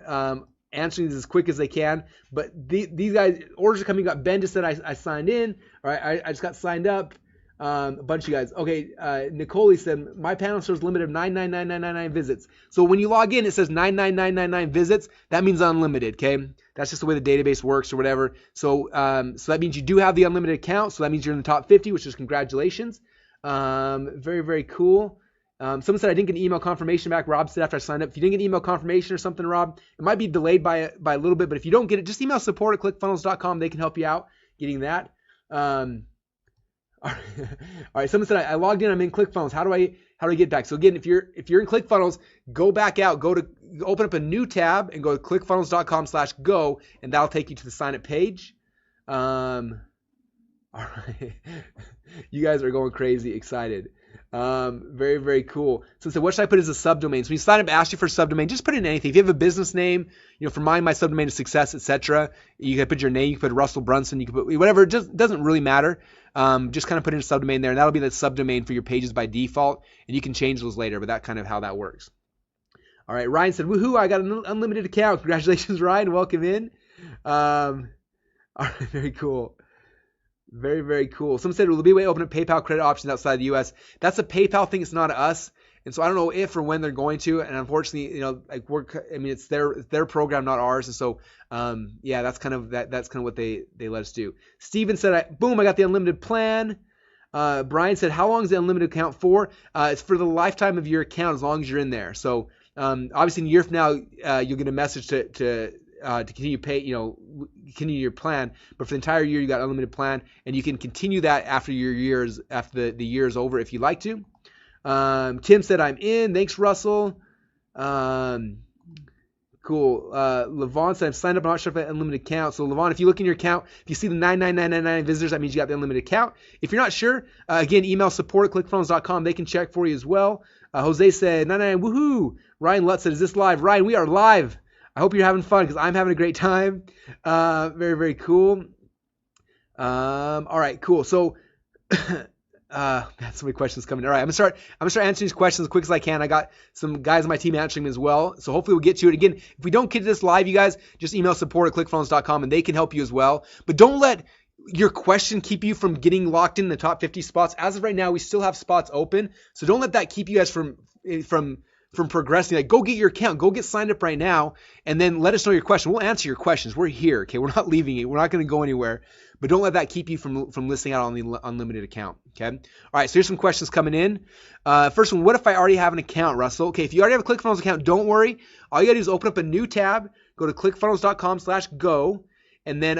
A: answering these as quick as they can, but these guys, orders are coming up. Ben just said I signed in. All right, I just got signed up. A bunch of you guys. Okay, Nicole said my panel shows limit of 99999 visits. So when you log in, it says 99999 visits. That means unlimited. Okay, that's just the way the database works or whatever. So so that means you do have the unlimited account. So that means you're in the top 50, which is congratulations. Very, very cool. Someone said I didn't get an email confirmation back. Rob said after I signed up. If you didn't get an email confirmation or something, Rob, it might be delayed by a little bit. But if you don't get it, just email support@clickfunnels.com. They can help you out getting that. All right. Someone said I logged in. I'm in ClickFunnels. How do I get back? So again, if you're in ClickFunnels, go back out. Open up a new tab and go to clickfunnels.com/go, and that'll take you to the sign up page. All right. You guys are going crazy excited. Very, very cool. So what should I put as a subdomain? So when you sign up, ask you for a subdomain, just put in anything. If you have a business name, for mine, my subdomain is success, etc. You can put your name, you can put Russell Brunson, you can put whatever. It just doesn't really matter. Just kind of put in a subdomain there, and that'll be the subdomain for your pages by default, and you can change those later, but that's kind of how that works. All right, Ryan said, woohoo, I got an unlimited account. Congratulations, Ryan. Welcome in. All right, very cool. Very, very cool. Someone said, will there be a way to open up PayPal credit options outside the U.S.? That's a PayPal thing. It's not us. And so I don't know if or when they're going to. And unfortunately, it's their program, not ours. And so, yeah, that's kind of what they let us do. Steven said, boom, I got the unlimited plan. Brian said, how long is the unlimited account for? It's for the lifetime of your account as long as you're in there. So obviously in a year from now, you'll get a message to continue continue your plan, but for the entire year you got unlimited plan, and you can continue that after the year is over if you like to. Tim said I'm in. Thanks, Russell. Cool. Levon said I'm signed up. I'm not sure if I have an unlimited account. So Levon, if you look in your account, if you see the 99999 visitors, that means you got the unlimited account. If you're not sure, again, email support@clickfunnels.com. They can check for you as well. Jose said 99 woohoo. Ryan Lutz said, is this live? Ryan, we are live. I hope you're having fun because I'm having a great time. Very, very cool. All right, cool. So, so many questions coming. All right, I'm gonna start answering these questions as quick as I can. I got some guys on my team answering them as well. So hopefully we'll get to it. Again, if we don't get to this live, you guys, just email support@clickfunnels.com and they can help you as well. But don't let your question keep you from getting locked in the top 50 spots. As of right now, we still have spots open. So don't let that keep you guys from progressing. Like, go get your account, go get signed up right now, and then let us know your question. We'll answer your questions. We're here. Okay, we're not leaving it. We're not going to go anywhere. But don't let that keep you from listing out on the unlimited account. Okay. All right. So here's some questions coming in. First one: what if I already have an account, Russell? Okay. If you already have a ClickFunnels account, don't worry. All you gotta do is open up a new tab, go to clickfunnels.com/go, and then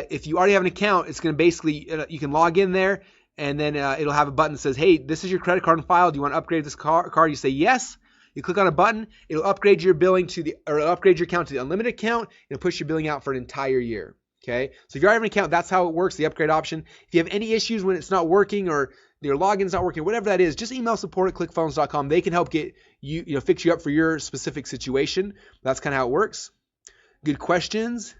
A: if you already have an account, it's gonna basically you can log in there. And then it'll have a button that says, hey, this is your credit card on file. Do you want to upgrade this card? You say yes. You click on a button. It'll upgrade your billing upgrade your account to the unlimited account. It'll push your billing out for an entire year. Okay. So if you already have an account, that's how it works, the upgrade option. If you have any issues when it's not working or your login's not working, whatever that is, just email support@clickfunnels.com. They can help get fix you up for your specific situation. That's kind of how it works. Good questions.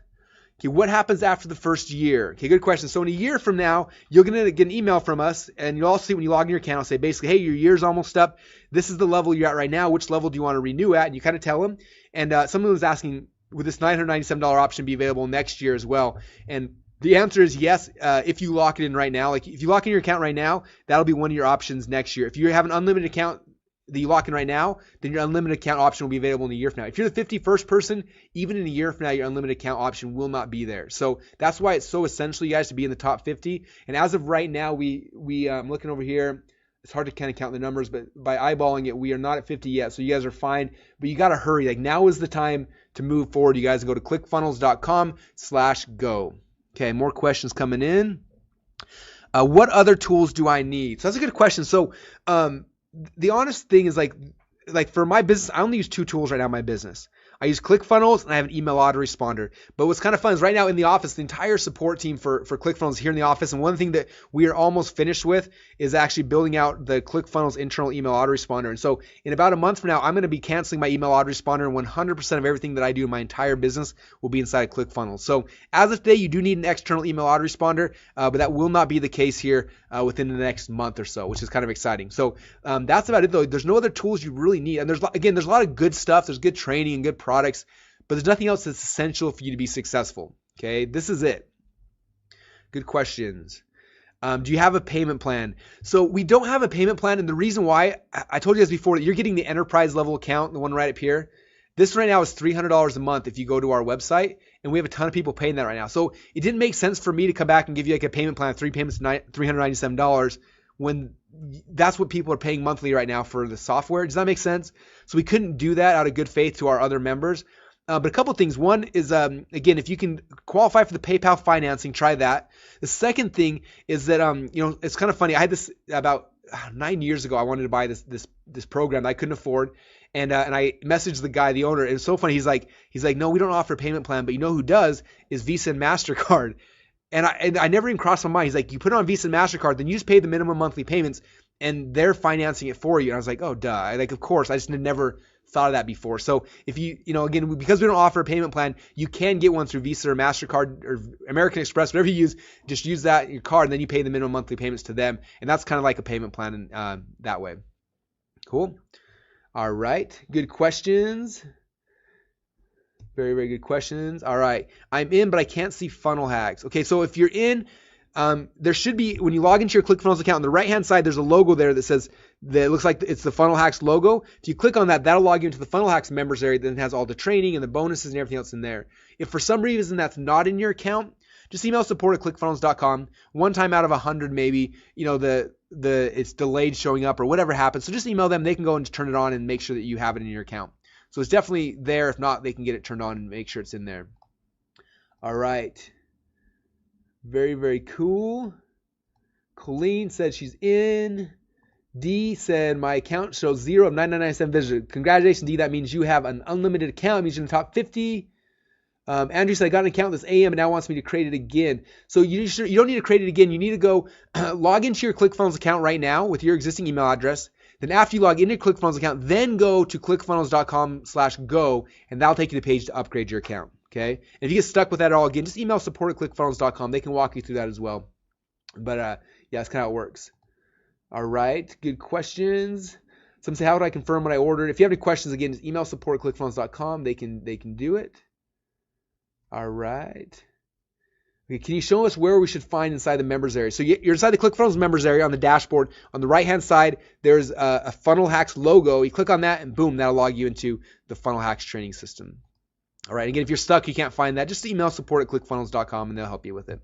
A: Okay, what happens after the first year? Okay, good question. So in a year from now, you're going to get an email from us, and you'll also see when you log in your account, it'll say basically, hey, your year's almost up. This is the level you're at right now. Which level do you want to renew at? And you kind of tell them. And someone was asking, would this $997 option be available next year as well? And the answer is yes, if you lock it in right now. Like if you lock in your account right now, that'll be one of your options next year. If you have an unlimited account that you lock in right now, then your unlimited account option will be available in a year from now. If you're the 51st person, even in a year from now, your unlimited account option will not be there. So that's why it's so essential, you guys, to be in the top 50. And as of right now, I'm looking over here. It's hard to kind of count the numbers, but by eyeballing it, we are not at 50 yet. So you guys are fine, but you got to hurry. Like now is the time to move forward. You guys go to clickfunnels.com/go. Okay, more questions coming in. What other tools do I need? So that's a good question. So, the honest thing is like for my business, I only use 2 tools right now in my business. I use ClickFunnels, and I have an email autoresponder. But what's kind of fun is right now in the office, the entire support team for ClickFunnels is here in the office. And one thing that we are almost finished with is actually building out the ClickFunnels internal email autoresponder. And so in about a month from now, I'm going to be canceling my email autoresponder, and 100% of everything that I do in my entire business will be inside of ClickFunnels. So as of today, you do need an external email autoresponder, but that will not be the case here within the next month or so, which is kind of exciting. So that's about it, though. There's no other tools you really need. And there's a lot of good stuff. There's good training and good products, but there's nothing else that's essential for you to be successful. Okay, this is it. Good questions. Do you have a payment plan? So we don't have a payment plan, and the reason why, I told you guys before, that you're getting the enterprise level account, the one right up here. This right now is $300 a month if you go to our website, and we have a ton of people paying that right now. So it didn't make sense for me to come back and give you like a payment plan of 3 payments, $397, when that's what people are paying monthly right now for the software. Does that make sense? So we couldn't do that out of good faith to our other members. But a couple of things. One is, again, if you can qualify for the PayPal financing, try that. The second thing is that, it's kind of funny. I had this about 9 years ago. I wanted to buy this program that I couldn't afford. And I messaged the guy, the owner. It was so funny. He's like, no, we don't offer a payment plan, but you know who does is Visa and MasterCard. And I never even crossed my mind. He's like, you put it on Visa and MasterCard, then you just pay the minimum monthly payments, and they're financing it for you. And I was like, oh, duh. Like, of course. I just never thought of that before. So if you again, because we don't offer a payment plan, you can get one through Visa or MasterCard or American Express, whatever you use. Just use that in your card, and then you pay the minimum monthly payments to them. And that's kind of like a payment plan that way. Cool. All right. Good questions. Very, very good questions. All right. I'm in, but I can't see funnel hacks. Okay, so if you're in, there should be, when you log into your ClickFunnels account, on the right-hand side, there's a logo there that says, that looks like it's the Funnel Hacks logo. If you click on that, that'll log you into the Funnel Hacks members area. Then it has all the training and the bonuses and everything else in there. If for some reason that's not in your account, just email support@clickfunnels.com. One time out of 100, maybe, it's delayed showing up or whatever happens. So just email them. They can go and turn it on and make sure that you have it in your account. So it's definitely there. If not, they can get it turned on and make sure it's in there. All right. Very, very cool. Colleen said she's in. D said, my account shows 0 of 9997 visitors. Congratulations, D. That means you have an unlimited account. It means you're in the top 50. Andrew said, I got an account this AM and now wants me to create it again. So you don't need to create it again. You need to go log into your ClickFunnels account right now with your existing email address. Then after you log into your ClickFunnels account, then go to clickfunnels.com/go, and that'll take you to the page to upgrade your account. Okay. And if you get stuck with that at all, again, just email support@clickfunnels.com. They can walk you through that as well. But yeah, that's kind of how it works. All right. Good questions. Some say, how would I confirm what I ordered? If you have any questions, again, just email support@clickfunnels.com. They can do it. All right. Okay, can you show us where we should find inside the members area? So you're inside the ClickFunnels members area on the dashboard. On the right-hand side, there's a Funnel Hacks logo. You click on that, and boom, that'll log you into the Funnel Hacks training system. All right. Again, if you're stuck, you can't find that, just email support@clickfunnels.com, and they'll help you with it.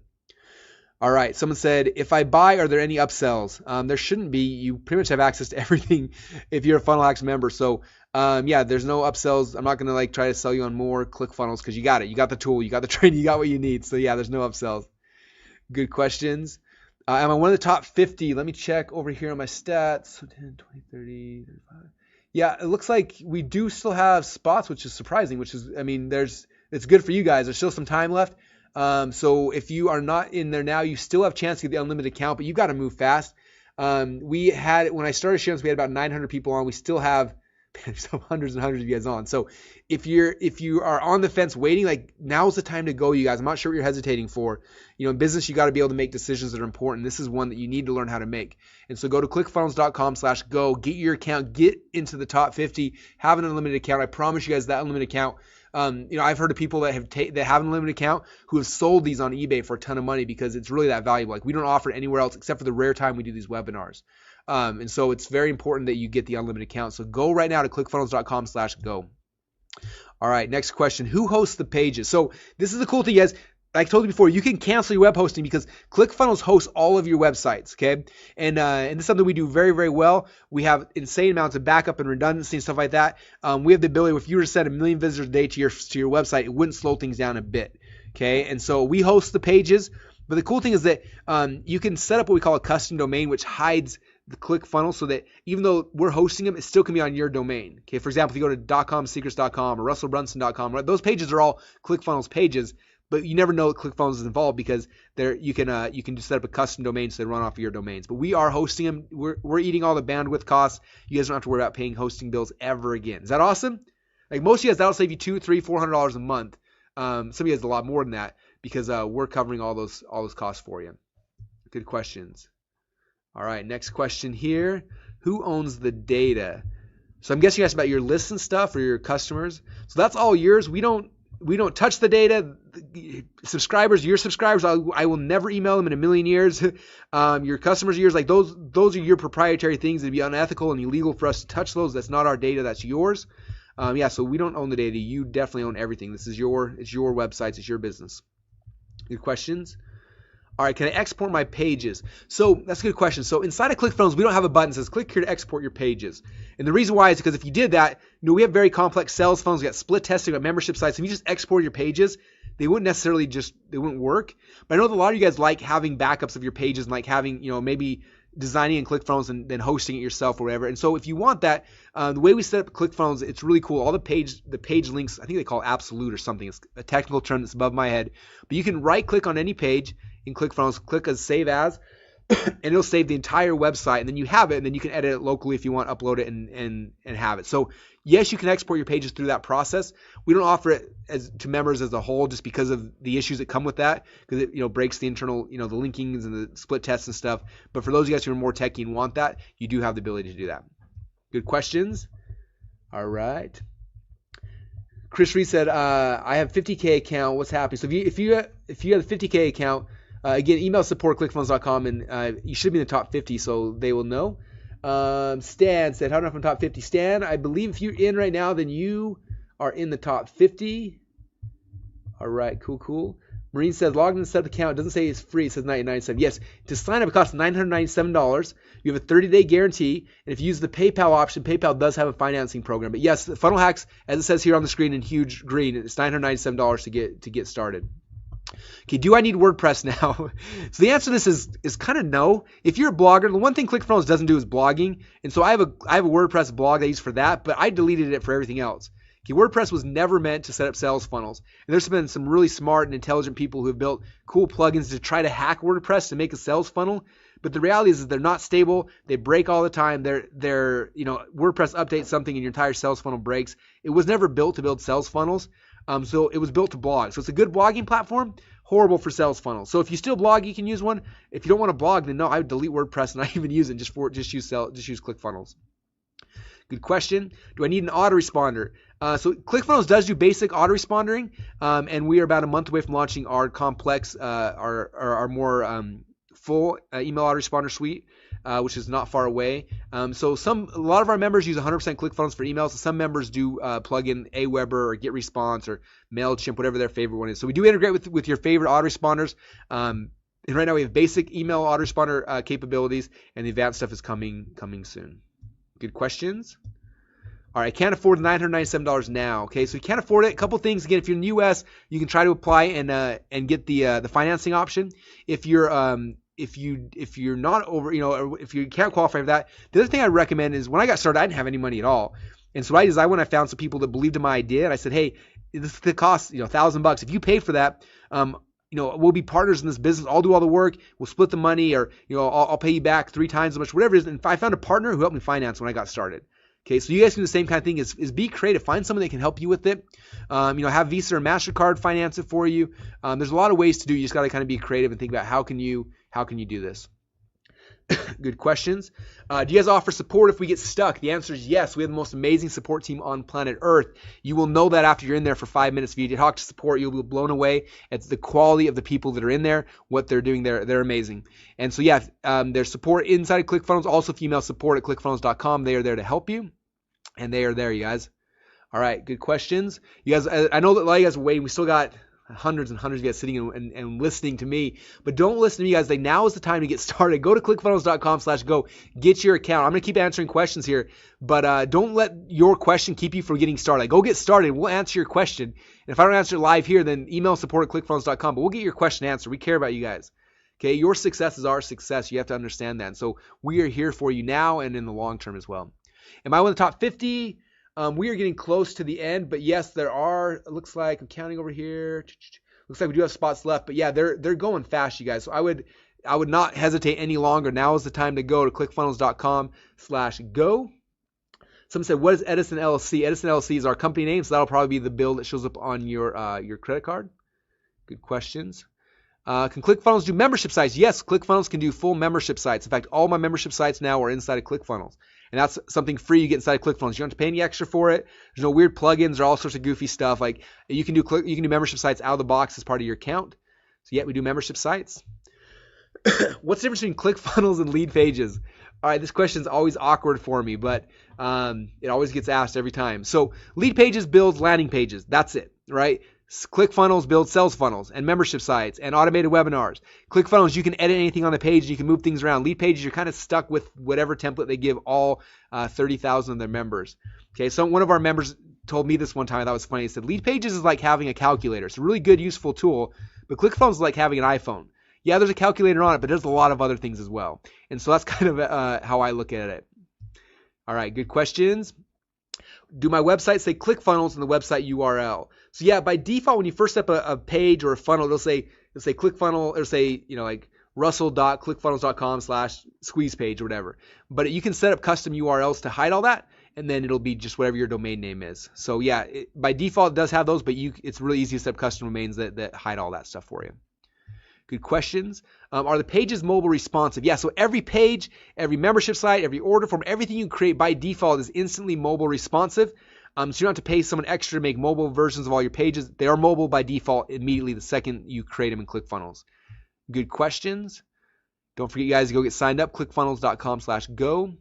A: All right. Someone said, if I buy, are there any upsells? There shouldn't be. You pretty much have access to everything if you're a Funnel Hacks member. So yeah, there's no upsells. I'm not going to try to sell you on more ClickFunnels because you got it. You got the tool. You got the training. You got what you need. So yeah, there's no upsells. Good questions. Am I one of the top 50? Let me check over here on my stats. 10, 20, 30, 35. Yeah, it looks like we do still have spots, which is surprising, it's good for you guys. There's still some time left. So if you are not in there now, you still have a chance to get the unlimited account, but you got to move fast. When I started sharing this, we had about 900 people on. We still have hundreds and hundreds of you guys on. So if you are on the fence waiting, now's the time to go, you guys. I'm not sure what you're hesitating for. In business, you got to be able to make decisions that are important. This is one that you need to learn how to make. And so go to clickfunnels.com/go, get your account, get into the top 50, have an unlimited account. I promise you guys that unlimited account. I've heard of people that have an unlimited account who have sold these on eBay for a ton of money because it's really that valuable. We don't offer it anywhere else except for the rare time we do these webinars. And so it's very important that you get the unlimited account. So go right now to clickfunnels.com/go. All right, next question. Who hosts the pages? So this is the cool thing, guys. Like I told you before, you can cancel your web hosting because ClickFunnels hosts all of your websites, okay? And this is something we do very, very well. We have insane amounts of backup and redundancy and stuff like that. We have the ability, if you were to send 1 million visitors a day to your website, it wouldn't slow things down a bit, okay? And so we host the pages. But the cool thing is that you can set up what we call a custom domain, which hides the ClickFunnels so that even though we're hosting them, it still can be on your domain. Okay, for example, if you go to .comsecrets.com or russellbrunson.com, right? Those pages are all ClickFunnels pages, but you never know that ClickFunnels is involved because you can just set up a custom domain so they run off of your domains. But we are hosting them. We're eating all the bandwidth costs. You guys don't have to worry about paying hosting bills ever again. Is that awesome? Like most of you guys, that'll save you $200, $300, $400 a month. Some of you guys a lot more than that because we're covering all those costs for you. Good questions. All right, next question here. Who owns the data? So I'm guessing you asked about your lists and stuff or your customers. So that's all yours. We don't touch the data. Subscribers, your subscribers, I will never email them in a million years. Your customers are yours. Like those are your proprietary things. It'd be unethical and illegal for us to touch those. That's not our data. That's yours. So we don't own the data. You definitely own everything. It's your websites. It's your business. Good questions. All right, can I export my pages? So that's a good question. So inside of ClickFunnels, we don't have a button that says click here to export your pages. And the reason why is because if you did that, we have very complex sales funnels. We got split testing, we got membership sites. If you just export your pages, they wouldn't necessarily they wouldn't work. But I know that a lot of you guys like having backups of your pages and like having, maybe designing in ClickFunnels and then hosting it yourself or whatever. And so if you want that, the way we set up ClickFunnels, it's really cool. All the page links, I think they call absolute or something. It's a technical term that's above my head. But you can right click on any page in ClickFunnels, click as save as, and it'll save the entire website. And then you have it, and then you can edit it locally if you want, upload it and have it. So yes, you can export your pages through that process. We don't offer it to members as a whole just because of the issues that come with that, because it breaks the internal, the linkings and the split tests and stuff. But for those of you guys who are more techie and want that, you do have the ability to do that. Good questions. All right. Chris Reed said, I have 50K account. What's happening? So if you have a 50K account, again, email support@clickfunnels.com, and you should be in the top 50, so they will know. Stan said, how do I know if I'm top 50? Stan, I believe if you're in right now, then you are in the top 50. All right, cool. Marine says, logged in and set up the account. It doesn't say it's free. It says $997. Yes, to sign up, it costs $997. You have a 30-day guarantee, and if you use the PayPal option, PayPal does have a financing program. But yes, the Funnel Hacks, as it says here on the screen in huge green, it's $997 to get started. Okay, do I need WordPress now? So the answer to this is kind of no. If you're a blogger, the one thing ClickFunnels doesn't do is blogging. And so I have a WordPress blog I use for that, but I deleted it for everything else. Okay, WordPress was never meant to set up sales funnels. And there's been some really smart and intelligent people who have built cool plugins to try to hack WordPress to make a sales funnel. But the reality is that they're not stable. They break all the time. WordPress updates something and your entire sales funnel breaks. It was never built to build sales funnels. So it was built to blog. So it's a good blogging platform, horrible for sales funnels. So if you still blog, you can use one. If you don't want to blog, then no, I would delete WordPress and not even use it. Just use ClickFunnels. Good question. Do I need an autoresponder? So ClickFunnels does do basic autorespondering, and we are about a month away from launching our complex, our more full email autoresponder suite, which is not far away. So a lot of our members use 100% ClickFunnels for emails. So some members do plug in Aweber or GetResponse or MailChimp, whatever their favorite one is. So we do integrate with your favorite autoresponders. And right now we have basic email autoresponder capabilities, and the advanced stuff is coming soon. Good questions. All right, I can't afford the $997 now. Okay, so you can't afford it. A couple things. Again, if you're in the U.S., you can try to apply and get the financing option. If you're not over, or if you can't qualify for that, the other thing I recommend is when I got started, I didn't have any money at all, and so what I did is I went and I found some people that believed in my idea, and I said, hey, this is the cost, $1,000. If you pay for that, we'll be partners in this business. I'll do all the work. We'll split the money, or I'll pay you back 3 times as much, whatever it is. And I found a partner who helped me finance when I got started. Okay, so you guys can do the same kind of thing. Is be creative. Find someone that can help you with it. Have Visa or MasterCard finance it for you. There's a lot of ways to do. You just got to kind of be creative and think about how can you do this. Good questions. Do you guys offer support if we get stuck? The answer is yes. We have the most amazing support team on planet Earth. You will know that after you're in there for 5 minutes. If you talk to support, you'll be blown away at the quality of the people that are in there, what they're doing there. They're amazing. And so, yeah, there's support inside of ClickFunnels. Also, if you email support@clickfunnels.com, they are there to help you. And they are there, you guys. All right, good questions. You guys, I know that a lot of you guys are waiting. We still got hundreds and hundreds of you guys sitting and listening to me, but don't listen to me, guys. Now is the time to get started. Go to clickfunnels.com/go. Get your account. I'm going to keep answering questions here, but don't let your question keep you from getting started. Go get started. We'll answer your question. And if I don't answer it live here, then email support@clickfunnels.com, but we'll get your question answered. We care about you guys. Okay, your success is our success. You have to understand that. And so we are here for you now and in the long term as well. Am I one of the top 50? We are getting close to the end, but yes, there are. It looks like I'm counting over here. Looks like we do have spots left, but yeah, they're going fast, you guys. So I would not hesitate any longer. Now is the time to go to clickfunnels.com/go. Someone said, what is Edison LLC? Edison LLC is our company name, so that'll probably be the bill that shows up on your credit card. Good questions. Can ClickFunnels do membership sites? Yes, ClickFunnels can do full membership sites. In fact, all my membership sites now are inside of ClickFunnels. And that's something free you get inside of ClickFunnels. You don't have to pay any extra for it. There's no weird plugins or all sorts of goofy stuff. Like you can do membership sites out of the box as part of your account. So yeah, we do membership sites. What's the difference between ClickFunnels and lead pages? All right, this question is always awkward for me, but it always gets asked every time. So lead pages builds landing pages. That's it, right? ClickFunnels builds sales funnels and membership sites and automated webinars. ClickFunnels, you can edit anything on the page. You can move things around. Lead pages, you're kind of stuck with whatever template they give all 30,000 of their members. Okay, so one of our members told me this one time. I thought it was funny. He said, lead pages is like having a calculator. It's a really good, useful tool, but ClickFunnels is like having an iPhone. Yeah, there's a calculator on it, but there's a lot of other things as well. And so that's kind of how I look at it. All right, good questions. Do my website say ClickFunnels in the website URL? So yeah, by default, when you first set up a page or a funnel, it'll say ClickFunnels, or say, like russell.clickfunnels.com/squeeze page or whatever. But you can set up custom URLs to hide all that, and then it'll be just whatever your domain name is. So yeah, by default, it does have those, but it's really easy to set up custom domains that hide all that stuff for you. Good questions. Are the pages mobile responsive? Yeah, so every page, every membership site, every order form, everything you create by default is instantly mobile responsive. So you don't have to pay someone extra to make mobile versions of all your pages. They are mobile by default immediately the second you create them in ClickFunnels. Good questions. Don't forget, you guys, to go get signed up, clickfunnels.com/go.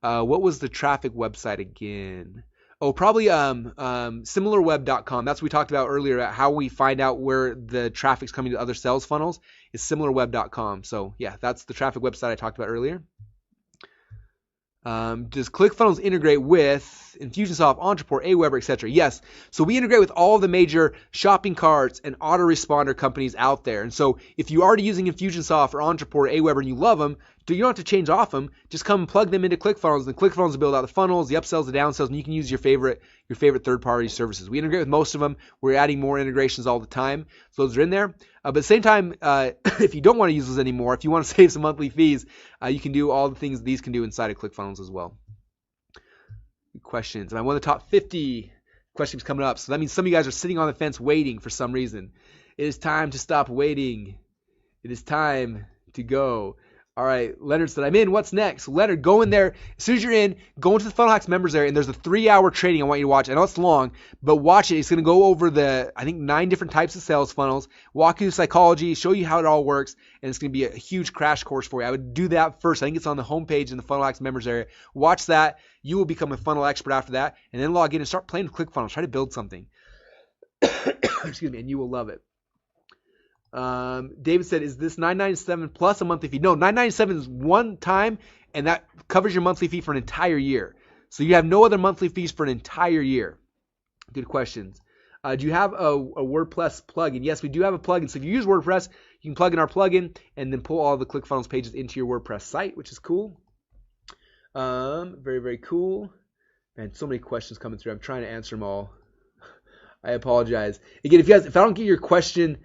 A: What was the traffic website again? Oh, probably similarweb.com. That's what we talked about earlier, about how we find out where the traffic's coming to other sales funnels, is similarweb.com. So yeah, that's the traffic website I talked about earlier. Does ClickFunnels integrate with Infusionsoft, Entreport, Aweber, etc.? Yes. So we integrate with all the major shopping carts and autoresponder companies out there. And so if you're already using Infusionsoft or Entreport or Aweber and you love them, you don't have to change off them. Just come and plug them into ClickFunnels, and ClickFunnels will build out the funnels, the upsells, the downsells, and you can use your favorite third-party services. We integrate with most of them. We're adding more integrations all the time. So those are in there. But at the same time, if you don't want to use those anymore, if you want to save some monthly fees, you can do all the things these can do inside of ClickFunnels as well. Good questions. And I won the top 50 questions coming up. So that means some of you guys are sitting on the fence waiting for some reason. It is time to stop waiting. It is time to go. All right, Leonard said, I'm in. What's next? Leonard, go in there. As soon as you're in, go into the Funnel Hacks members area, and there's a 3-hour training I want you to watch. I know it's long, but watch it. It's going to go over I think 9 different types of sales funnels, walk you through psychology, show you how it all works, and it's going to be a huge crash course for you. I would do that first. I think it's on the homepage in the Funnel Hacks members area. Watch that. You will become a funnel expert after that, and then log in and start playing with ClickFunnels. Try to build something. Excuse me, and you will love it. David said, is this $9.97 plus a monthly fee? No, $9.97 is one time, and that covers your monthly fee for an entire year. So you have no other monthly fees for an entire year. Good questions. Do you have a WordPress plugin? Yes, we do have a plugin. So if you use WordPress, you can plug in our plugin and then pull all the ClickFunnels pages into your WordPress site, which is cool. Very, very cool. Man, so many questions coming through. I'm trying to answer them all. I apologize. Again, if I don't get your question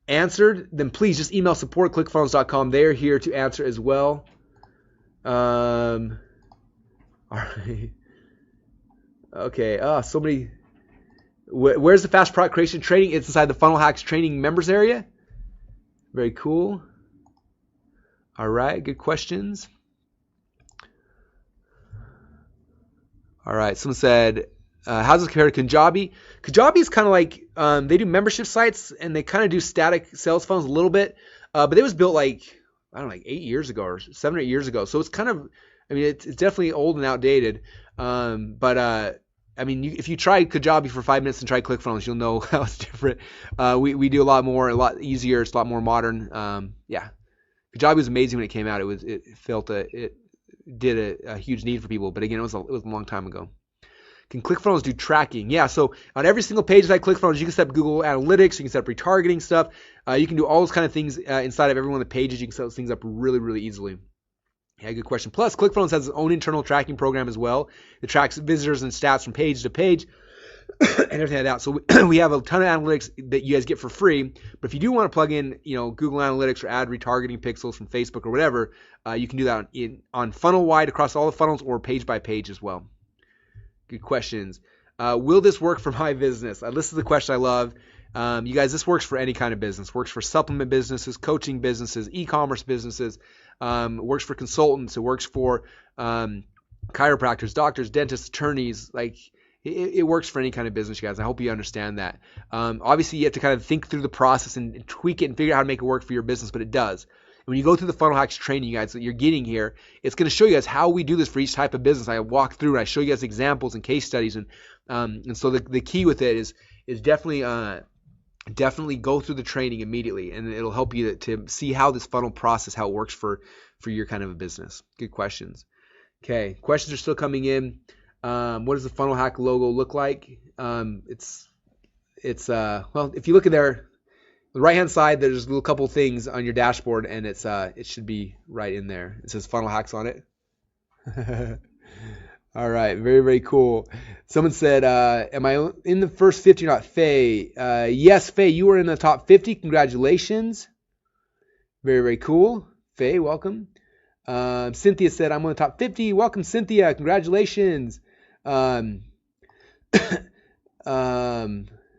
A: answered, then please just email support@clickfunnels.com. They're here to answer as well. All right. Okay. So many. Where's the fast product creation training? It's inside the Funnel Hacks training members area. Very cool. All right. Good questions. All right. Someone said, how does this compare to Kajabi? Kajabi is kind of like, they do membership sites and they kind of do static sales funnels a little bit. But it was built like 8 years ago or 7 or 8 years ago. So it's kind of, it's definitely old and outdated. If you try Kajabi for 5 minutes and try ClickFunnels, you'll know how it's different. We do a lot more, a lot easier. It's a lot more modern. Kajabi was amazing when it came out. It did a huge need for people. But again, it was a long time ago. Can ClickFunnels do tracking? Yeah, so on every single page inside ClickFunnels, you can set up Google Analytics, you can set up retargeting stuff, you can do all those kind of things inside of every one of the pages. You can set those things up really, really easily. Yeah, good question. Plus, ClickFunnels has its own internal tracking program as well. It tracks visitors and stats from page to page and everything like that. So we have a ton of analytics that you guys get for free. But if you do want to plug in, Google Analytics or add retargeting pixels from Facebook or whatever, you can do that on funnel-wide across all the funnels or page by page as well. Good questions. Will this work for my business? This is the question I love. You guys, this works for any kind of business. Works for supplement businesses, coaching businesses, e-commerce businesses. Works for consultants. It works for chiropractors, doctors, dentists, attorneys. Like it works for any kind of business, you guys. I hope you understand that. Obviously, you have to kind of think through the process and tweak it and figure out how to make it work for your business, but it does. When you go through the funnel hacks training, you guys, that you're getting here, it's going to show you guys how we do this for each type of business. I walk through and I show you guys examples and case studies, and so the key with it is definitely go through the training immediately, and it'll help you to see how this funnel process, how it works for your kind of a business. Good questions. Okay, questions are still coming in. What does the funnel hack logo look like? It's well, if you look at there, the right hand side, there's a little couple things on your dashboard, and it should be right in there. It says funnel hacks on it. All right, very, very cool. Someone said, am I in the first 50 or not? Faye. Yes, Faye, you were in the top 50. Congratulations. Very, very cool. Faye, welcome. Cynthia said, I'm on the top 50. Welcome, Cynthia. Congratulations. I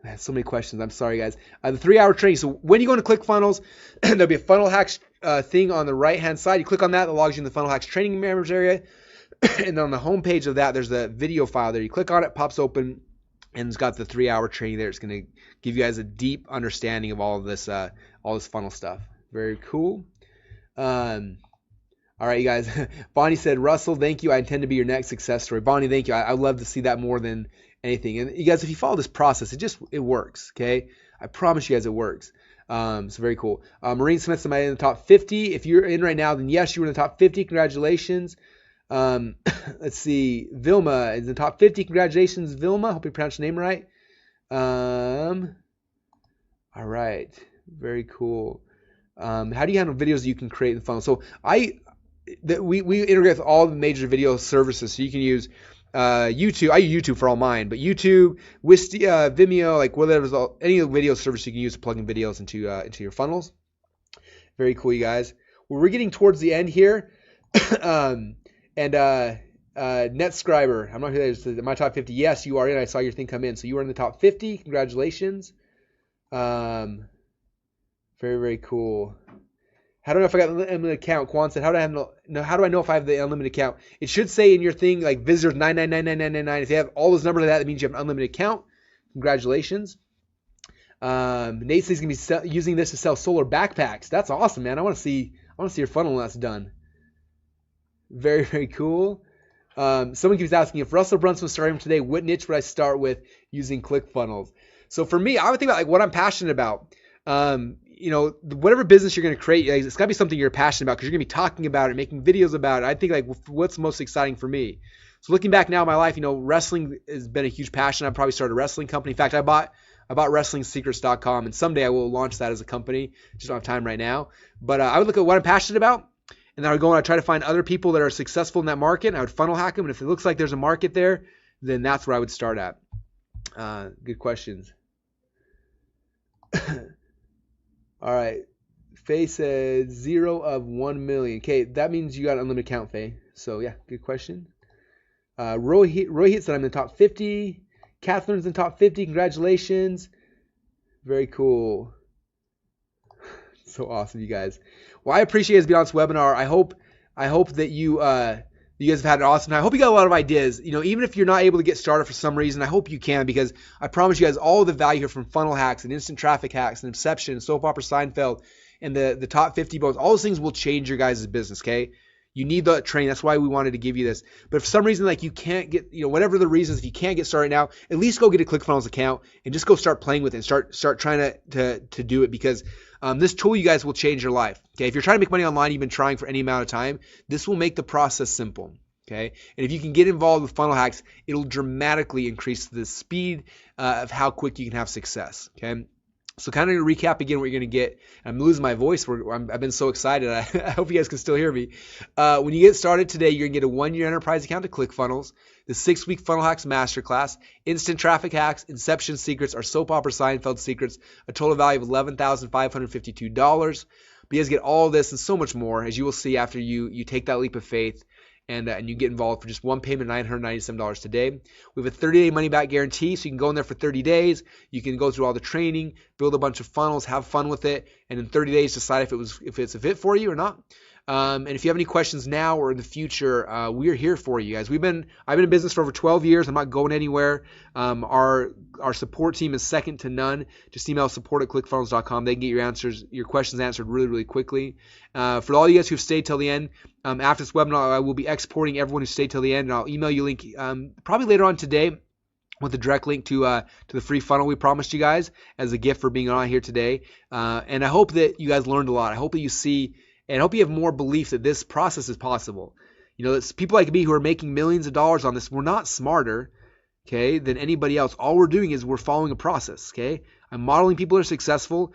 A: have so many questions. I'm sorry, guys. The 3-hour training. So when you go into ClickFunnels, there'll be a funnel hacks thing on the right-hand side. You click on that. It logs you in the funnel hacks training members area. And on the home page of that, there's a video file there. You click on it, pops open, and it's got the 3-hour training there. It's going to give you guys a deep understanding of all this funnel stuff. Very cool. All right, you guys. Bonnie said, Russell, thank you. I intend to be your next success story. Bonnie, thank you. I would love to see that more than anything. And you guys, if you follow this process, it works, okay? I promise you guys it works. So very cool. Maureen Smith, somebody in the top 50. If you're in right now, then yes, you were in the top 50. Congratulations. Let's see. Vilma is in the top 50. Congratulations, Vilma. Hope you pronounced your name right. All right. Very cool. How do you handle videos that you can create in the funnel? So we integrate with all the major video services. So you can use YouTube. I use YouTube for all mine, but YouTube, Wistia, Vimeo, like whatever, any of the video service you can use to plug in videos into your funnels. Very cool, you guys. Well, we're getting towards the end here. NetScriber, I'm not sure that is my top 50. Yes, you are in. I saw your thing come in. So you are in the top 50. Congratulations. Very, very cool. How do I know if I got an unlimited account? Quan said, how do I know if I have the unlimited account? It should say in your thing, like visitors 9999999. If you have all those numbers like that means you have an unlimited account. Congratulations. Nate says he's going to be using this to sell solar backpacks. That's awesome, man. I want to see your funnel when that's done. Very, very cool. Someone keeps asking, if Russell Brunson was starting today, what niche would I start with using ClickFunnels? So for me, I would think about like what I'm passionate about. Whatever business you're going to create, it's got to be something you're passionate about because you're going to be talking about it, making videos about it. I think like what's most exciting for me. So looking back now in my life, wrestling has been a huge passion. I've probably started a wrestling company. In fact, I bought WrestlingSecrets.com, and someday I will launch that as a company. Just don't have time right now. But I would look at what I'm passionate about, and then I would go and I try to find other people that are successful in that market, and I would funnel hack them. And if it looks like there's a market there, then that's where I would start at. Good questions. All right. Faye said 0 of 1 million. Okay, that means you got an unlimited account, Faye. So yeah, good question. Rohit said I'm in the top 50. Catherine's in the top 50. Congratulations. Very cool. So awesome, you guys. Well, I appreciate you guys being on this webinar. I hope that you guys have had an awesome time. I hope you got a lot of ideas. Even if you're not able to get started for some reason, I hope you can, because I promise you guys all the value here from funnel hacks and instant traffic hacks and Inception and Soap Opera Seinfeld and the top 50 bones. All those things will change your guys' business, okay? You need the training. That's why we wanted to give you this. But if for some reason, like you can't get, whatever the reasons, if you can't get started now, at least go get a ClickFunnels account and just go start playing with it and start trying to do it, because this tool, you guys, will change your life. Okay, if you're trying to make money online, you've been trying for any amount of time, this will make the process simple. Okay, and if you can get involved with funnel hacks, it'll dramatically increase the speed of how quick you can have success. Okay, so kind of to recap again what you're going to get. I'm losing my voice. I've been so excited. I hope you guys can still hear me. When you get started today, you're going to get a 1-year enterprise account to ClickFunnels, the 6-week Funnel Hacks Masterclass, instant traffic hacks, inception secrets, our soap opera Seinfeld secrets, a total value of $11,552. But you guys get all this and so much more, as you will see after you take that leap of faith and you get involved for just one payment of $997 today. We have a 30-day money-back guarantee, so you can go in there for 30 days. You can go through all the training, build a bunch of funnels, have fun with it, and in 30 days decide if it's a fit for you or not. And if you have any questions now or in the future, we are here for you guys. I've been in business for over 12 years. I'm not going anywhere. Our support team is second to none. Just email support@clickfunnels.com. They can get your questions answered really, really quickly. For all you guys who've stayed till the end, after this webinar, I will be exporting everyone who stayed till the end, and I'll email you a link probably later on today with a direct link to the free funnel we promised you guys as a gift for being on here today. And I hope that you guys learned a lot. I hope that you see, and I hope you have more belief that this process is possible. You know, it's people like me who are making millions of dollars on this. We're not smarter, okay, than anybody else. All we're doing is we're following a process, okay? I'm modeling people that are successful.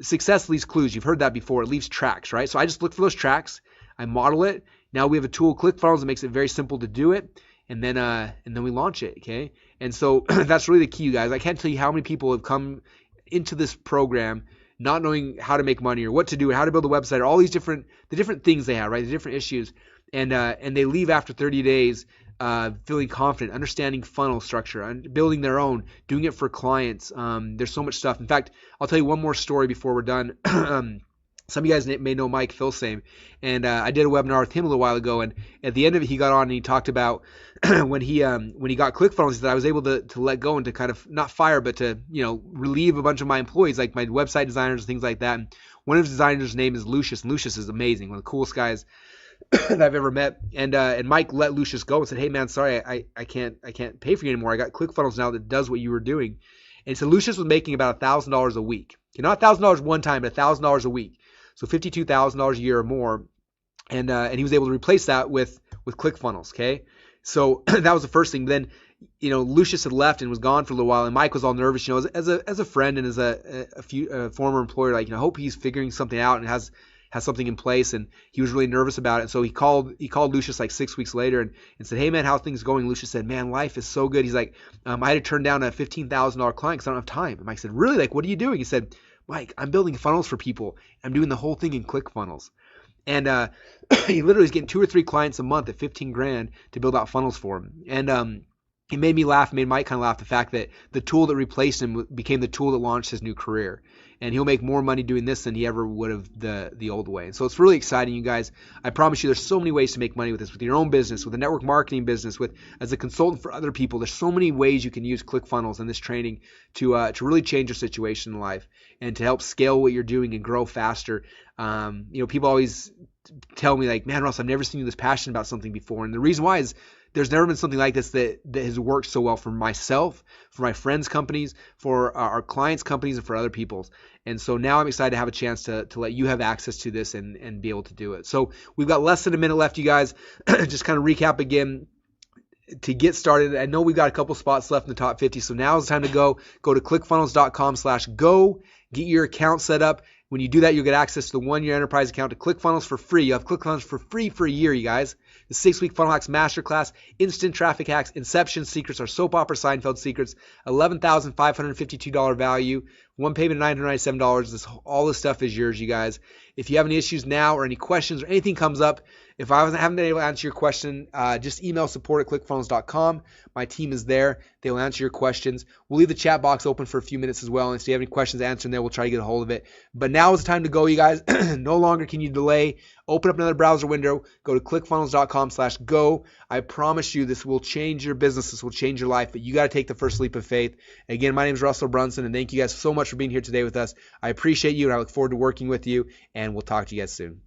A: Success leaves clues. You've heard that before. It leaves tracks, right? So I just look for those tracks. I model it. Now we have a tool, ClickFunnels, that makes it very simple to do it. And then we launch it, okay? And so that's really the key, you guys. I can't tell you how many people have come into this program not knowing how to make money or what to do, or how to build a website, or all these different things they have, right? The different issues, and they leave after 30 days feeling confident, understanding funnel structure, and building their own, doing it for clients. There's so much stuff. In fact, I'll tell you one more story before we're done. Some of you guys may know Mike Filsame, and I did a webinar with him a little while ago, and at the end of it, he got on and he talked about when he got ClickFunnels, he said I was able to let go and to kind of not fire, but to relieve a bunch of my employees, like my website designers and things like that. And one of his designers' name is Lucius, and Lucius is amazing, one of the coolest guys that I've ever met. And Mike let Lucius go and said, "Hey man, sorry, I can't pay for you anymore. I got ClickFunnels now that does what you were doing." And so Lucius was making about $1,000 a week. Okay, not $1,000 one time, but $1,000 a week. So $52,000 a year or more, and he was able to replace that with ClickFunnels. Okay, so that was the first thing. Then, Lucius had left and was gone for a little while, and Mike was all nervous. As a friend and as a former employer, I hope he's figuring something out and has something in place. And he was really nervous about it. And so he called Lucius like 6 weeks later and said, "Hey man, how things going?" Lucius said, "Man, life is so good." He's like, "I had to turn down a $15,000 client because I don't have time." And Mike said, "Really? Like, what are you doing?" He said, "Mike, I'm building funnels for people. I'm doing the whole thing in ClickFunnels." And he literally is getting 2 or 3 clients a month at $15,000 to build out funnels for him. And it made me laugh, made Mike kind of laugh, the fact that the tool that replaced him became the tool that launched his new career. And he'll make more money doing this than he ever would have the old way. And so it's really exciting, you guys. I promise you there's so many ways to make money with this, with your own business, with a network marketing business, with as a consultant for other people. There's so many ways you can use ClickFunnels in this training to really change your situation in life and to help scale what you're doing and grow faster. People always tell me like, "Man, Russ, I've never seen you this passionate about something before." And the reason why is there's never been something like this that has worked so well for myself, for my friends' companies, for our clients' companies, and for other people's. And so now I'm excited to have a chance to let you have access to this and be able to do it. So we've got less than a minute left, you guys. Just kind of recap again. To get started, I know we've got a couple spots left in the top 50, so now is the time to go to clickfunnels.com/go, get your account set up. When you do that, you'll get access to the 1-year enterprise account to ClickFunnels for free. You have ClickFunnels for free for a year, you guys. The 6-week Funnel Hacks Masterclass, instant traffic hacks, inception secrets, our soap opera Seinfeld secrets, $11,552 value, one payment of $997. All this stuff is yours, you guys. If you have any issues now or any questions or anything comes up, if I haven't been able to answer your question, just email support@clickfunnels.com. My team is there. They will answer your questions. We'll leave the chat box open for a few minutes as well. And if you have any questions, answer them there. We'll try to get a hold of it. But now is the time to go, you guys. No longer can you delay. Open up another browser window. Go to clickfunnels.com/go. I promise you this will change your business. This will change your life. But you got to take the first leap of faith. Again, my name is Russell Brunson, and thank you guys so much for being here today with us. I appreciate you, and I look forward to working with you. And we'll talk to you guys soon.